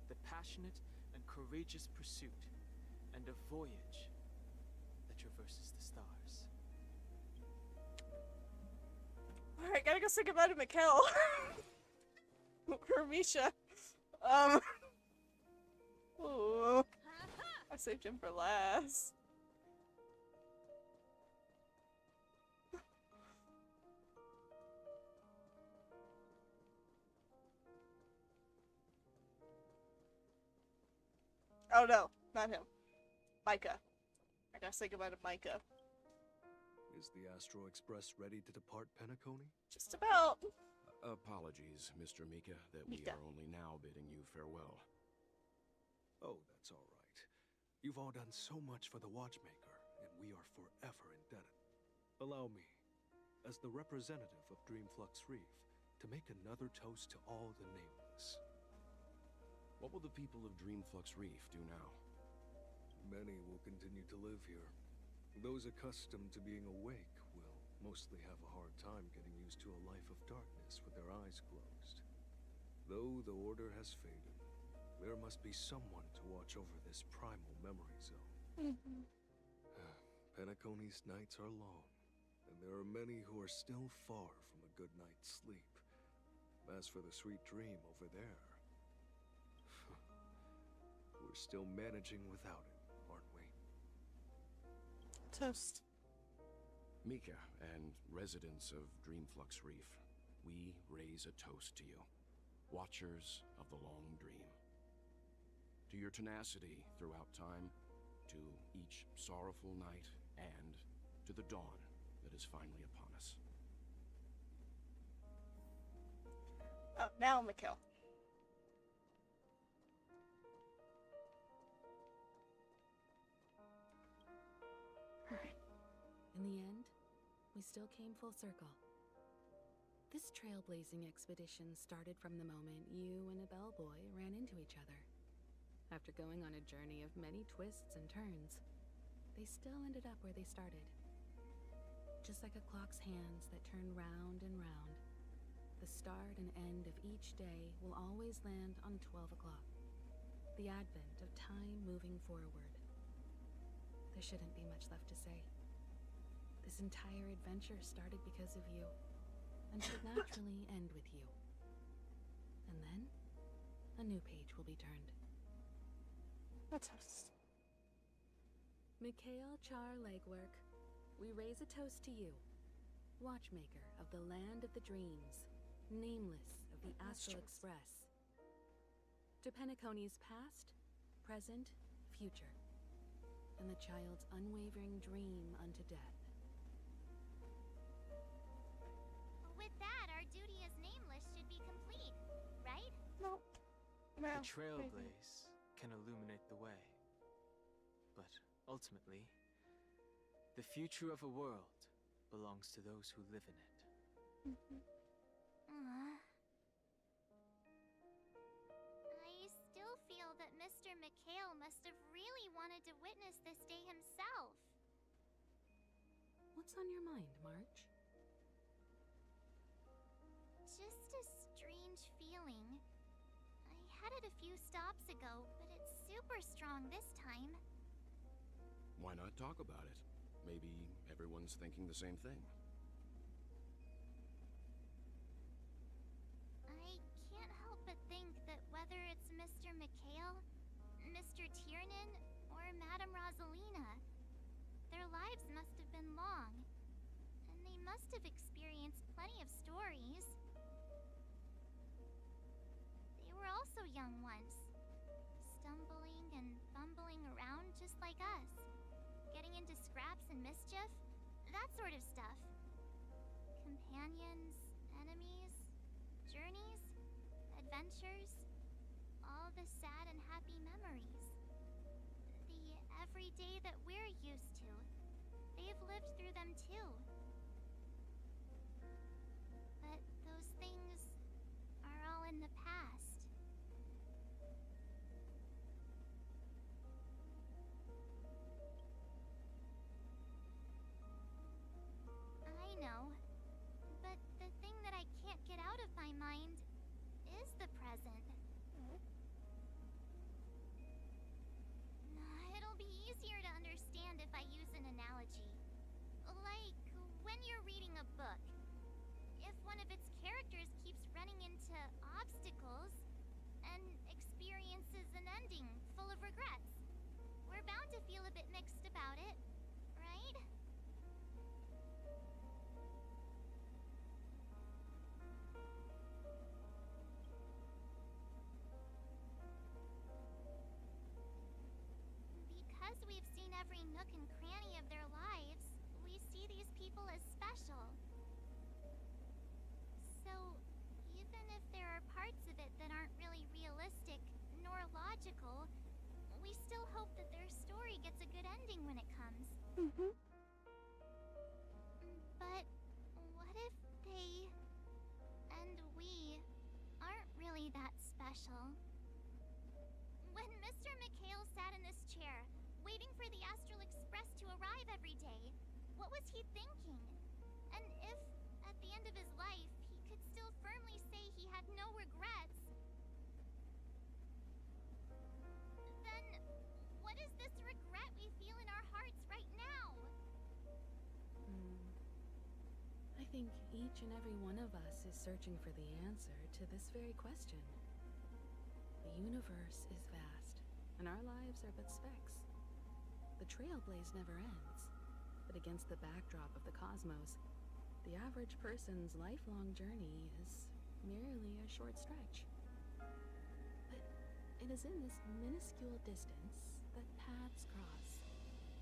The passionate and courageous pursuit, and a voyage that traverses the stars. Alright, gotta go say goodbye to Mikhail. Or Misha. Ooh. I saved him for last. Oh no, not him. Micah. I gotta say goodbye to Micah. Is the Astro Express ready to depart Penacony? Just about. Apologies, Mr. Mika, that we are only now bidding you farewell. Oh, that's all right. You've all done so much for the Watchmaker, and we are forever indebted. Allow me, as the representative of Dreamflux Reef, to make another toast to all the nameless. What will the people of Dreamflux Reef do now? Many will continue to live here. Those accustomed to being awake will mostly have a hard time getting used to a life of darkness with their eyes closed. Though the order has faded, there must be someone to watch over this primal memory zone. Penacony's nights are long, and there are many who are still far from a good night's sleep. As for the sweet dream over there, we're still managing without it, aren't we? Toast. Mika and residents of Dreamflux Reef, we raise a toast to you, watchers of the long dream. To your tenacity throughout time, to each sorrowful night, and to the dawn that is finally upon us. Oh, now Mikhail. In the end, we still came full circle. This trailblazing expedition started from the moment you and a bellboy ran into each other. After going on a journey of many twists and turns, they still ended up where they started. Just like a clock's hands that turn round and round, the start and end of each day will always land on 12 o'clock. The advent of time moving forward. There shouldn't be much left to say. This entire adventure started because of you, and should naturally end with you. And then, a new page will be turned. A toast. Mikhail Char Legwork, we raise a toast to you, Watchmaker of the Land of the Dreams, nameless of the Astral Express. To Penacony's past, present, future, and the child's unwavering dream unto death. With that, our duty as nameless should be complete, right? No. The trailblaze can illuminate the way. But ultimately, the future of a world belongs to those who live in it. I still feel that Mr. Mikhail must have really wanted to witness this day himself. What's on your mind, March? Just a strange feeling. I had it a few stops ago, but it's super strong this time. Why not talk about it? Maybe everyone's thinking the same thing. I can't help but think that whether it's Mr. Mikhail, Mr. Tiernan, or Madame Rosalina, their lives must have been long, and they must have experienced plenty of stories. They were also young once, stumbling and bumbling around just like us, getting into scraps and mischief, that sort of stuff. Companions, enemies, journeys, adventures, all the sad and happy memories. The everyday that we're used to, they've lived through them too. But those things are all in the past. I know, but the thing that I can't get out of my mind is the present. It'll be easier to understand if I use an analogy. Like when you're reading a book. If one of its characters keeps running into obstacles and experiences an ending full of regrets, we're bound to feel a bit mixed about it, right? Because we've seen every nook and cranny of their lives, we see these people as special. So, magical, we still hope that their story gets a good ending when it comes. But what if they and we aren't really that special? When Mr. McHale sat in this chair, waiting for the Astral Express to arrive every day, what was he thinking? And if, at the end of his life, he could still firmly say he had no regrets, then what is this regret we feel in our hearts right now? I think each and every one of us is searching for the answer to this very question. The universe is vast, and our lives are but specks. The trailblaze never ends, but against the backdrop of the cosmos, the average person's lifelong journey is merely a short stretch. But it is in this minuscule distance that paths cross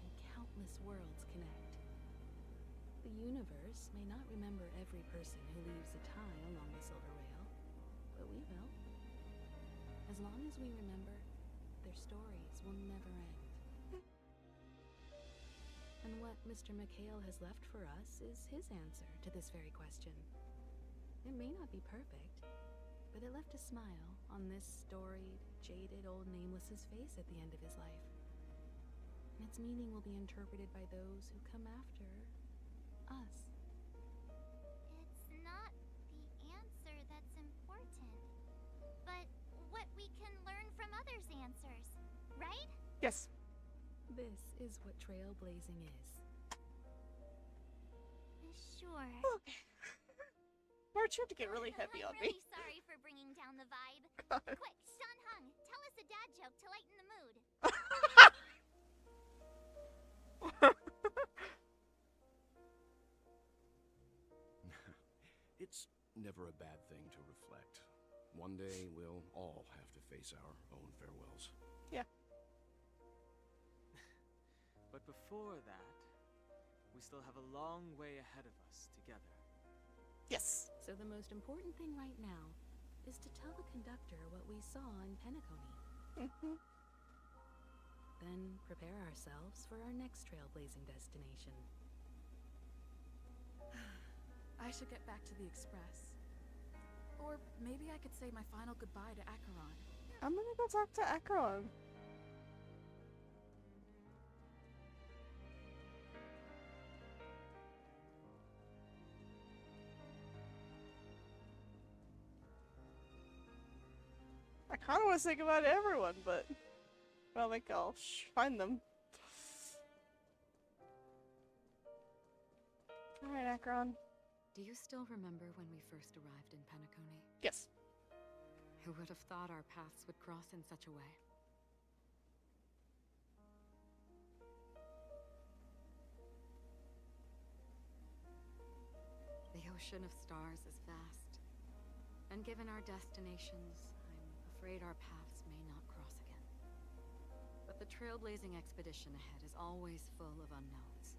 and countless worlds connect. The universe may not remember every person who leaves a tie along the silver rail, but we will. As long as we remember, their stories will never end. And what Mr. McHale has left for us is his answer to this very question. It may not be perfect, but it left a smile on this storied, jaded old Nameless's face at the end of his life. And its meaning will be interpreted by those who come after us. It's not the answer that's important, but what we can learn from others' answers, right? Yes. This is what trailblazing is. Sure. Okay. March, you have to get really heavy on I'm me. really sorry for bringing down the vibe. Quick, Sun Hung, tell us a dad joke to lighten the mood. It's never a bad thing to reflect. One day we'll all have to face our own farewells. Yeah. But before that, we still have a long way ahead of us together. Yes. So the most important thing right now is to tell the conductor what we saw in Penacony. Then prepare ourselves for our next trailblazing destination. I should get back to the Express. Or maybe I could say my final goodbye to Acheron. I'm gonna go talk to Acheron. I kind of want to say goodbye to everyone, but I don't think I'll find them. Alright, Acheron. Do you still remember when we first arrived in Penacony? Yes. Who would have thought our paths would cross in such a way? The ocean of stars is vast, and given our destinations, I'm afraid our paths may not cross again. But the trailblazing expedition ahead is always full of unknowns,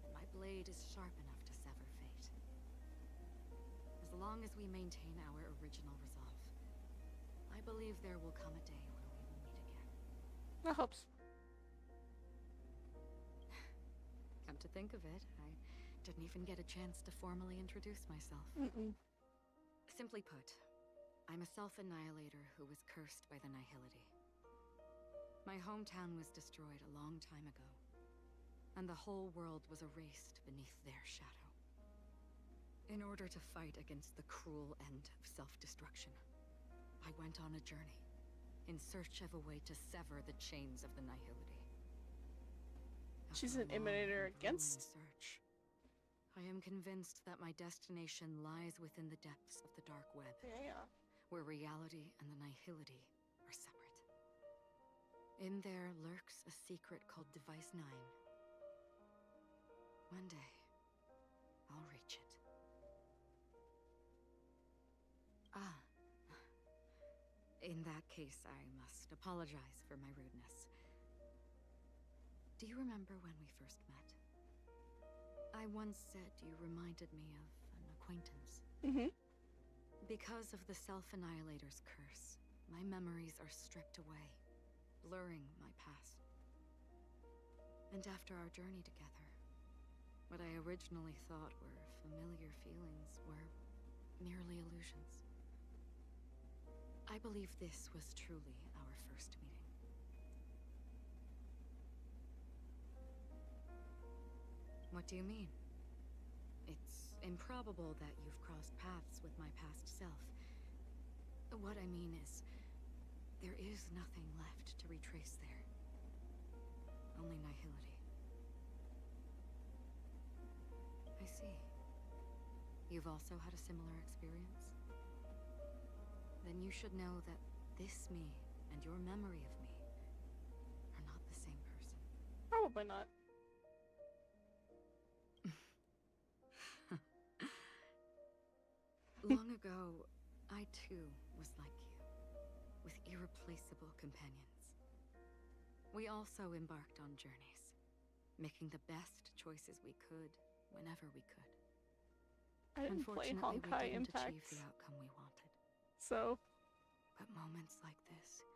and my blade is sharp enough to sever fate. As long as we maintain our original resolve, I believe there will come a day when we will meet again. I hope so. Come to think of it, I didn't even get a chance to formally introduce myself. Simply put, I'm a self-annihilator who was cursed by the Nihility. My hometown was destroyed a long time ago, and the whole world was erased beneath their shadow. In order to fight against the cruel end of self-destruction, I went on a journey, in search of a way to sever the chains of the Nihility. She's an emanator against? Search, I am convinced that my destination lies within the depths of the dark web, where reality and the Nihility are separate. In there lurks a secret called Device 9. One day, I'll reach it. Ah. In that case, I must apologize for my rudeness. Do you remember when we first met? I once said you reminded me of an acquaintance. Because of the Self-Annihilator's curse, my memories are stripped away, blurring my past. And after our journey together, what I originally thought were familiar feelings were merely illusions. I believe this was truly our first meeting. What do you mean? It's improbable that you've crossed paths with my past self. What I mean is, there is nothing left to retrace there. Only nihility. I see. You've also had a similar experience? Then you should know that this me and your memory of me are not the same person. Probably not. Long ago, I too was like you, with irreplaceable companions. We also embarked on journeys, making the best choices we could, whenever we could. I didn't play Honkai we didn't Impact, achieve the outcome we wanted. so... But moments like this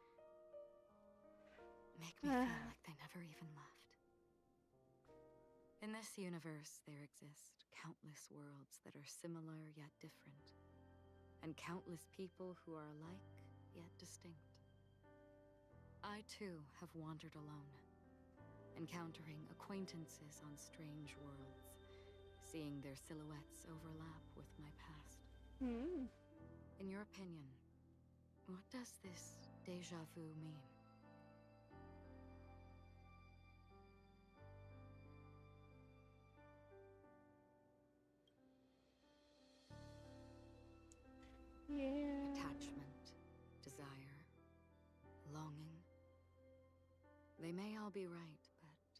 make me feel like they never even left. In this universe, there exist countless worlds that are similar yet different, and countless people who are alike yet distinct. I too have wandered alone, encountering acquaintances on strange worlds, seeing their silhouettes overlap with my past. In your opinion, what does this déjà vu mean? Yeah. Attachment, desire, longing. They may all be right, but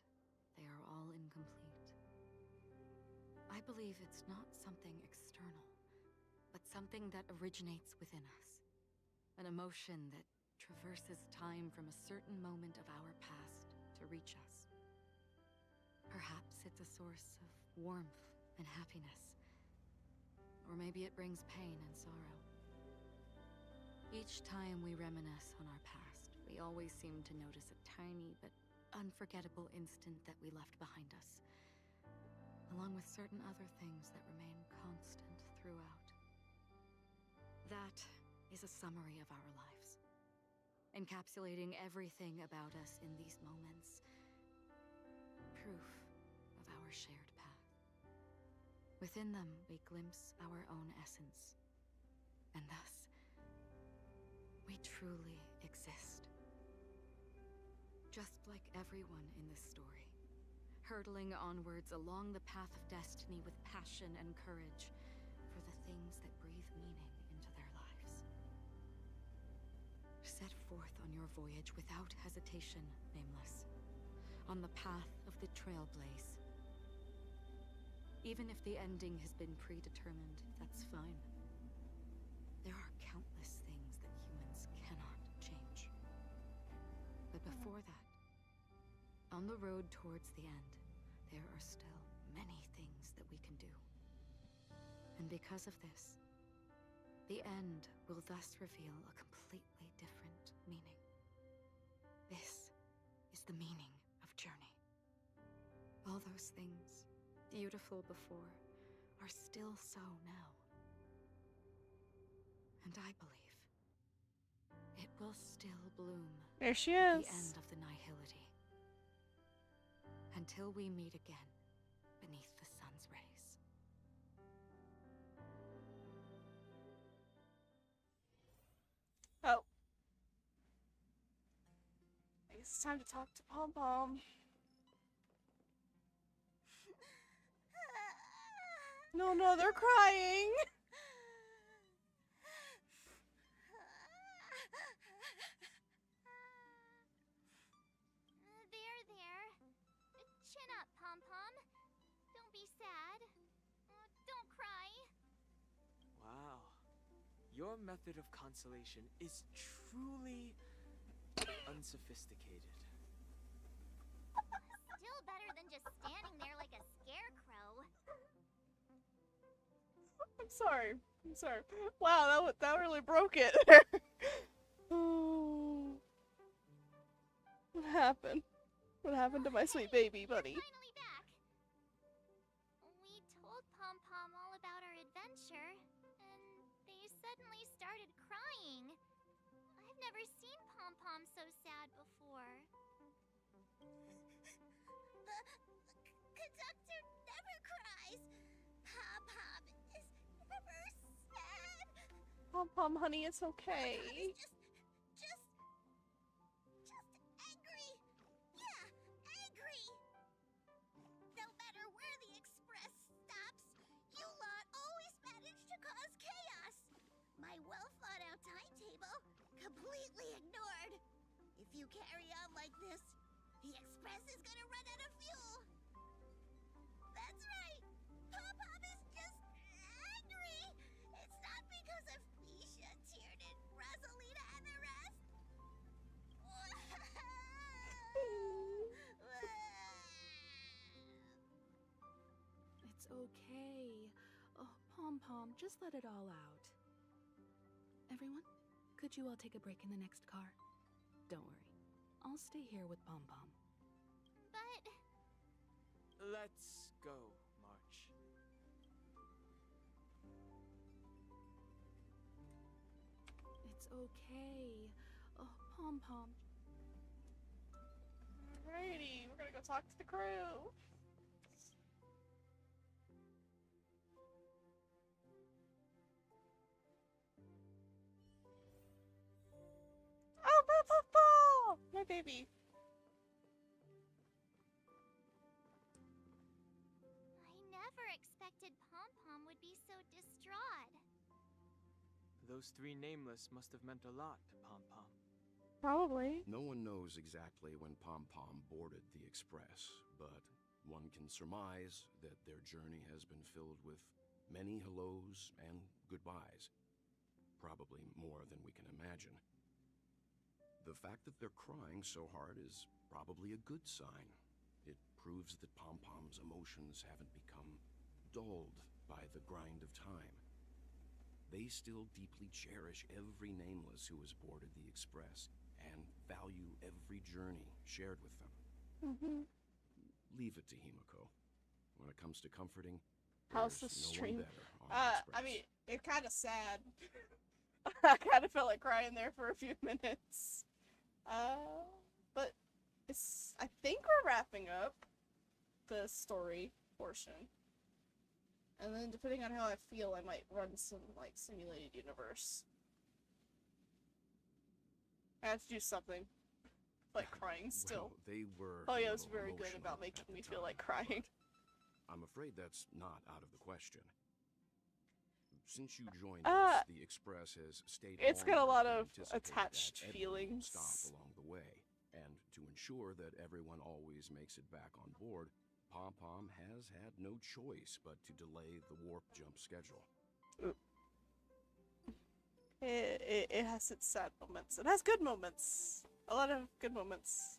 they are all incomplete. I believe it's not something external, but something that originates within us. An emotion that traverses time from a certain moment of our past to reach us. Perhaps it's a source of warmth and happiness. Or maybe it brings pain and sorrow. Each time we reminisce on our past, we always seem to notice a tiny but unforgettable instant that we left behind us, along with certain other things that remain constant throughout. That is a summary of our lives, encapsulating everything about us in these moments. Proof of our shared path. Within them, we glimpse our own essence, and thus, we truly exist. Just like everyone in this story, hurtling onwards along the path of destiny with passion and courage for the things that breathe meaning into their lives. Set forth on your voyage without hesitation, Nameless, on the path of the Trailblaze. Even if the ending has been predetermined, that's fine. There are countless things that humans cannot change. But before that, on the road towards the end, there are still many things that we can do. And because of this, the end will thus reveal a completely different meaning. This is the meaning of journey. All those things, beautiful before, are still so now. And I believe it will still bloom. There she at is. the end of the nihility. Until we meet again beneath the sun's rays. Oh. I guess it's time to talk to Pom Pom. No, no, they're crying. There. Chin up, Pom-Pom. Don't be sad. Don't cry. Wow. Your method of consolation is truly unsophisticated. Still better than just standing there like a scarecrow. I'm sorry. I'm sorry. Wow, that really broke it. What happened? What happened to my sweet baby buddy? Finally back. We told Pom Pom all about our adventure, and they suddenly started crying. I've never seen Pom Pom so sad before. The conductor never cries. Pom Pom is never sad. Pom Pom, honey, it's okay. Just angry. Yeah, angry. No matter where the express stops, you lot always manage to cause chaos. My well-thought-out timetable completely ignored. If you carry on like this, the express is gonna run out of fuel. That's right. Pom-Pom is just angry. It's not because of Misha, Tiernan, Rosalina, and the rest. It's okay. Oh, Pom Pom, just let it all out. Everyone, could you all take a break in the next car? Don't worry. I'll stay here with Pom Pom. But Let's go, March. It's okay. Oh, Pom Pom. Alrighty, we're gonna go talk to the crew. Oh, my baby. I never expected Pom Pom would be so distraught. Those three nameless must have meant a lot to Pom Pom. Probably. No one knows exactly when Pom Pom boarded the express, but one can surmise that their journey has been filled with many hellos and goodbyes. Probably more than we can imagine. The fact that they're crying so hard is probably a good sign. It proves that Pom Pom's emotions haven't become dulled by the grind of time. They still deeply cherish every nameless who has boarded the express and value every journey shared with them. Leave it to Himiko. When it comes to comforting, How's the there's no stream? one better on the express. I mean, it's kind of sad. I kind of felt like crying there for a few minutes. But I think we're wrapping up the story portion. And then depending on how I feel, I might run some, like, simulated universe. I have to do something. Like crying still. Well, they were Oh a yeah, it was little very good emotional about making at the me feel time, like crying. but I'm afraid that's not out of the question. Since you joined us, the Express has stayed It's got a longer lot than of anticipated attached at every feelings. stop along the way. And to ensure that everyone always makes it back on board, Pom Pom has had no choice but to delay the warp jump schedule. It has its sad moments. It has good moments. A lot of good moments.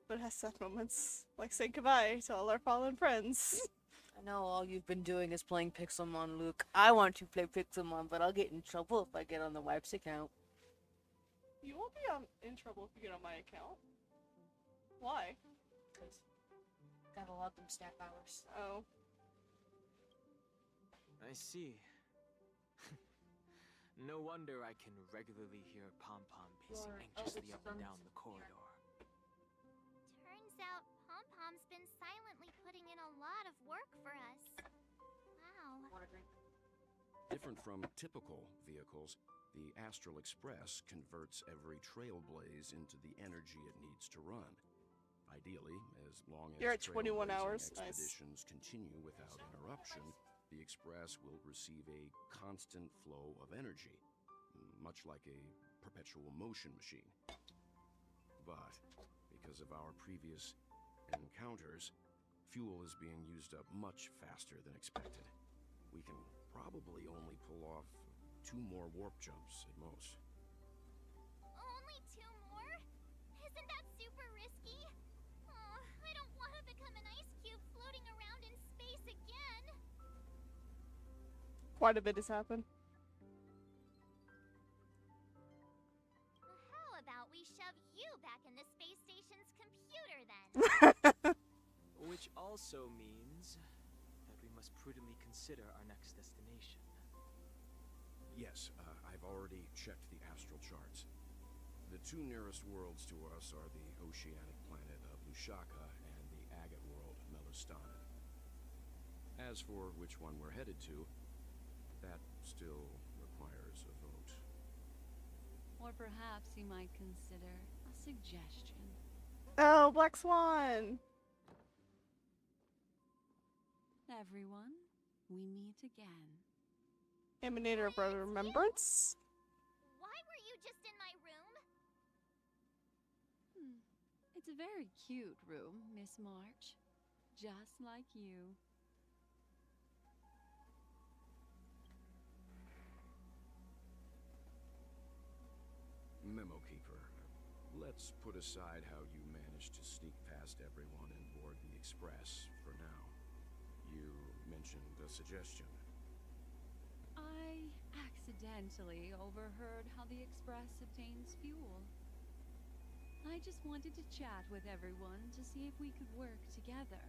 But it has sad moments. Like saying goodbye to all our fallen friends. I know all you've been doing is playing Pixelmon, Luke. I want to play Pixelmon, but I'll get in trouble if I get on the wife's account. You won't be in trouble if you get on my account. Why? Because gotta log them staff hours. Oh. I see. No wonder I can regularly hear Pom Pom pacing anxiously up and down the corridor. Turns out Pom Pom's been silently putting in a lot of work for us. Wow. Want a drink? Different from typical vehicles, the Astral Express converts every trailblaze into the energy it needs to run. Ideally, as long as You're at 21 trailblazing hours. Nice. expeditions continue without interruption, the Express will receive a constant flow of energy, much like a perpetual motion machine. But because of our previous encounters, fuel is being used up much faster than expected. We can probably only pull off 2 more warp jumps at most. Only 2 more? Isn't that super risky? Oh, I don't want to become an ice cube floating around in space again. Quite a bit has happened. How about we shove shove you back in the space station's computer then. Which also means that we must prudently consider our next destination. Yes, I've already checked the astral charts. The two nearest worlds to us are the oceanic planet of Lushaka and the agate world, Melustana. As for which one we're headed to, that still requires a vote. Or perhaps you might consider a suggestion. Oh, Black Swan! Everyone, we meet again. Emanator of Remembrance? Why were you just in my room? It's a very cute room, Miss March. Just like you. Memo Keeper, let's put aside how you managed to sneak past everyone and board the Express for now. You mentioned a suggestion. I accidentally overheard how the Express obtains fuel. I just wanted to chat with everyone to see if we could work together.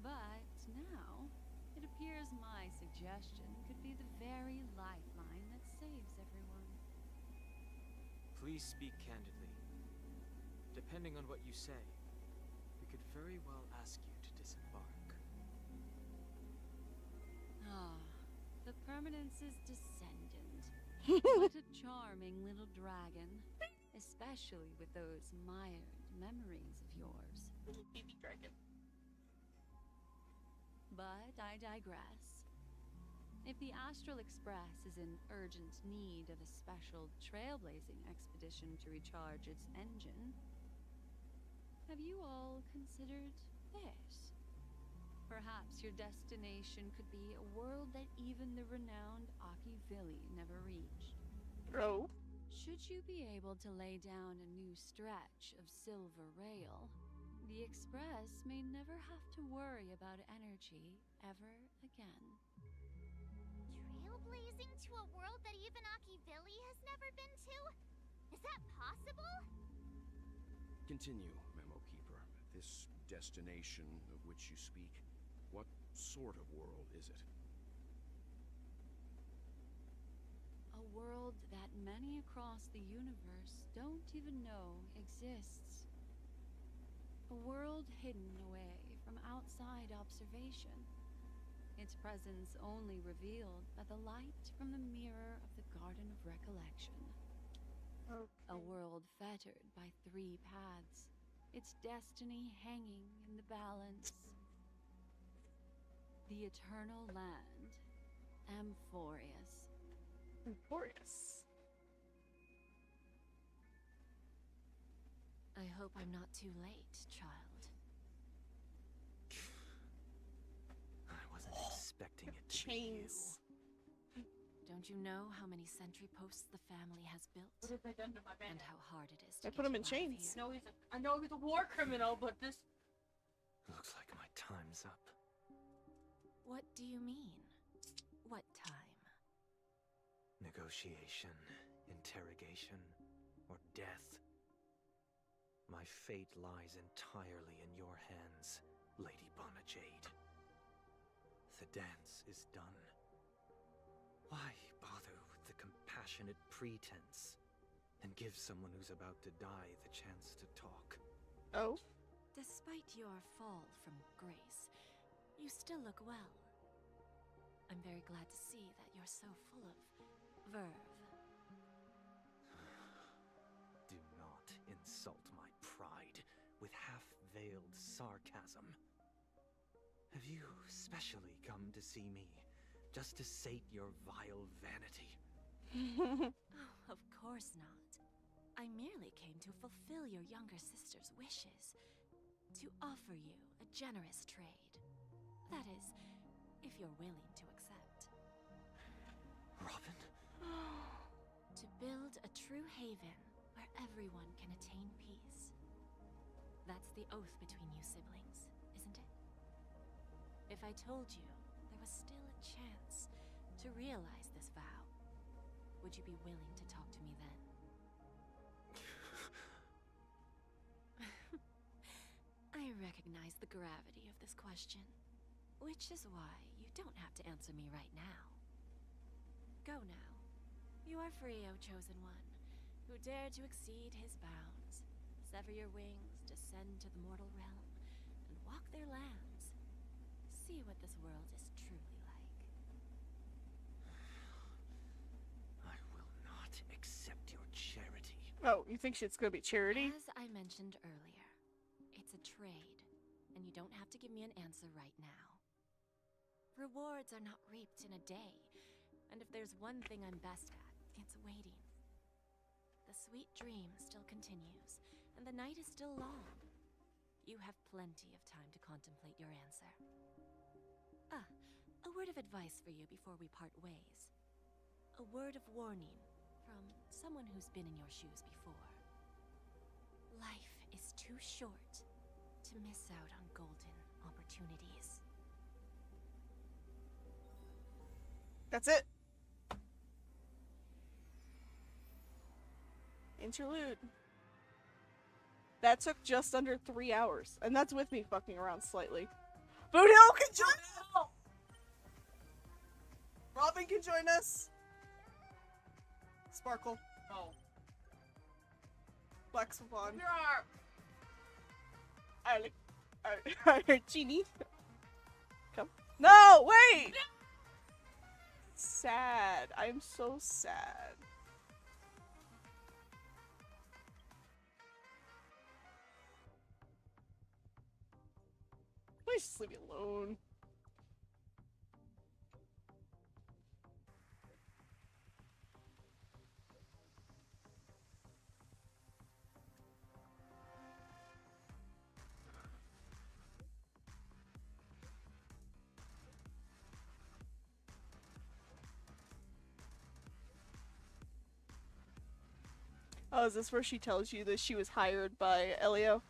But now, it appears my suggestion could be the very lifeline that saves everyone. Please speak candidly. Depending on what you say, we could very well ask you to disembark. The Permanence's descendant. What a charming little dragon. Especially with those mired memories of yours. Baby dragon. But I digress. If the Astral Express is in urgent need of a special trailblazing expedition to recharge its engine, have you all considered this? Perhaps your destination could be a world that even the renowned Akivili never reached. Oh. Should you be able to lay down a new stretch of silver rail, the Express may never have to worry about energy ever again. Trailblazing to a world that even Akivili has never been to? Is that possible? Continue, Memo Keeper. This destination of which you speak, what sort of world is it? A world that many across the universe don't even know exists. A world hidden away from outside observation. Its presence only revealed by the light from the mirror of the Garden of Recollection. Okay. A world fettered by 3 paths, its destiny hanging in the balance. The Eternal Land, Amphorius. Amphorius. I hope I'm not too late, child. I wasn't expecting it to Chains. Don't you know how many sentry posts the family has built? What have they done to my man? And how hard it is to They put him in get you out of chains. here? I know he's a war criminal, but this... Looks like my time's up. What do you mean? What time? Negotiation, interrogation, or death. My fate lies entirely in your hands, Lady Bonajade. The dance is done. Why bother with the compassionate pretense and give someone who's about to die the chance to talk? Oh? Despite your fall from grace, you still look well. I'm very glad to see that you're so full of verve. Do not insult my pride with half-veiled sarcasm. Have you specially come to see me, just to sate your vile vanity? Oh, of course not. I merely came to fulfill your younger sister's wishes. To offer you a generous trade. That is, if you're willing to accept. Robin? To build a true haven where everyone can attain peace. That's the oath between you siblings, isn't it? If I told you there was still a chance to realize this vow, would you be willing to talk to me then? recognize the gravity of this question, which is why you don't have to answer me right now. Go now. You are free, O Chosen One, who dare to exceed his bounds, sever your wings, descend to the mortal realm, and walk their lands. See what this world is truly like. I will not accept your charity. Oh, you think it's gonna be charity? As I mentioned earlier, it's a trade, and you don't have to give me an answer right now. Rewards are not reaped in a day, and if there's one thing I'm best at, it's waiting. The sweet dream still continues, and the night is still long. You have plenty of time to contemplate your answer. A word of advice for you before we part ways. A word of warning from someone who's been in your shoes before. Life is too short to miss out on golden opportunities. That's it. Interlude. That took just under 3 hours, and that's with me fucking around slightly. Boot Hill can join us! Robin can join us! Sparkle. Oh. Black Swan. Yeah. Genie. Come. No, wait! Sad. I'm so sad. Please just leave me alone. Oh, is this where she tells you that she was hired by Elio?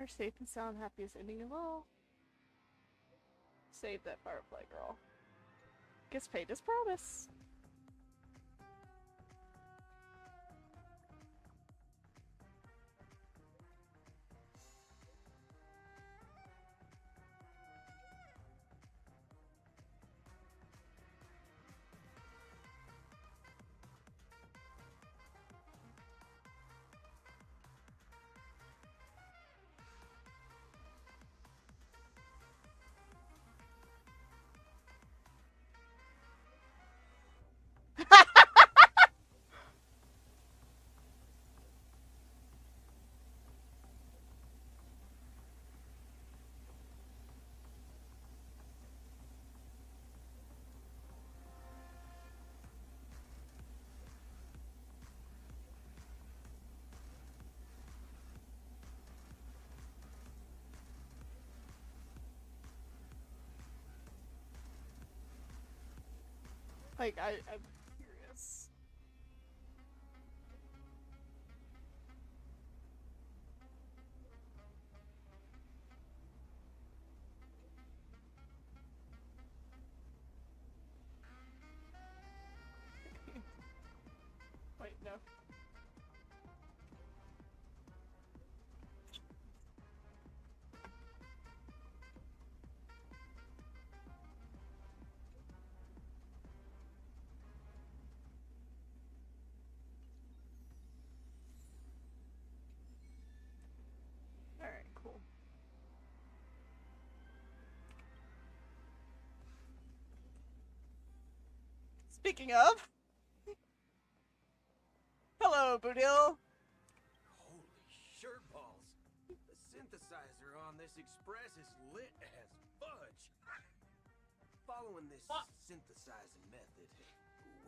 Our safe and sound, happiest ending of all. Save that Firefly girl. Gets paid as promise. Like, I'm curious. Wait, no. Alright, cool. Speaking of... Hello, Boodil! Holy shirt balls! The synthesizer on this express is lit as fudge! Following this synthesizing method,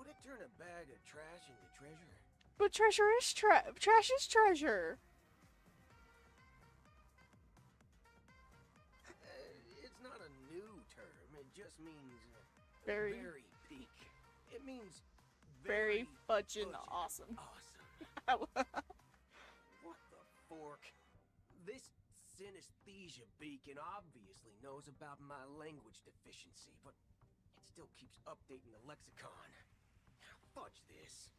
would it turn a bag of trash into treasure? But treasure is trash is treasure. It's not a new term. It just means Very peak. It means very fudging awesome. What the fork? This synesthesia beacon obviously knows about my language deficiency, but it still keeps updating the lexicon. Fudge this.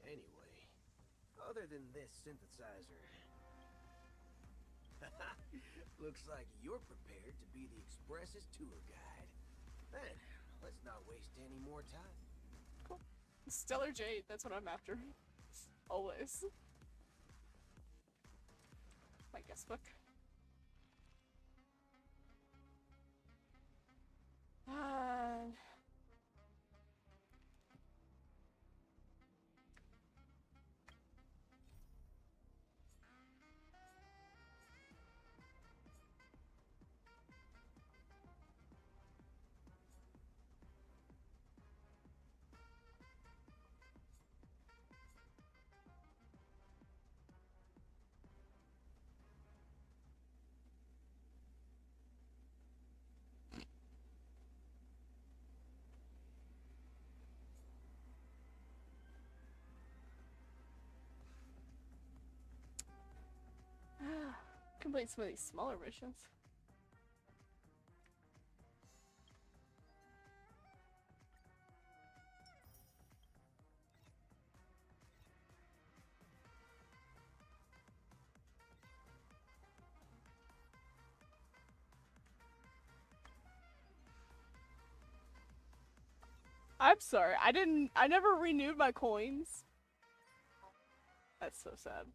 Anyway, other than this synthesizer, looks like you're prepared to be the Express's tour guide. Then, let's not waste any more time. Cool. Stellar Jade, that's what I'm after. Always. My guest book. Complete some of these smaller missions. I'm sorry, I never renewed my coins. That's so sad.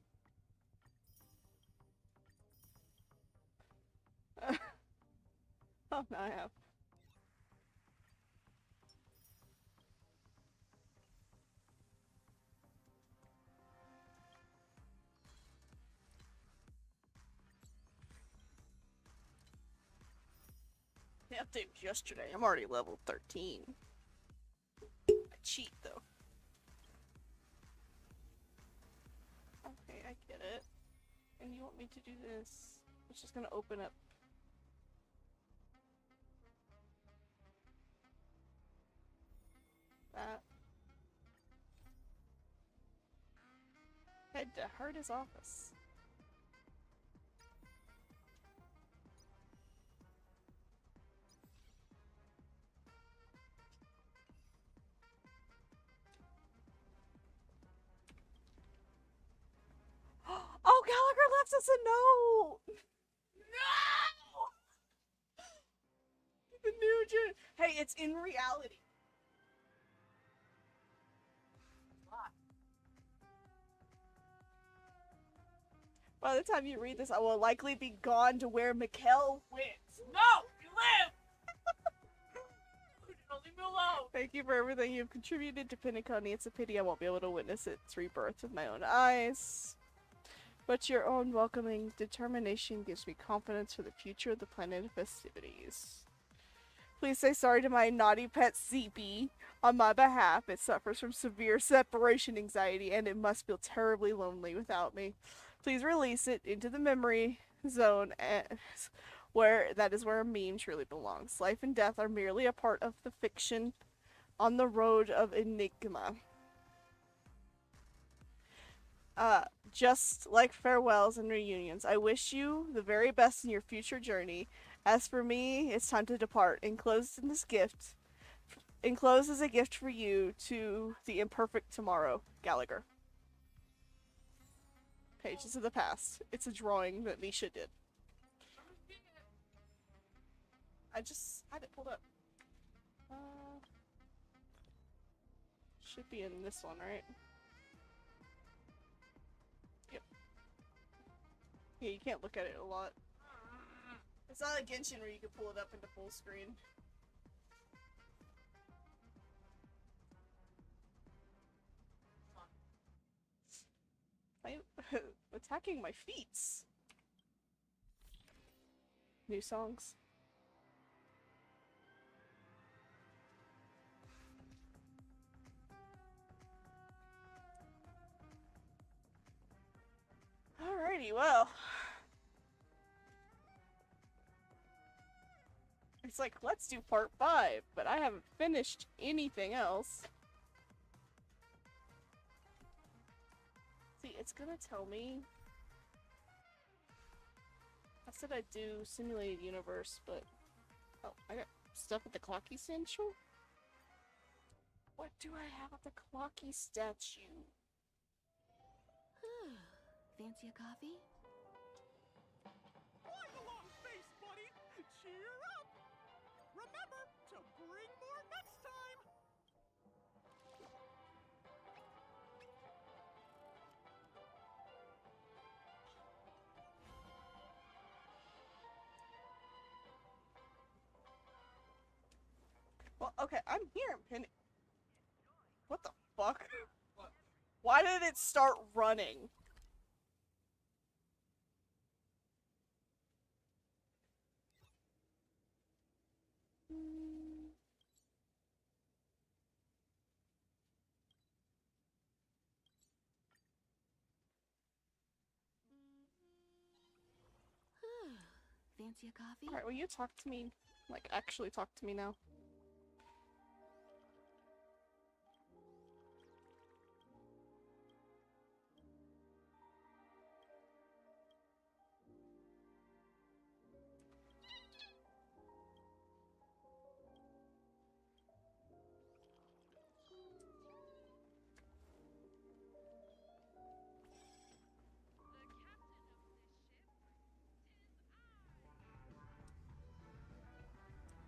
Oh, now I have. The update was yesterday. I'm already level 13. I cheat though. Okay, I get it. And you want me to do this? It's just gonna open up. That. Head to Harda's office. Oh, Gallagher left us a note! No! The new gen. Hey, it's in reality. By the time you read this, I will likely be gone to where Mikkel went. No! You live! Leave me alone! Thank you for everything you've contributed to Penacony. It's a pity I won't be able to witness its rebirth with my own eyes. But your own welcoming determination gives me confidence for the future of the planet of festivities. Please say sorry to my naughty pet CB. On my behalf, it suffers from severe separation anxiety and it must feel terribly lonely without me. Please release it into the memory zone where that is where a meme truly belongs. Life and death are merely a part of the fiction on the road of enigma. Just like farewells and reunions, I wish you the very best in your future journey. As for me, it's time to depart. Enclosed is a gift for you to the imperfect tomorrow, Gallagher. Pages of the Past. It's a drawing that Misha did. I just had it pulled up. Should be in this one, right? Yep. Yeah, you can't look at it a lot. It's not like Genshin where you can pull it up into full screen. I'm attacking my feet. New songs. Alrighty, well. It's like, let's do part 5, but I haven't finished anything else. See, it's gonna tell me. I said I'd do simulated universe, but oh, I got stuff at the Clocky Central? What do I have at the Clocky statue? Fancy a coffee? Quite a long face, buddy! Cheer up! Remember to bring more next time! Well, okay, I'm here in Penny. What the fuck? What? Why did it start running? Fancy a coffee? Alright, will you talk to me? Like, actually talk to me now.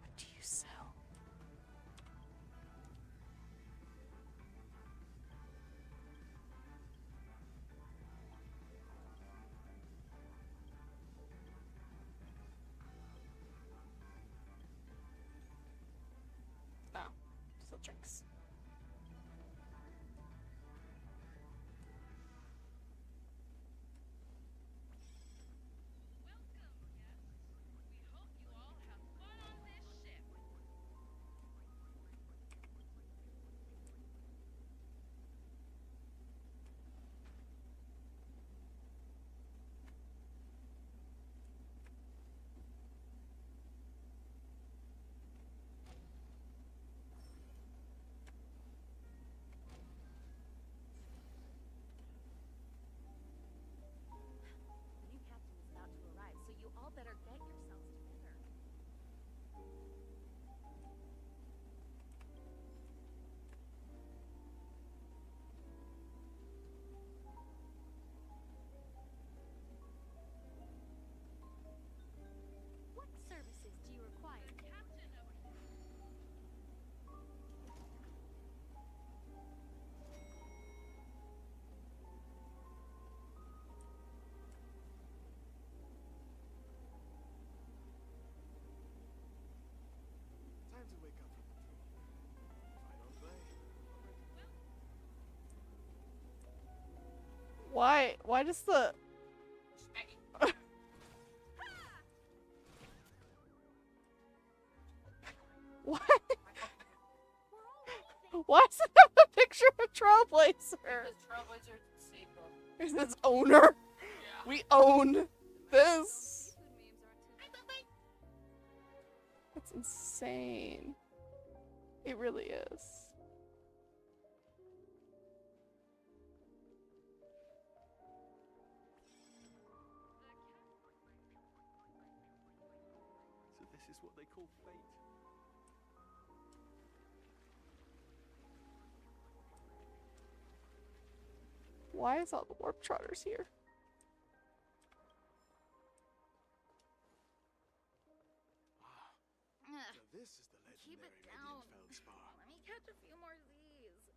What do you sell? Oh, still drinks. The new captain is about to arrive, so you all better get yourselves together. What services do you require? Time to wake up from the dream. If I don't play, Why does the... What? Why does it have a picture of Trailblazer? Is this owner? Yeah. We own this. That's insane. It really is. so this is what they call fate. Why is all the warp trotters here? So this is the Keep legendary it down. Median Feldspar. Let me catch a few more Z's.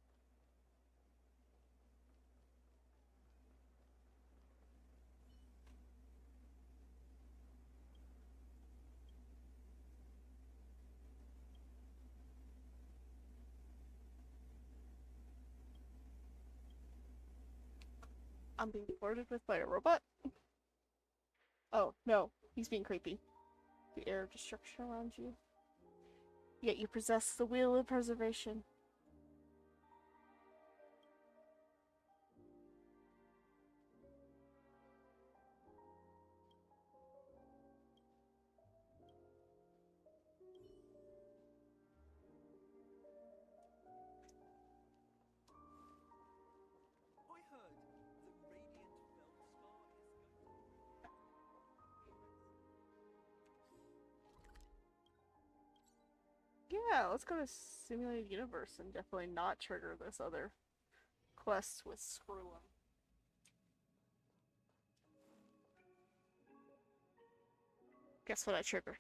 I'm being flirted with by a robot? Oh, no. He's being creepy. The air of destruction around you. Yet you possess the wheel of preservation. Yeah, let's go to Simulated Universe and definitely not trigger this other quest with Screw'em. Guess what I triggered?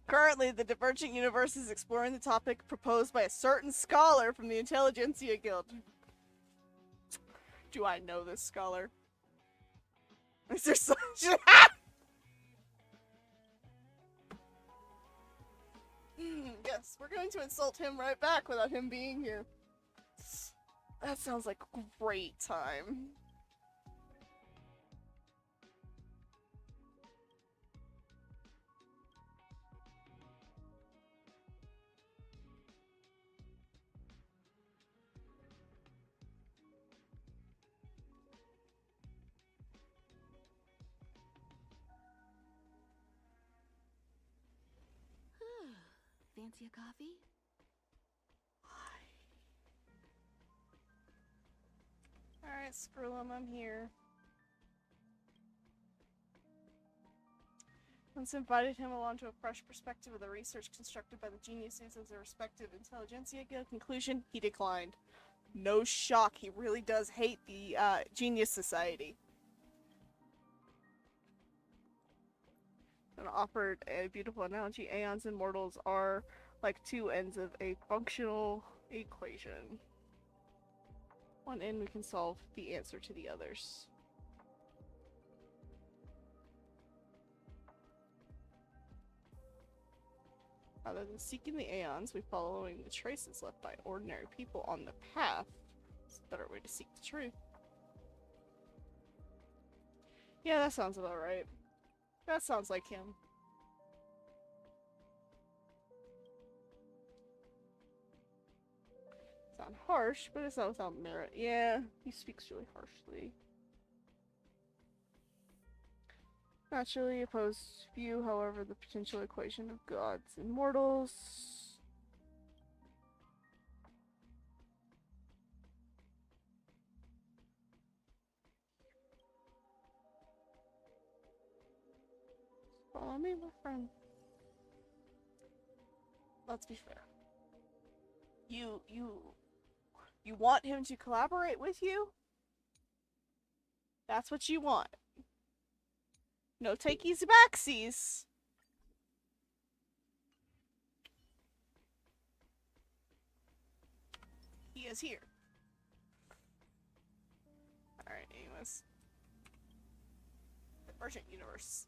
Currently, the Divergent Universe is exploring the topic proposed by a certain scholar from the Intelligentsia Guild. Do I know this scholar? Is there such a... Yes, we're going to insult him right back without him being here. That sounds like a great time. Fancy a coffee? Alright, screw him, I'm here. Once invited him along to a fresh perspective of the research constructed by the geniuses of the respective Intelligentsia Guild. Conclusion, he declined. No shock, he really does hate the Genius Society. And offered a beautiful analogy. Aeons and mortals are like two ends of a functional equation. One end we can solve the answer to the others. Rather than seeking the Aeons, we're following the traces left by ordinary people on the path. It's a better way to seek the truth. Yeah, that sounds about right. That sounds like him. Sound harsh, but it's not without merit. Yeah, he speaks really harshly. Naturally opposed view, however, the potential equation of gods and mortals. Follow me, my friend. Let's be fair. You want him to collaborate with you? That's what you want. No takeys backsies. He is here. Alright, anyways. Divergent Universe.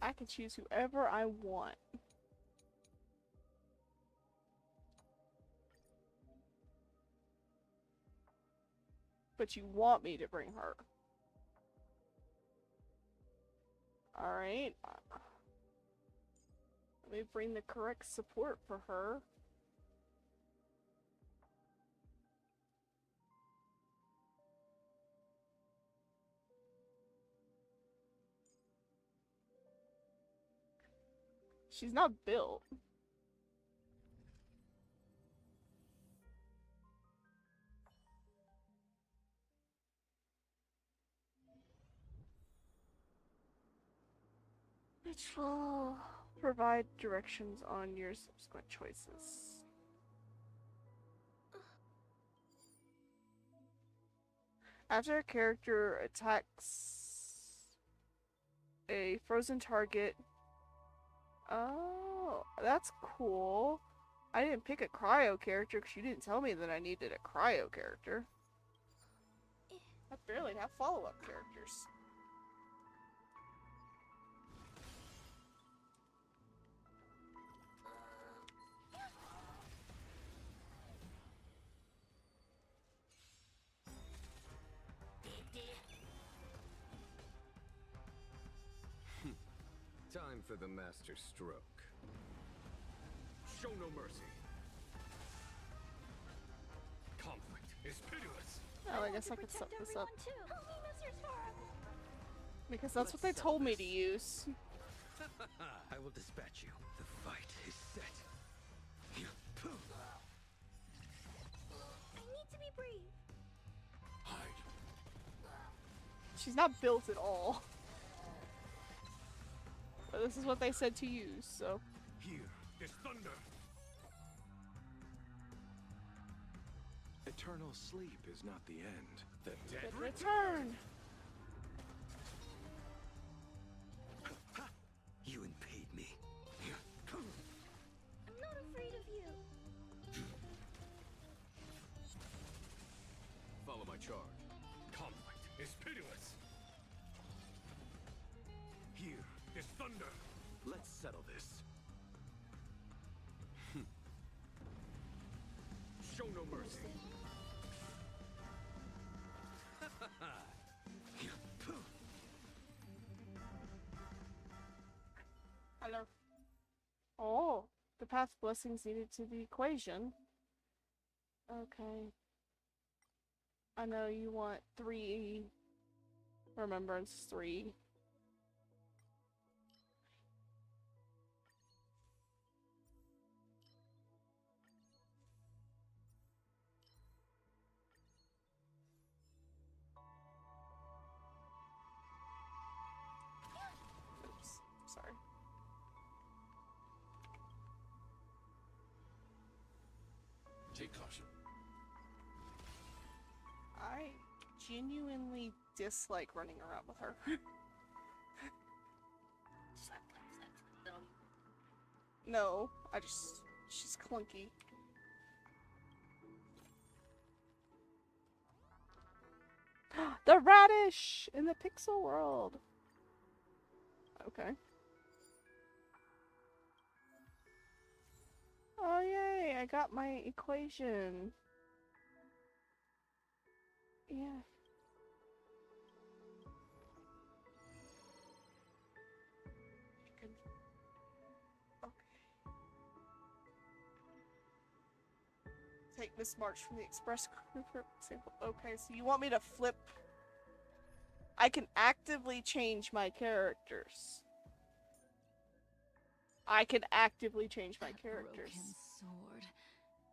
I can choose whoever I want. But you want me to bring her. Alright. Let me bring the correct support for her. She's not built. Which will provide directions on your subsequent choices. After a character attacks a frozen target. Oh, that's cool. I didn't pick a cryo character because you didn't tell me that I needed a cryo character. I barely have follow-up characters. for the master stroke. Show no mercy. Conflict is pitiless. Oh, I guess I could set this up. Too. Help me, Mr. Sparrow. Because that's what they told me to use. I will dispatch you. The fight is set. I need to be brave. She's not built at all. But this is what they said to use, so. Here is thunder. Eternal sleep is not the end. The dead return. You impede me. I'm not afraid of you. Follow my charge. Conflict is pitiless. Here is thunder. Let's settle this. Show no mercy. Hello. Oh, the path blessings needed to the equation. Okay. I know you want 3 remembrance 3. Oops, sorry. Take caution. I genuinely dislike running around with her. No, she's clunky. The radish in the pixel world. Okay. Oh yay, I got my equation. Yeah. Take this march from the express crew for example. Okay, so you want me to flip? I can actively change my characters. I can actively change my characters. Broken sword.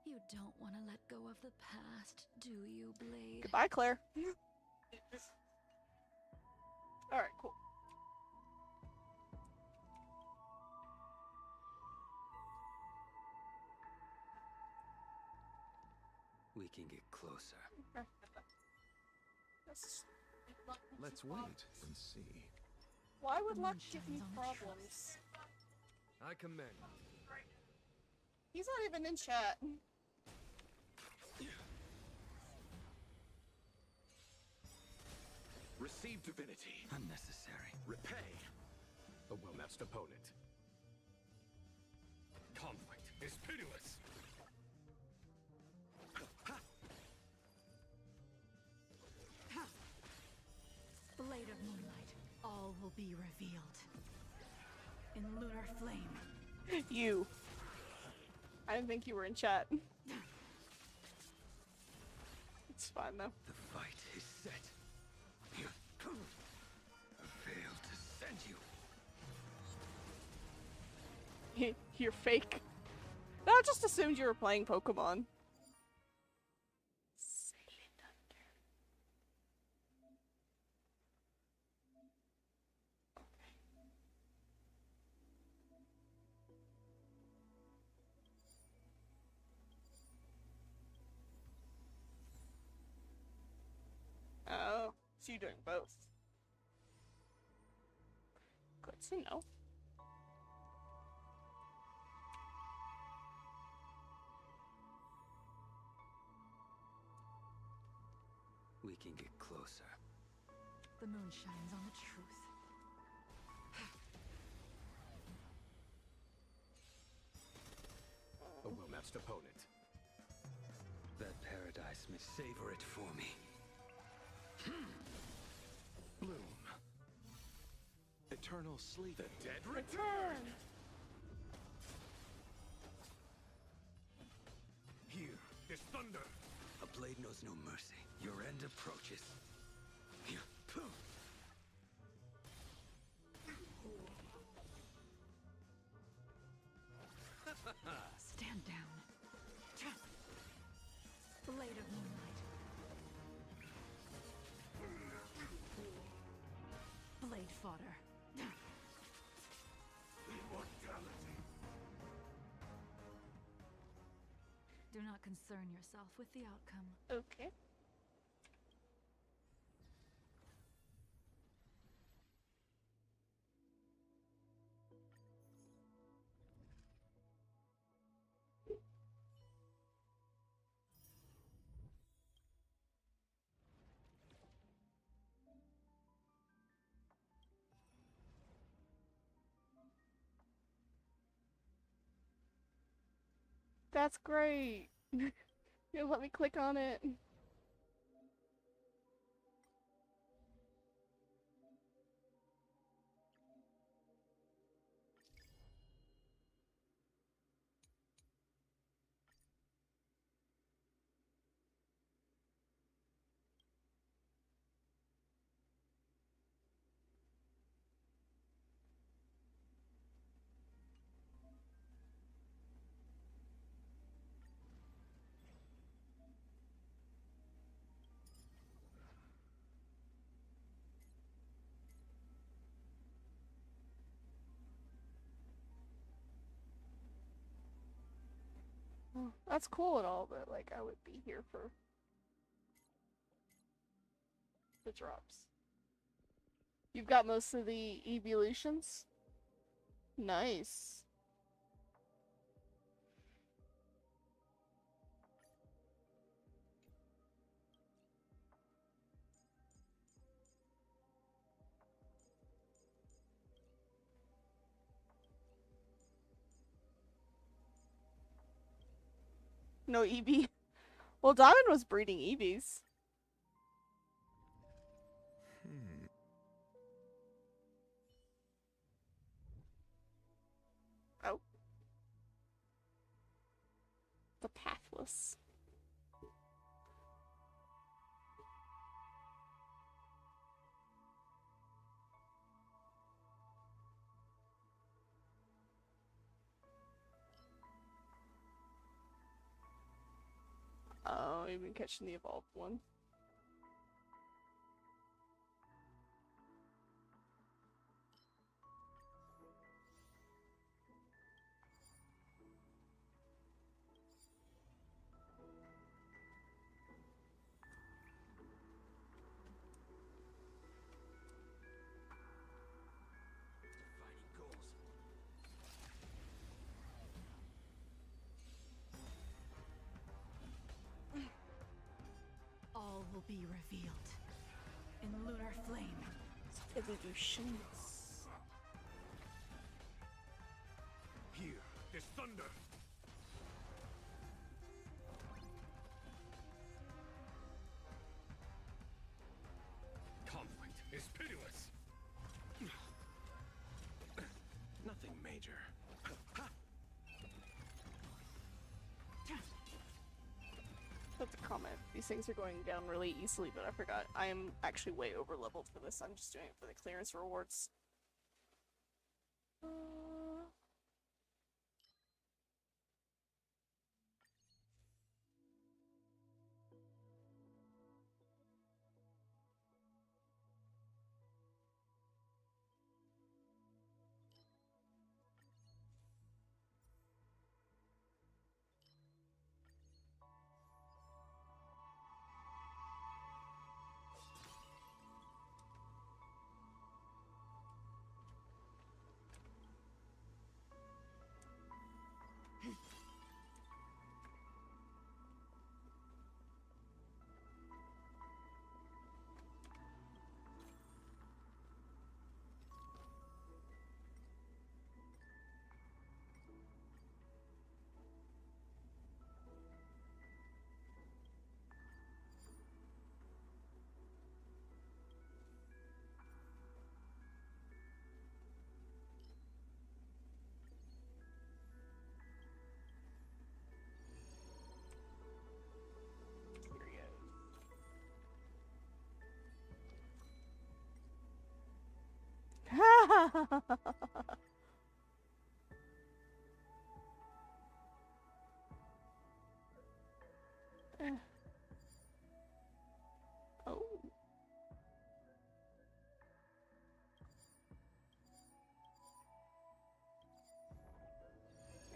You don't want to let go of the past, do you, Blade? Goodbye, Claire. Alright, cool. We can get closer. Let's wait and see. Why would luck give me problems? I commend. He's not even in chat. Receive divinity. Unnecessary. Repay. A well-matched opponent. Conflict is pitiless. Blade of Moonlight, all will be revealed. In lunar flame. You. I didn't think you were in chat. It's fine though. The fight is set. I failed to send you. You're fake. No, I just assumed you were playing Pokemon. Oh, so you're doing both. Good to know. We can get closer. The moon shines on the truth. A well-matched opponent. That paradise may savor it for me. Bloom. eternal sleep. The dead return! Here, this thunder! A blade knows no mercy. Your end approaches. Here, poof! Stand down. Blade of moonlight. Blade fodder. Immortality. Do not concern yourself with the outcome. Okay. That's great. You let me click on it. Oh, that's cool and all, but like I would be here for the drops. You've got most of the evolutions? Nice. No EB. Well, Diamond was breeding EBs. Oh. The Pathless. Oh, you've been catching the evolved one. Defining goals. All will be revealed in lunar flame. Evolutions. Here, this thunder! Conflict is pitiless! Nothing major. That's a comment. These things are going down really easily, but I forgot. I am actually way over leveled for this. I'm just doing it for the clearance rewards.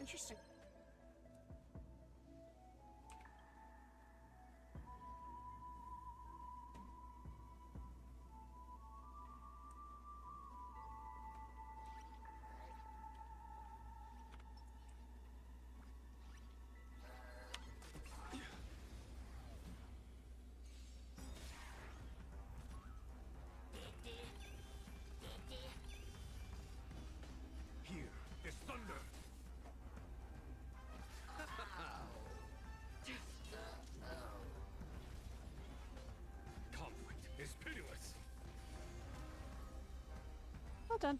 Interesting. Here is thunder. Conflict is pitiless. Well done.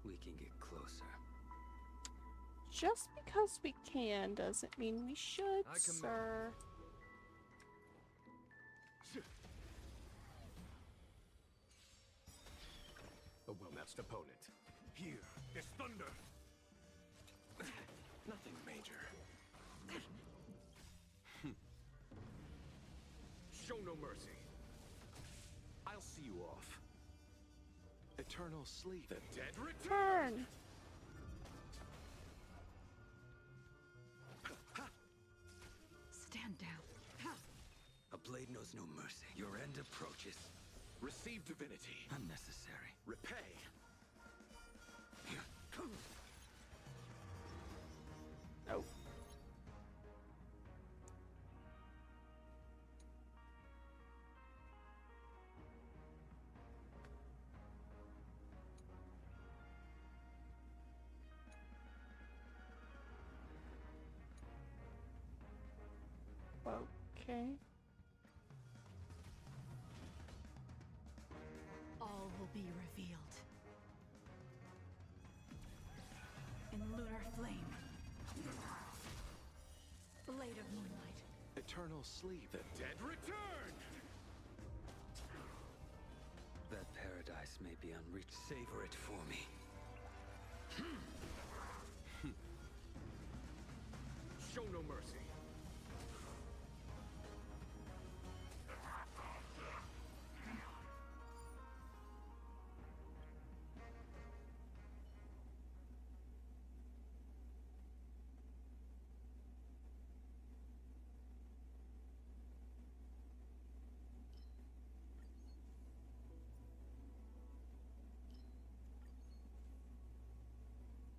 We can get closer. Just because we can doesn't mean we should, I command. sir. A well-matched opponent. Here is thunder. Nothing major. Show no mercy. I'll see you off. Eternal sleep. The dead return. Turn. Stand down. A blade knows no mercy. Your end approaches. Receive divinity. Unnecessary. Repay. Oh. Okay. All will be revealed. In lunar flame. Blade of moonlight. Eternal sleep. The dead return. That paradise may be unreached. Savor it for me. Show no mercy.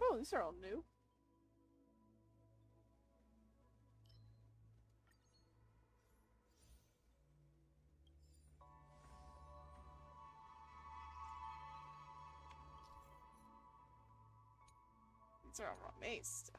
Oh, these are all new. These are all raw mace.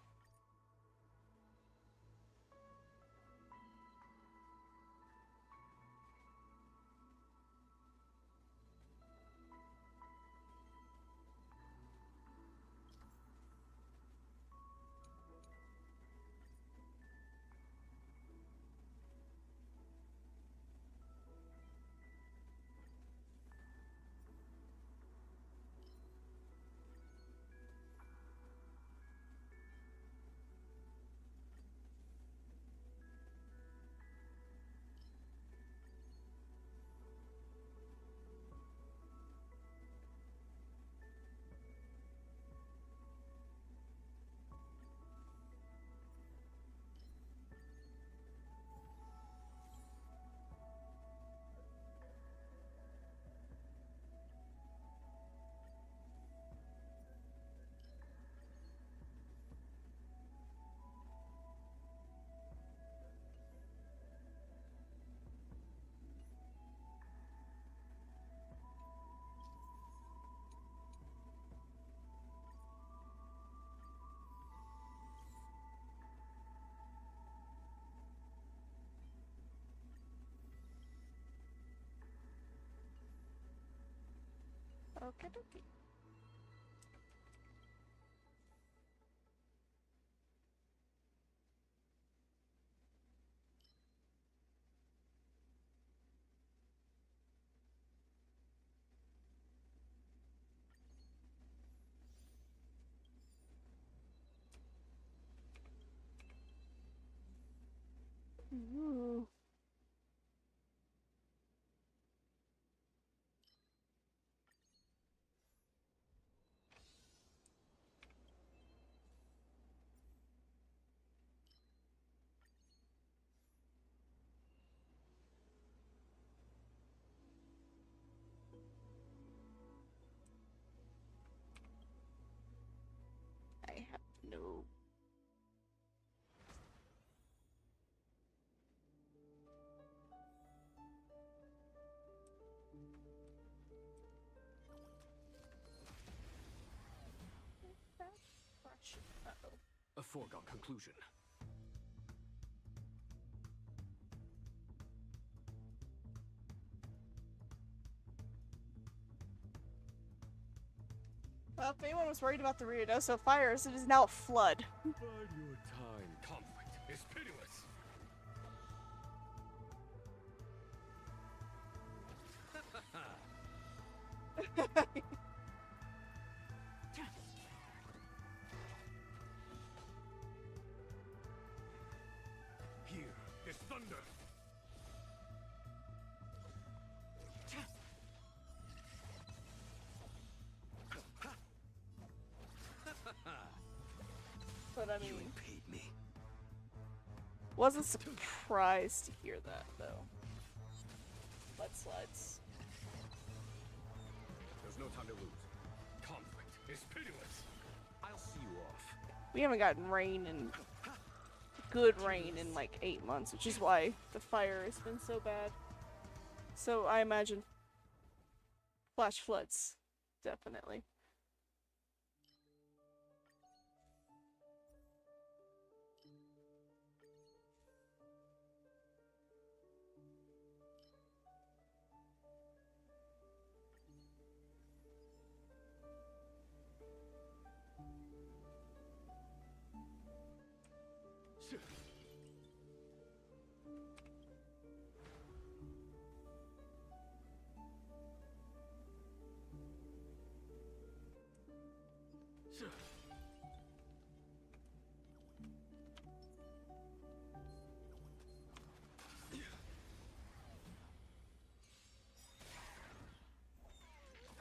Okay, dokie. Ooh. I have no. Uh-oh. A foregone conclusion. Well, if anyone was worried about the Rio Doso fires, it is now a flood. Bide your time. Conflict is pitiless. Here is thunder. But I mean, You paid me. wasn't surprised to hear that though. Mudslides. There's no time to lose. Conflict is pitiless. I'll see you off. We haven't gotten rain and good rain in like 8 months, which is why the fire has been so bad. So I imagine flash floods, definitely.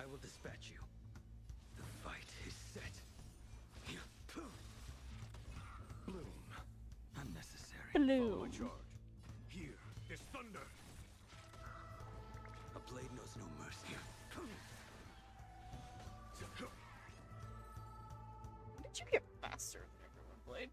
I will dispatch you. The fight is set. Bloom. Unnecessary. Follow my charge. Here is thunder. A blade knows no mercy. Did you get faster than everyone, Blade?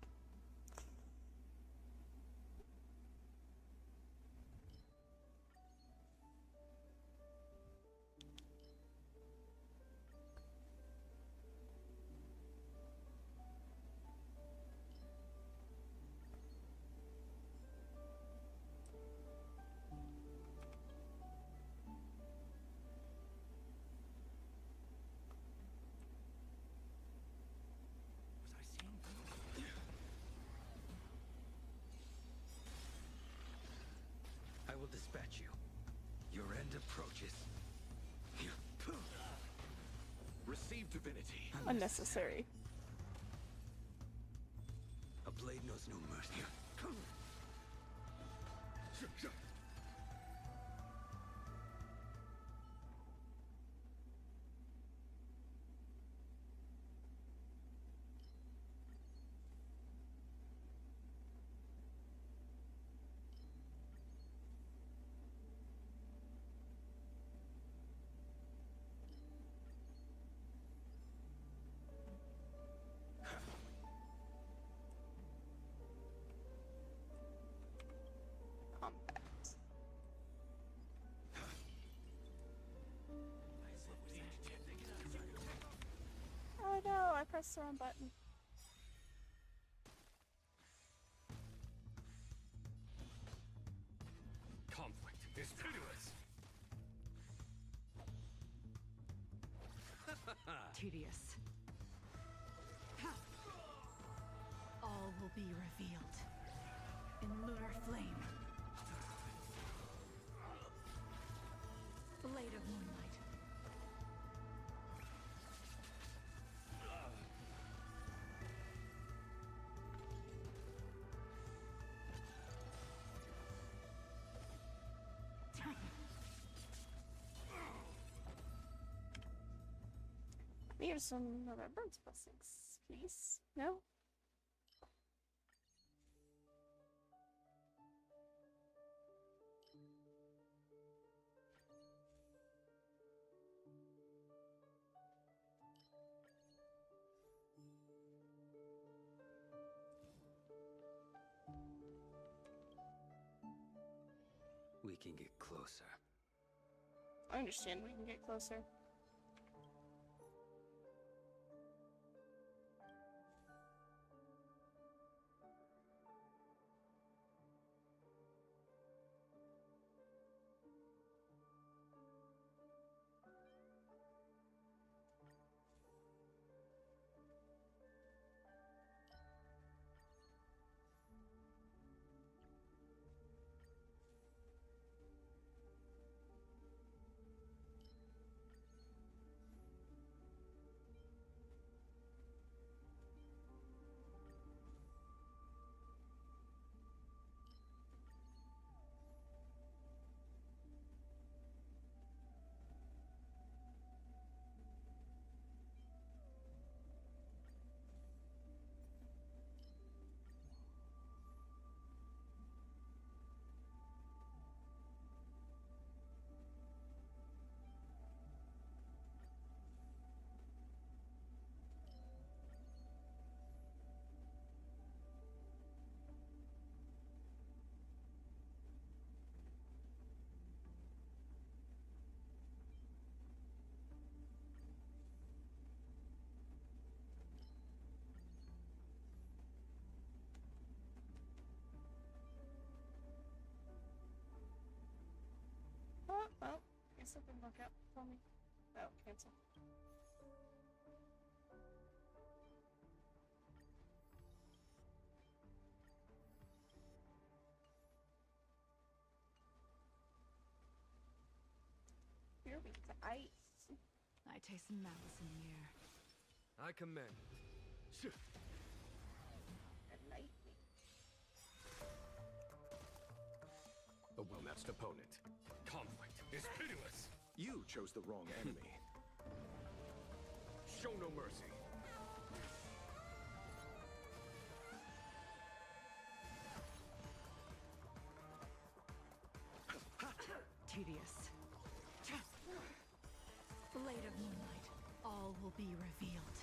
I will dispatch you. Your end approaches. Receive divinity. Unnecessary. A blade knows no mercy. Oh no, I pressed the wrong button. Conflict is pitiless. Tedious. All will be revealed in lunar flame. Blade of moonlight. Here's some remembrance blessings, please. No? We can get closer. I understand we can get closer. Oh, guess that didn't work out for me. Oh, cancel. Here we go. I taste some malice in the air. I commend. Lightning. A well-matched opponent. Conflict is pitiless. You chose the wrong enemy. Show no mercy. Tedious. Blade of moonlight. All will be revealed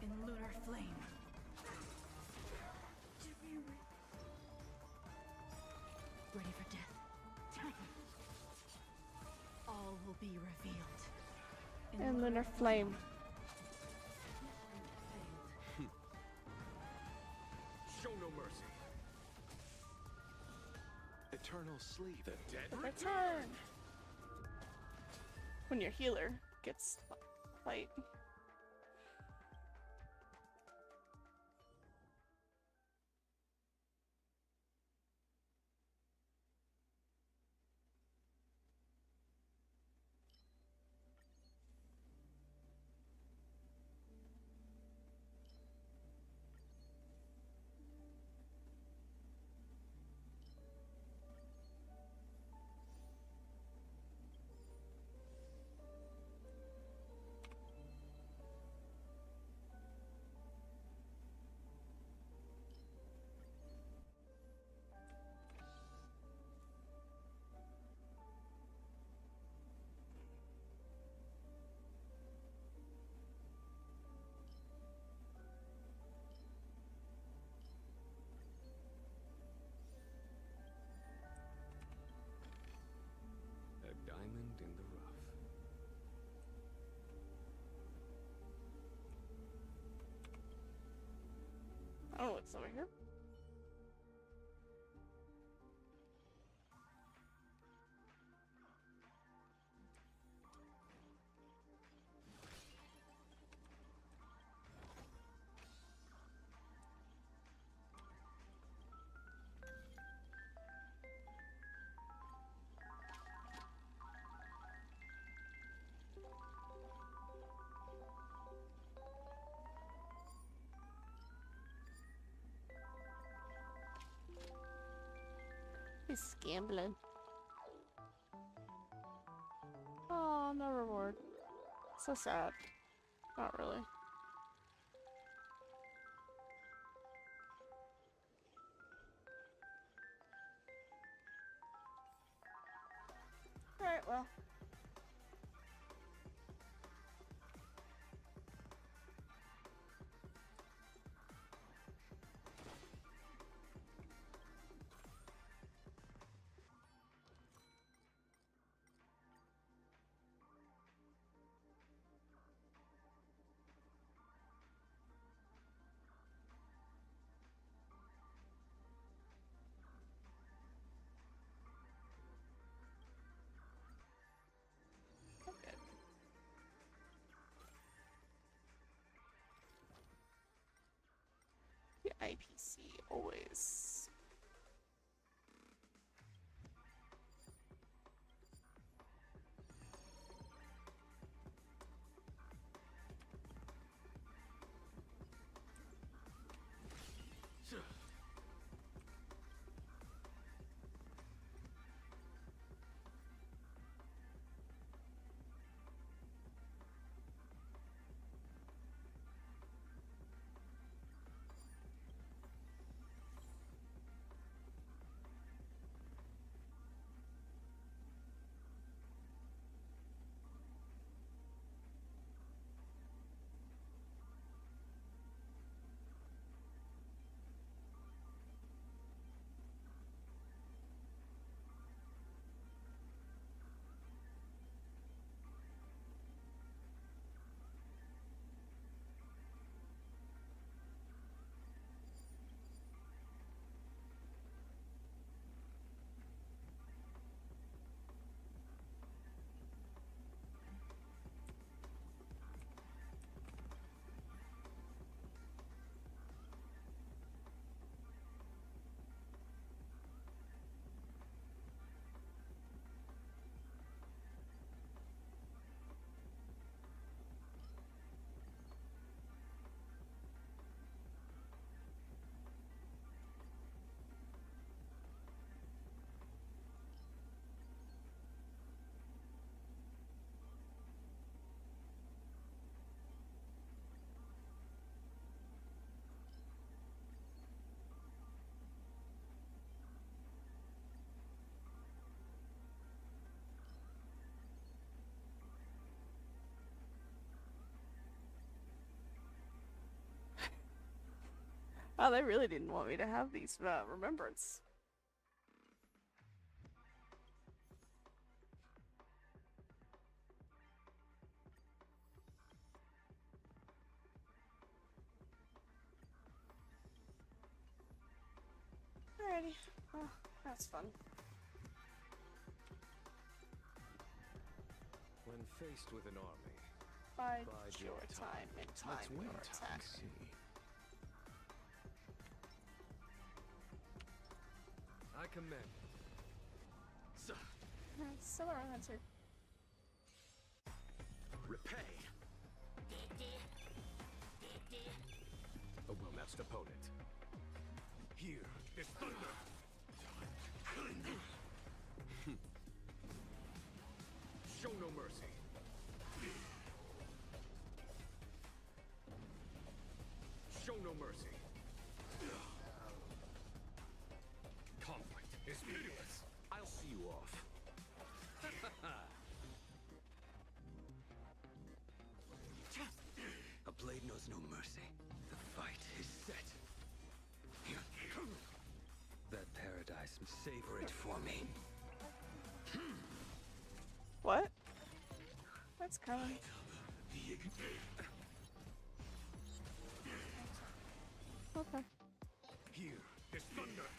in lunar flame. Ready for death. All will be revealed And lunar flame. Show no mercy. Eternal sleep. The dead Return! When your healer gets fight. A diamond in the rough. I don't know what's over here. He's gambling. Oh, no reward. So sad. Not really. Alright, well. The IPC always. Oh, they really didn't want me to have these remembrance. Alrighty. Well, that's fun. When faced with an army, Bide your time and time Let's your wait attack. and see. I commend. Still a wrong answer. Repay. A well-matched opponent. Here is thunder. Show no mercy. Show no mercy. Conflict is pitiless. I'll see you off. A blade knows no mercy. The fight is set. That paradise, savor it for me. What? That's coming. Okay. Here is thunder.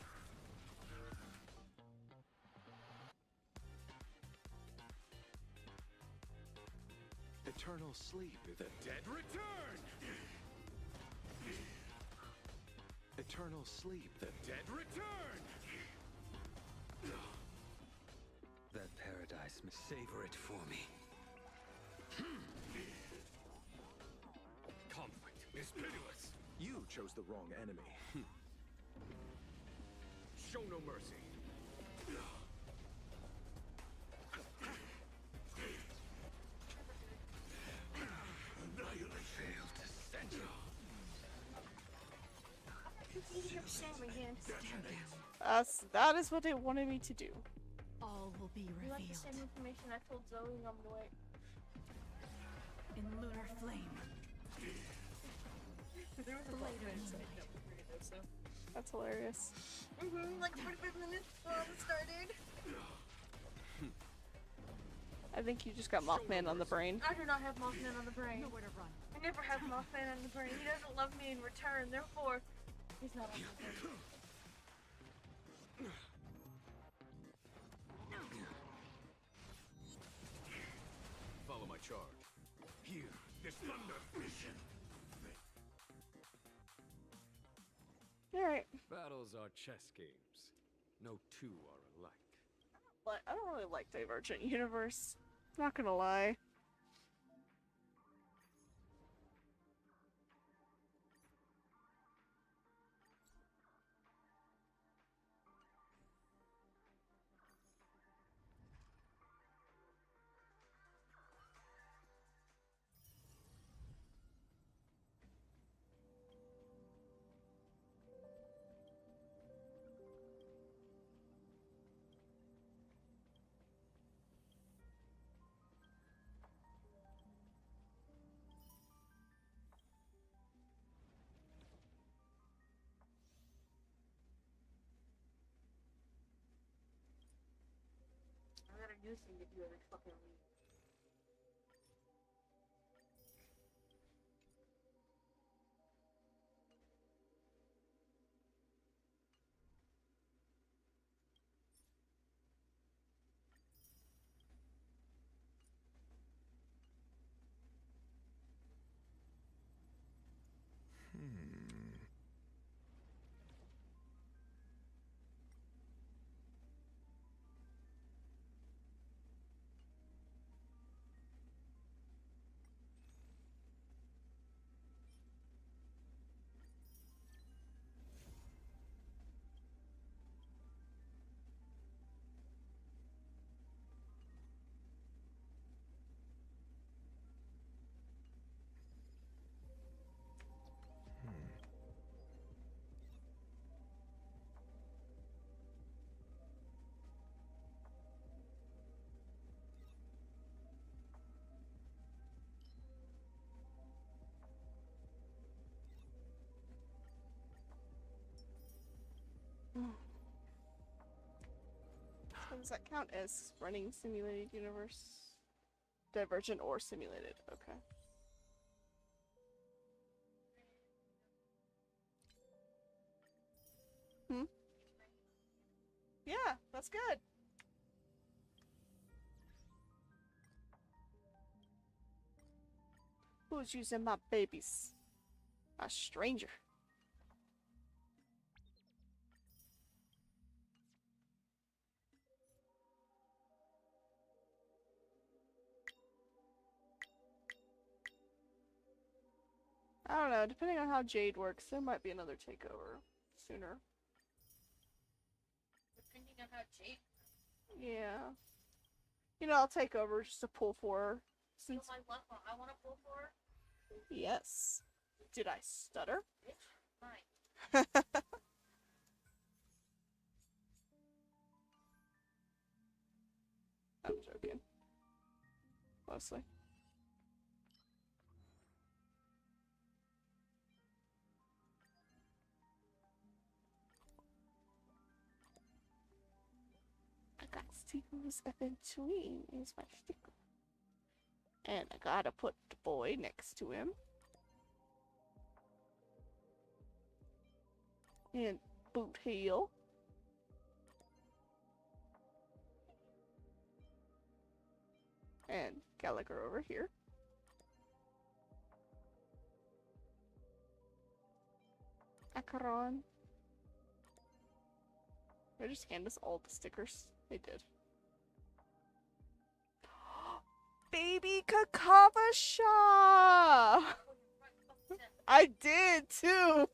Eternal sleep. The dead return. Eternal sleep. The dead return. That paradise, savor it for me. Conflict is pitiless. You chose the wrong enemy. Show no mercy. Sam again. That is what they wanted me to do. All will be You like the revealed same information I told Zoe on the way. in lunar flame. There was a Blade of moment, so I moonlight. never figured it, so. That's hilarious. Like 45 minutes before it started. I think you just got Mothman on the brain. I do not have Mothman on the brain. Nowhere to run. I never have Mothman on the brain. He doesn't love me in return, therefore, he's not on the brain. Follow my charge. Here, this thunder mission. Alright. Battles are chess games. No two are alike. But I don't really like Divergent Universe. Not gonna lie. I gotta do something if you ever fucking leave. So does that count as running simulated universe? Divergent or simulated, okay. Hmm? Yeah, that's good. Who's using my babies? A stranger. I don't know, depending on how Jade works, there might be another takeover sooner. Depending on how Jade. Yeah. You know, I'll take over just to pull for her. Since I want to pull for her. yes. Did I stutter? Fine. I'm joking. Mostly. I got stickers up in between is my sticker. And I gotta put the boy next to him. And boot heel. And Gallagher over here. Acheron. Did I just hand us all the stickers? They did. Baby Kakavasha! I did too!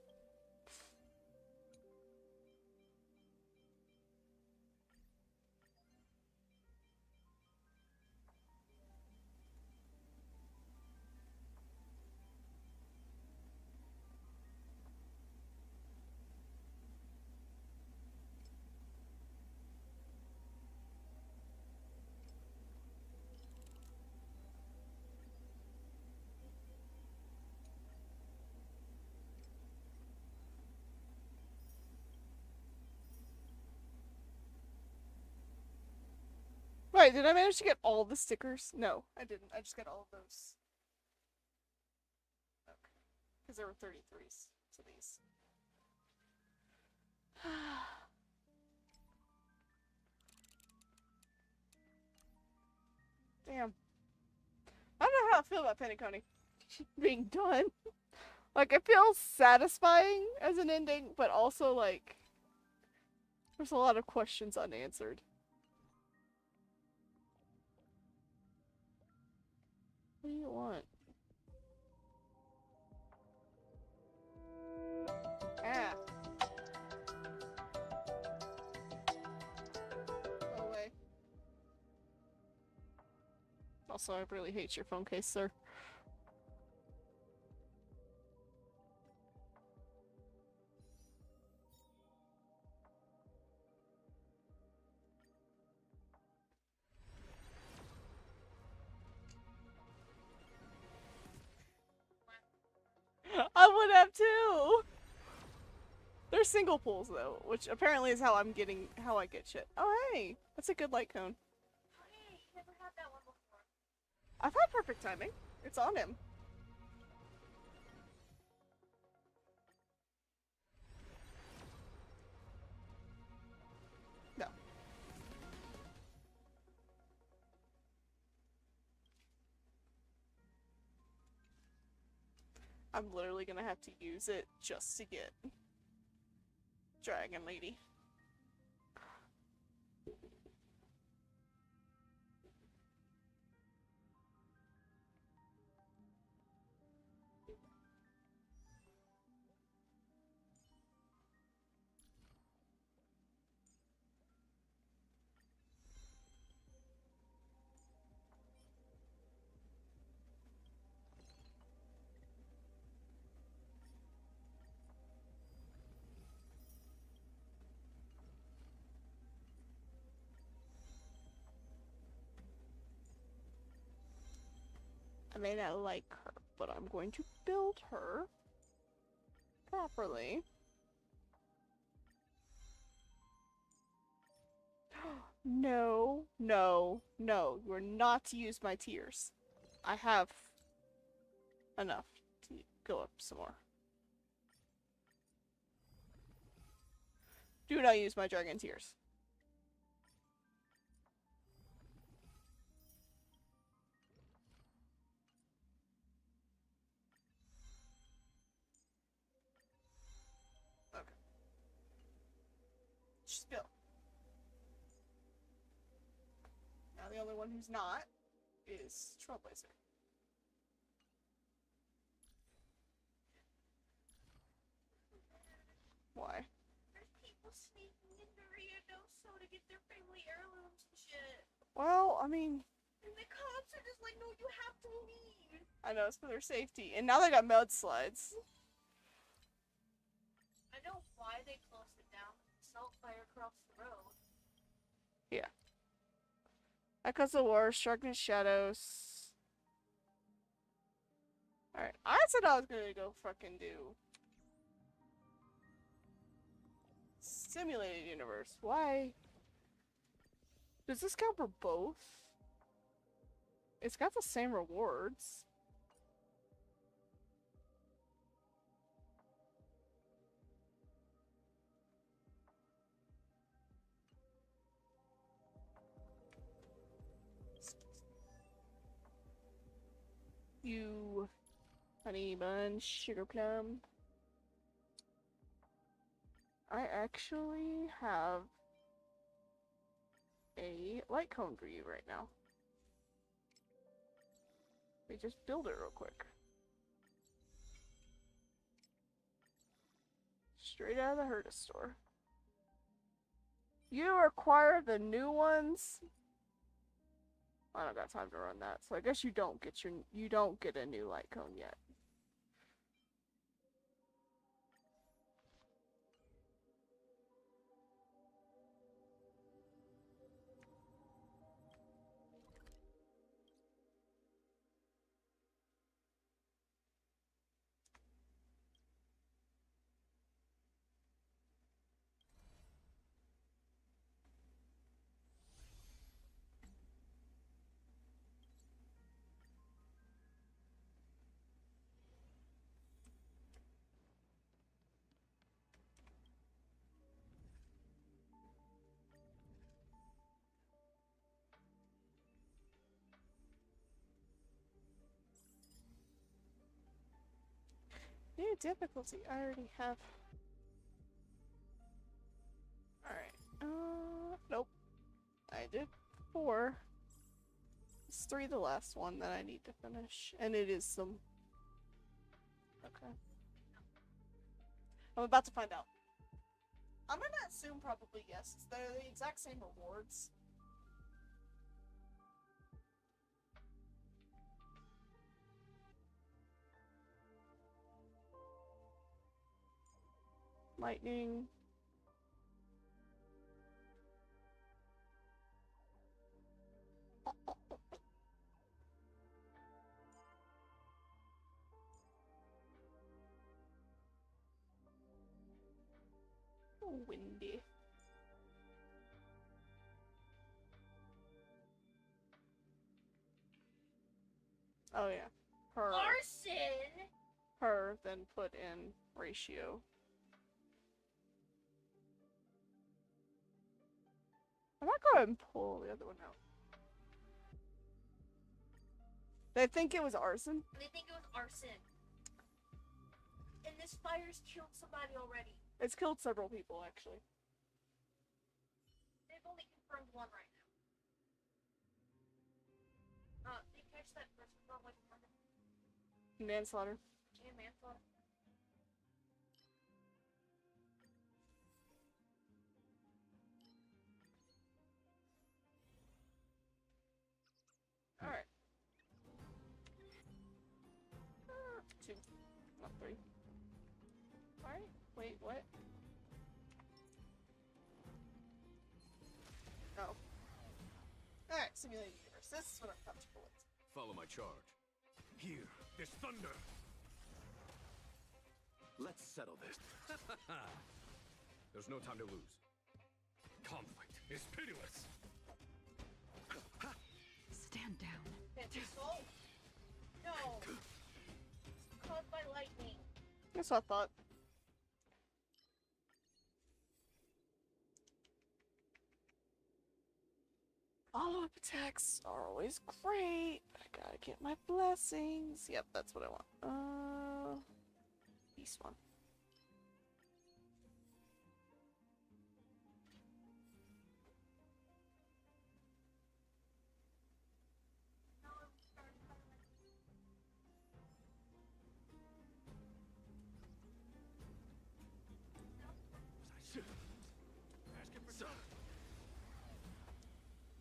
Wait, did I manage to get all the stickers? No, I didn't. I just got all of those. Okay. Because there were 33s to these. Damn. I don't know how I feel about Penacony being done. Like, it feels satisfying as an ending, but also, like, there's a lot of questions unanswered. What do you want? Ah. Go away. Also, I really hate your phone case, sir. I would have too! They're single pulls though, which apparently is how how I get shit. Oh hey! That's a good light cone. Oh, hey, you never had that one before. I've had perfect timing. It's on him. No. I'm literally gonna have to use it just to get Dragon Lady. I may not like her, but I'm going to build her properly. No, no, no. You're not to use my tears. I have enough to go up some more. Do not use my dragon tears. Okay. Just go. Now the only one who's not is Trailblazer. Why? There's people sneaking into Rio Doso to get their family heirlooms and shit. Well, I mean... And the cops are just like, no, you have to leave. I know, it's for their safety. And now they got mudslides. I know why they closed it down. Salt fire across the road. Yeah. Echoes of War, Sharkness Shadows. Alright, I said I was gonna go fucking do Simulated Universe. Why? Does this count for both? It's got the same rewards. You honey bun, sugar plum. I actually have a light cone for you right now. Let me just build it real quick. Straight out of the Herta store. You acquire the new ones. I don't got time to run that, so I guess you don't get a new light cone yet. difficulty. I already have. Alright. Nope. I did 4. It's 3 the last one that I need to finish. And it is some. Okay. I'm about to find out. I'm gonna assume probably yes. They're the exact same rewards. Lightning. Windy. Oh yeah. Her. Arson! Her, then put in ratio. I'm not going to pull the other one out. They think it was arson? They think it was arson. And this fire's killed somebody already. It's killed several people, actually. They've only confirmed one right now. They catch that person for like murder Manslaughter. and manslaughter. Alright. 2, not 3. Alright, wait, what? Oh. Alright, simulated universe. This is what I'm comfortable with. Follow my charge. Here, this thunder. Let's settle this. There's no time to lose. Conflict is pitiless. Stand down. It's assault. No. It's caused by lightning. That's what I thought. Follow-up attacks are always great. I gotta get my blessings. Yep, that's what I want. East one.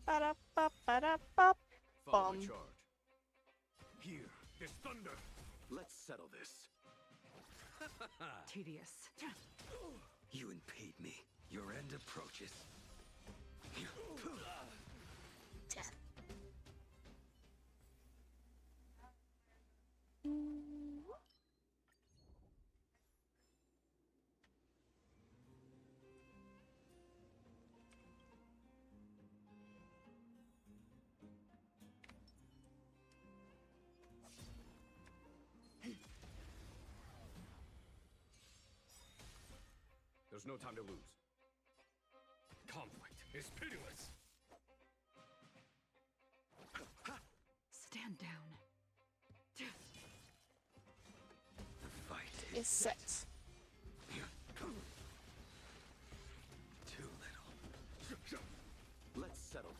Ba-da-ba-ba-da-ba. Follow my Bum. charge. Here, this thunder. Let's settle this. Tedious. You impede me. Your end approaches. There's no time to lose. Conflict is pitiless. Stand down. The fight Is set. too little. Let's settle.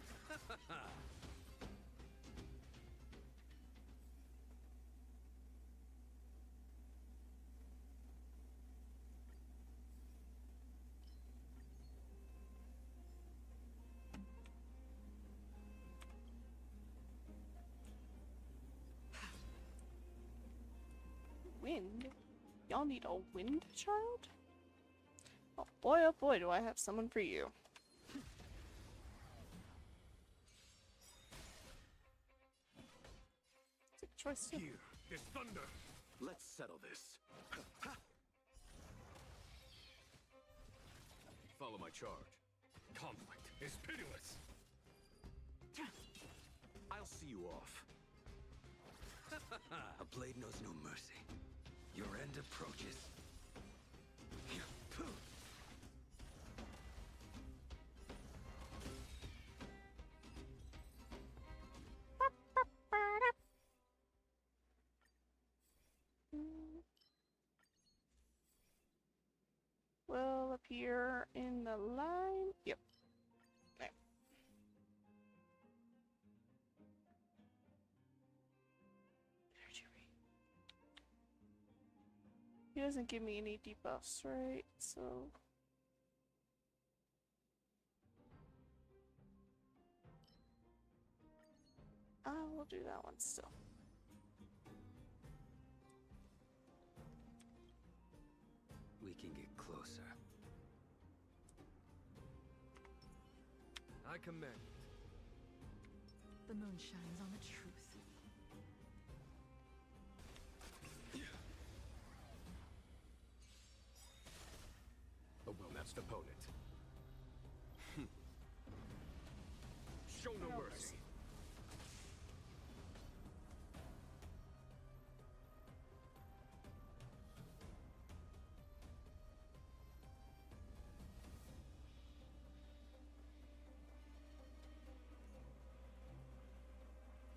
Wind? Y'all need a wind child? Oh boy, do I have someone for you. Take a choice too. Here, this thunder. Let's settle this. Follow my charge. Conflict is pitiless. I'll see you off. A blade knows no mercy. Your end approaches. here in the line. Yep. There. He doesn't give me any debuffs, right? So I will do that one still. We can get closer. I commend. The moon shines on the truth. A well-matched opponent. Show no mercy.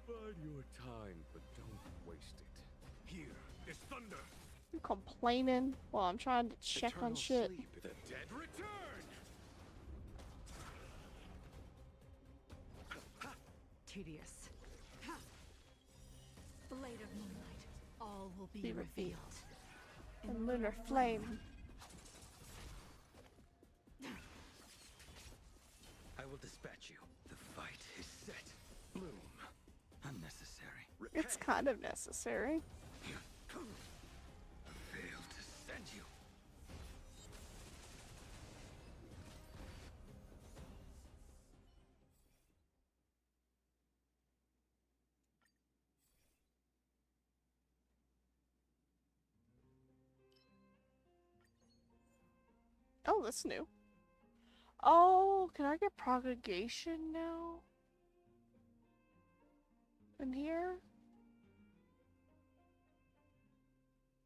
Bide your time, but don't waste it. Here is thunder. You complaining while I'm trying to check on Eternal shit. sleep, the dead return. Tedious. Blade of moonlight. All will be revealed. And lunar flame. I will dispatch you. The fight is set. Bloom. Unnecessary. It's kind of necessary. Fail to send you. Oh, that's new. Oh, can I get propagation now? In here?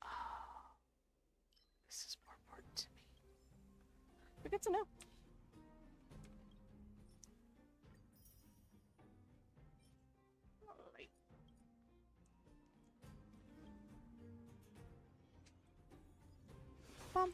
Oh, this is more important to me. But good to know. Alright. Bum.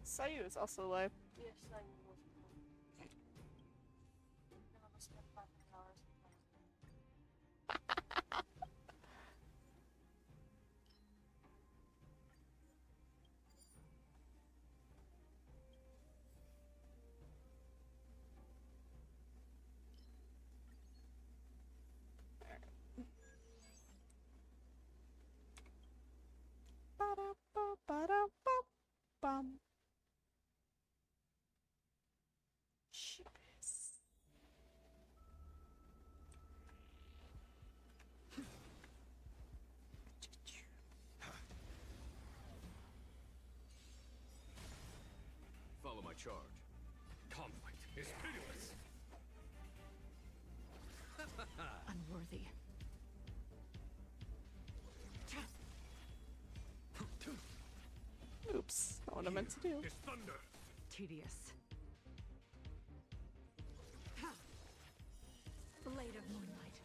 Sayu is also alive. Yes, I was. Now I spent $500 Ba-da-ba-ba-da-ba-bum. Cheapest. Follow my charge. Conflict is pitiless. Unworthy. Oops, not what I meant to do. Is thunder. Tedious. Blade of moonlight.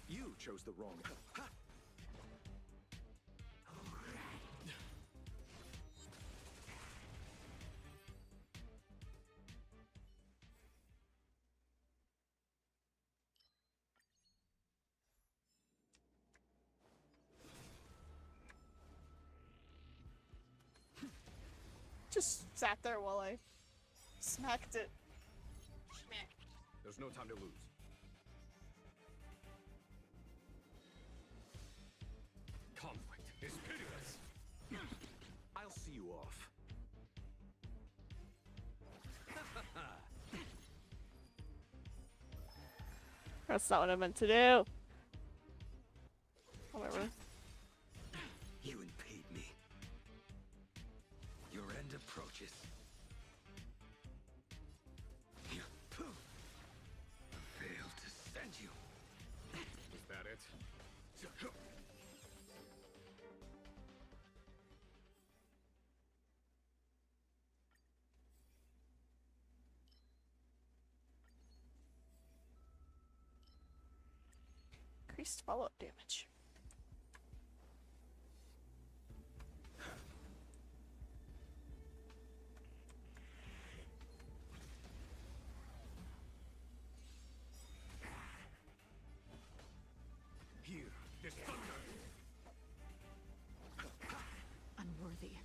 You chose the wrong. Just sat there while I smacked it. There's no time to lose. Conflict is pitiless. I'll see you off. That's not what I meant to do. However. You impede me. Your end approaches. Fail to it. Increased follow-up damage. Here, this thunder. Unworthy.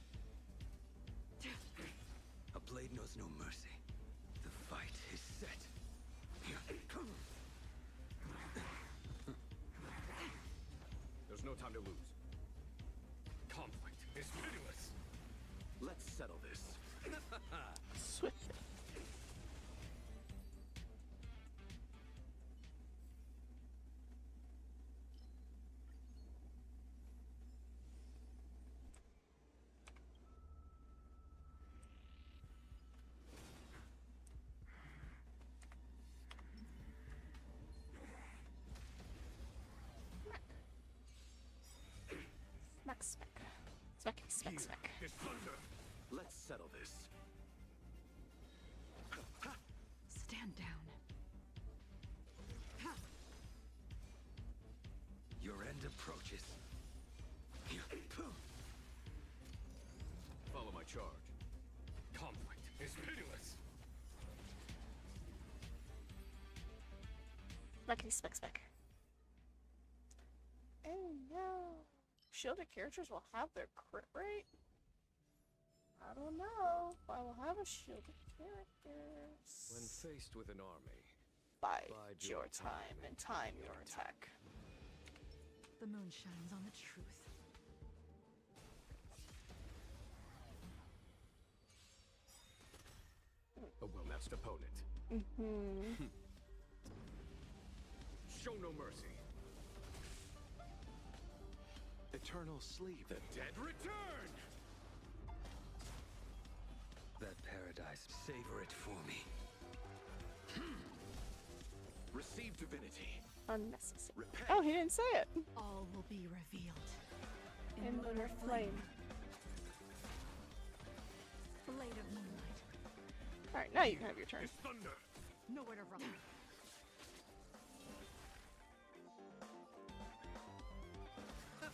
A blade knows no mercy. The fight is set. There's no time to lose. Conflict is pitiless. Let's settle this. Swiftly. Smack, smack. Smacky, smack, smack. This thunder. Let's settle this. Stand down. Your end approaches. Follow my charge. Conflict is pitiless. Smackety, smack, smack. Oh no. Shielded characters will have their crit rate? I don't know if I will have a shielded characters. When faced with an army, Bide your time and time your attack. The moon shines on the truth. A well-matched opponent. Mm-hmm. Show no mercy. Eternal sleep. The dead return! That paradise, savor it for me. Receive divinity. Unnecessary. Repent. Oh, he didn't say it. All will be revealed. In lunar flame. Blade of moonlight. Alright, now you can have your turn. This thunder. Nowhere to run.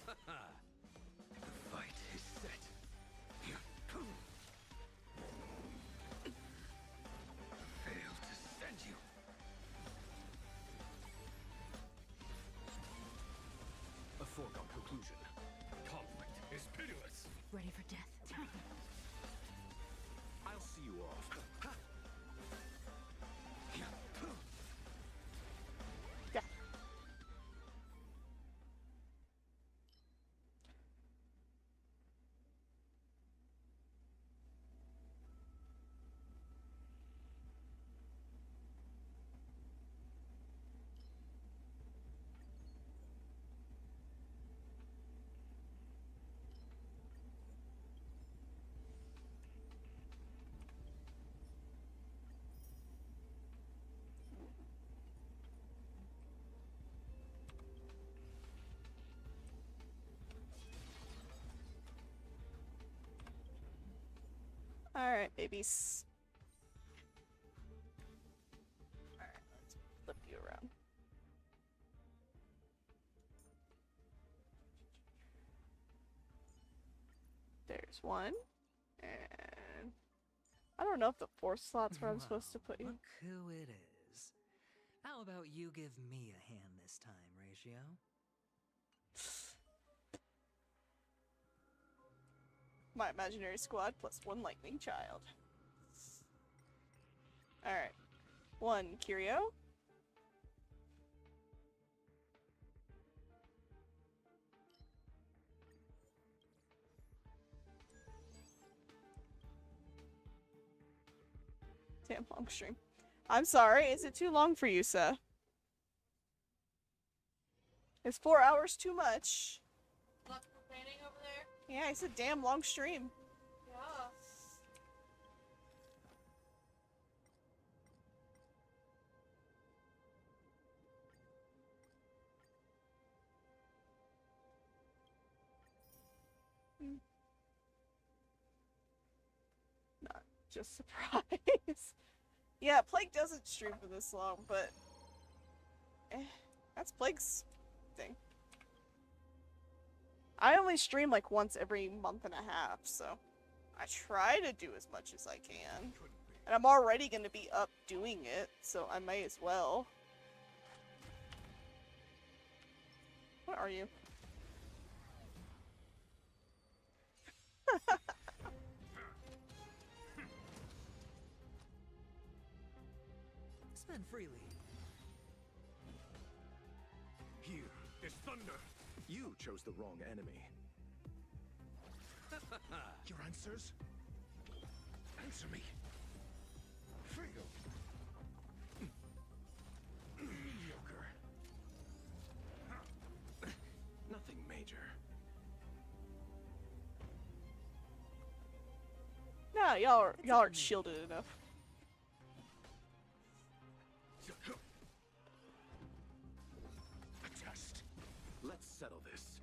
The fight is set. Fail to send you. A foregone conclusion. Conflict is pitiless. Ready for death. I'll see you off. Yeah. Alright, babies. Alright, let's flip you around. There's one. And I don't know if the 4 slots where I'm supposed to put you. Look who it is. How about you give me a hand this time, Ratio? My imaginary squad plus 1 lightning child. Alright. 1 Curio. Damn long stream. I'm sorry, is it too long for you, sir? Is 4 hours too much? Not complaining over there? Yeah, it's a damn long stream. Yeah. Just surprise. Yeah, Plague doesn't stream for this long, but that's Plague's thing. I only stream like once every month and a half, so I try to do as much as I can. And I'm already gonna be up doing it, so I may as well. What are you? Spend freely. Here is thunder. You chose the wrong enemy. Your answers? Answer me. Feel. Mediocre. Nothing major. Nah, y'all aren't shielded enough. Adjust. Let's settle this.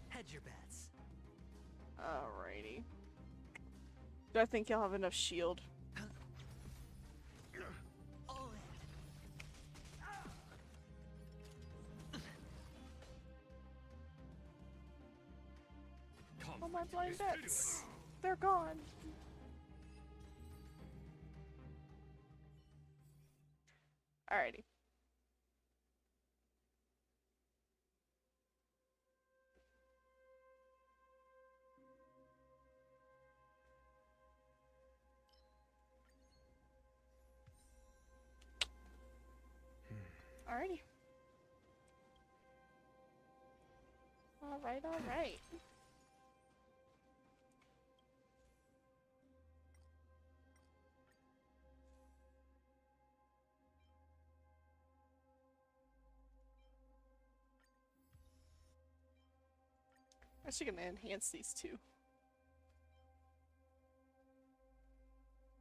Hedge your bets. Alrighty. Do I think y'all have enough shield? Oh, my blind bets. They're gone. Alrighty. Alrighty. Alright, alright. Actually gonna enhance these two.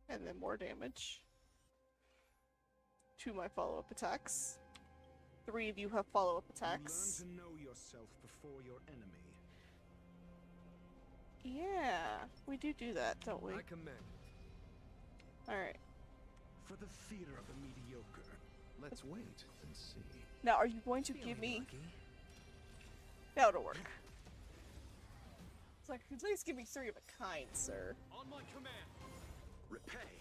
And then more damage to my follow-up attacks. 3 of you have follow-up attacks. Learn to know yourself before your enemy. Yeah, we do that, don't we? I commend. Alright. For the fear of the mediocre. Let's wait and see. Now, are you going to give me... That'll work. It's like, at least give me 3 of a kind, sir. On my command. Repay.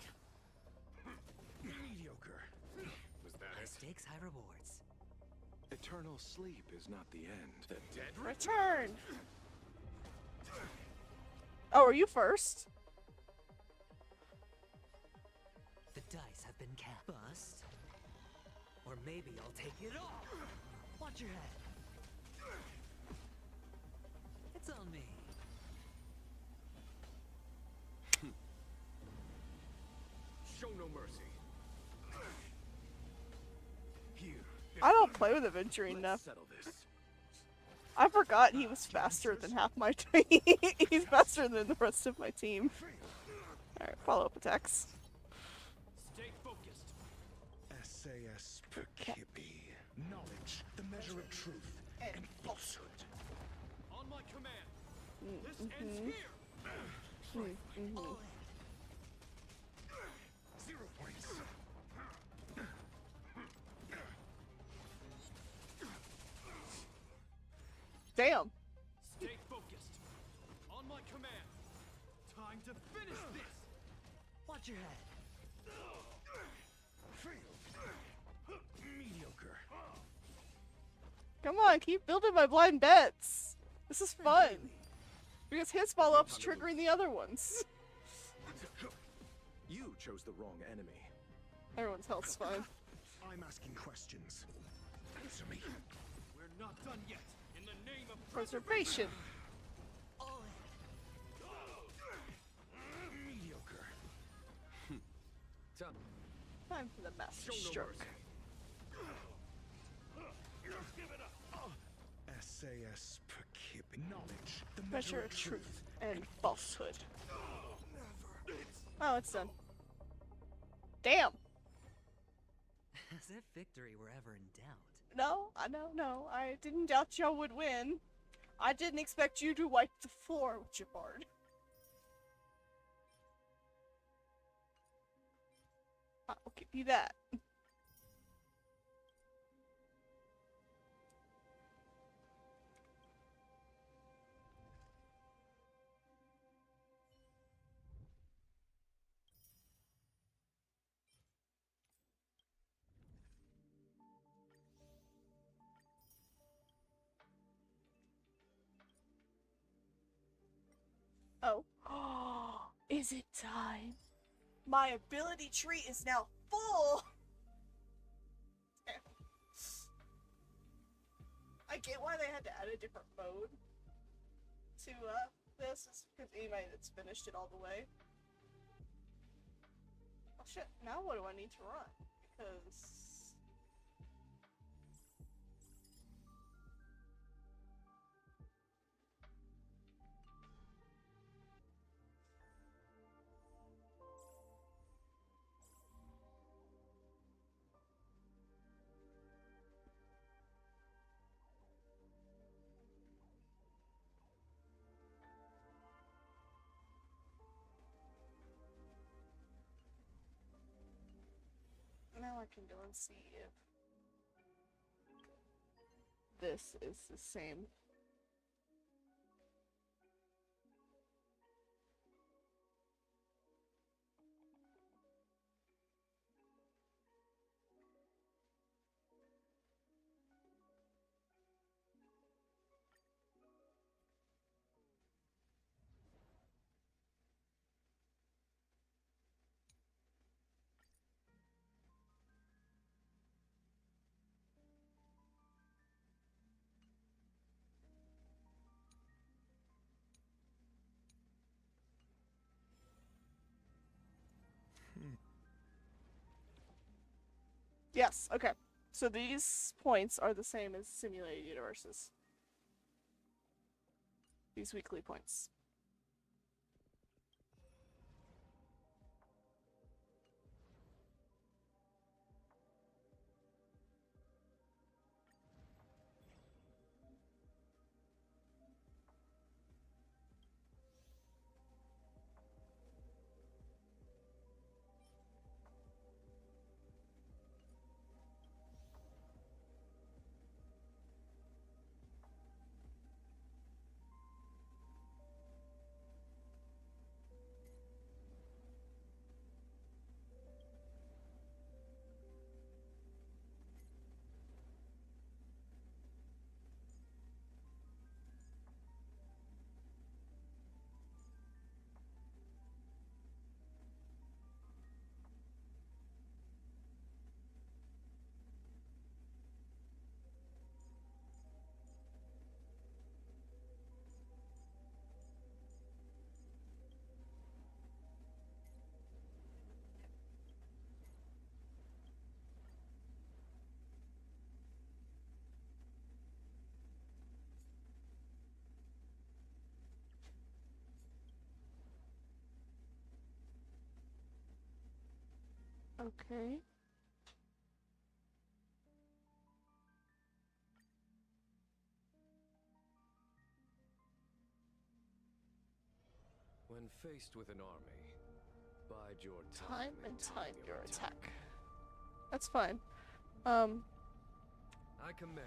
Mediocre. Was that High it? stakes, high rewards. Eternal sleep is not the end. The dead Return! Oh, are you first? The dice have been cast. Bust. Or maybe I'll take it all. Watch your head. It's on me. Show no mercy. Here. I don't play with Aventurine enough. Settle this. I forgot he was faster than half my team. He's faster than the rest of my team. Alright, follow-up attacks. Stay focused. SAS Perkipi. Knowledge, the measure of truth and falsehood. On my command. This ends here. 0 points. Damn. Stay focused. On my command. Time to finish this. Watch your head. Mediocre. Come on, keep building my blind bets. This is fun. Because his follow-up's triggering the other ones. You chose the wrong enemy. Everyone's health's fine. I'm asking questions. Answer me. We're not done yet. In the name of Preservation. Mediocre. Time for the master Show no stroke. Just give it up. SAS Perkipi. Knowledge, the Measure of truth and falsehood. Oh, it's done. Damn. As if victory were ever in doubt. No, I know, no. I didn't doubt y'all would win. I didn't expect you to wipe the floor with your bard. I'll give you that. Oh. Is it time? My ability tree is now full! Damn. I get why they had to add a different mode to this, is because anybody that's finished it all the way. Oh shit, now what do I need to run? Because... now I can go and see if this is the same. Yes, okay. So these points are the same as simulated universes. These weekly points. Okay. When faced with an army, bide your Time and time your attack. attack. That's fine. I commend.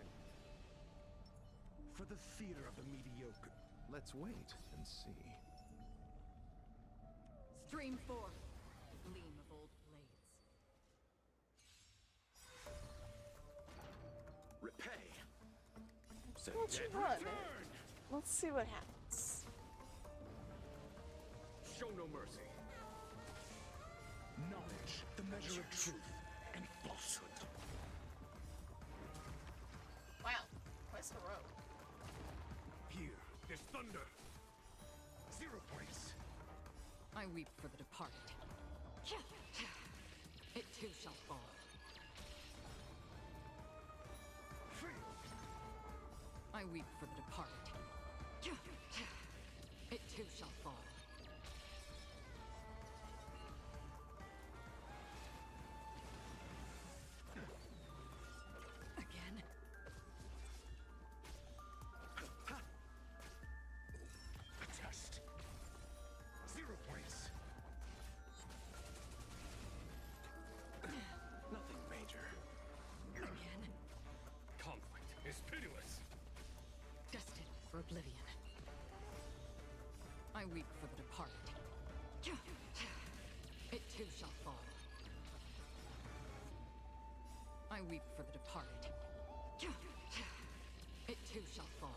For the theater of the mediocre. Let's wait and see. Stream 4. Gleam of old blades. Repay. Won't you run? Let's see what happens. Show no mercy. Knowledge, the measure of truth and falsehood. Wow, twice in a row. Here, there's thunder. 0 points. I weep for the departed. It too shall fall. I weep for the departed. It too shall fall. Again. for oblivion. I weep for the departed. It too shall fall. I weep for the departed. It too shall fall.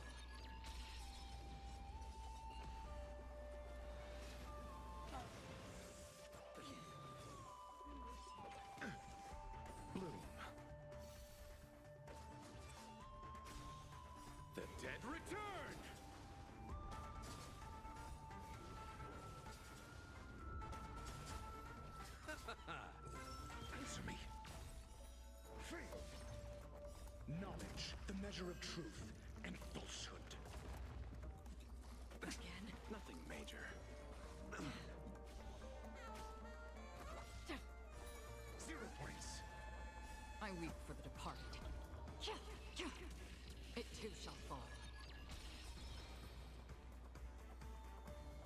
Bloom. The dead return! Answer me. Knowledge, the measure of truth and falsehood. Again? Nothing major. 0 points. I weep for the departed. It too shall fall.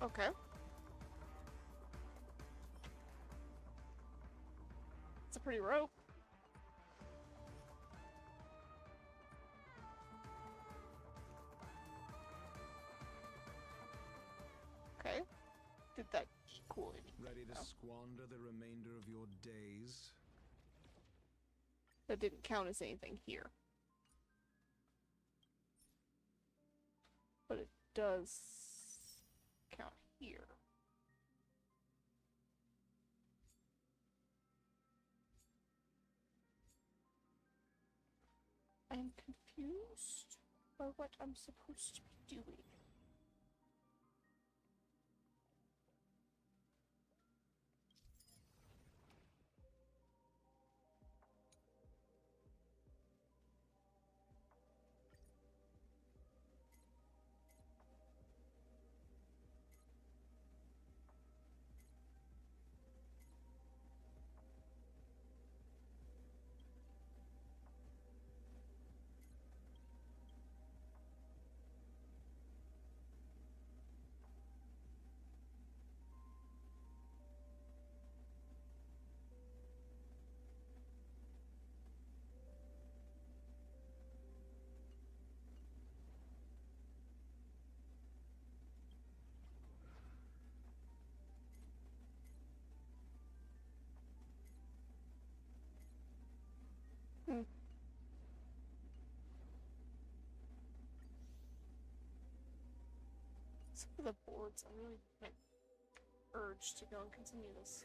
Okay. It's a pretty rope. Okay. Did that equal anything? Ready to No. squander the remainder of your days? That didn't count as anything here. But it does count here. I'm confused by what I'm supposed to be doing. Hmm. Some of the boards, I'm really like, urged to go and continue this.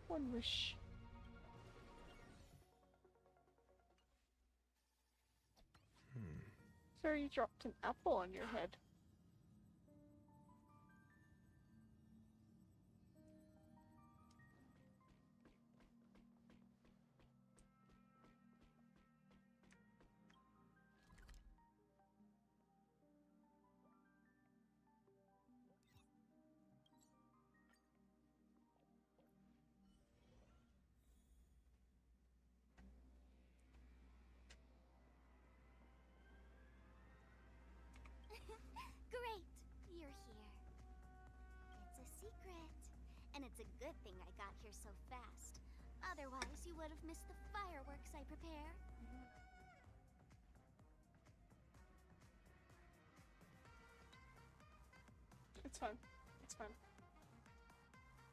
One wish. Sir, you dropped an apple on your head. Great! You're here. It's a secret. And it's a good thing I got here so fast. Otherwise, you would have missed the fireworks I prepared. It's fine. It's fine.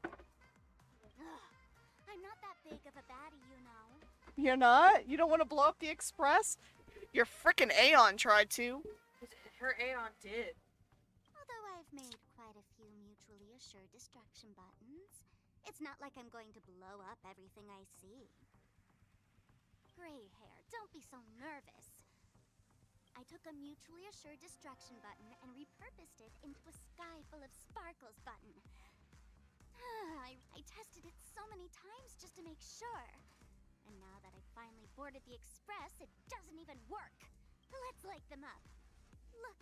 Ugh, I'm not that big of a baddie, you know. You're not? You don't want to blow up the Express? Your frickin' Aeon tried to. Her Aeon did. Although I've made quite a few mutually assured destruction buttons, it's not like I'm going to blow up everything I see. Gray hair, don't be so nervous. I took a mutually assured destruction button and repurposed it into a sky full of sparkles button. I tested it so many times just to make sure. And now that I finally boarded the Express, it doesn't even work. Let's light them up. Look.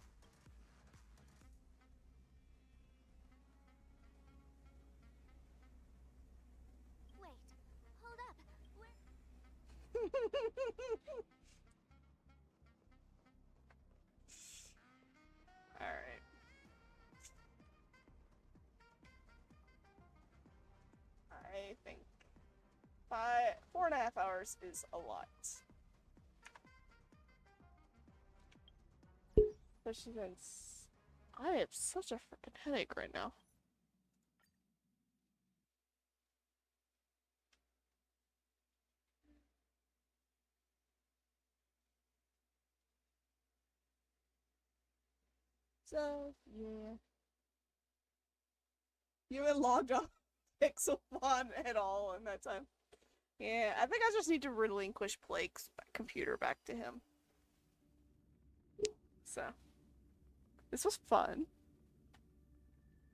Wait, hold up. Where? Alright. I think 4.5 hours is a lot. Especially since I have such a freaking headache right now. So, yeah. You haven't logged off Pixelmon at all in that time. Yeah, I think I just need to relinquish Blake's computer back to him. So, this was fun.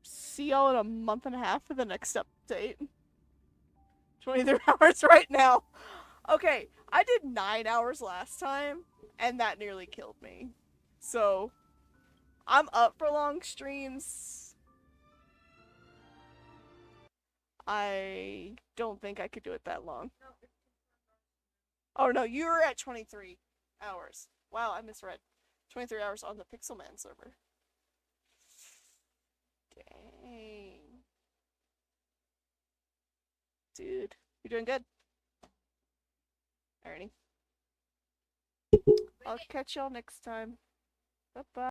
See y'all in a month and a half for the next update. 23 hours right now. Okay, I did 9 hours last time, and that nearly killed me. So, I'm up for long streams. I don't think I could do it that long. Oh no, you were at 23 hours. Wow, I misread. 23 hours on the Pixelman server. Dang. Dude, you're doing good. Alrighty. I'll catch y'all next time. Bye-bye.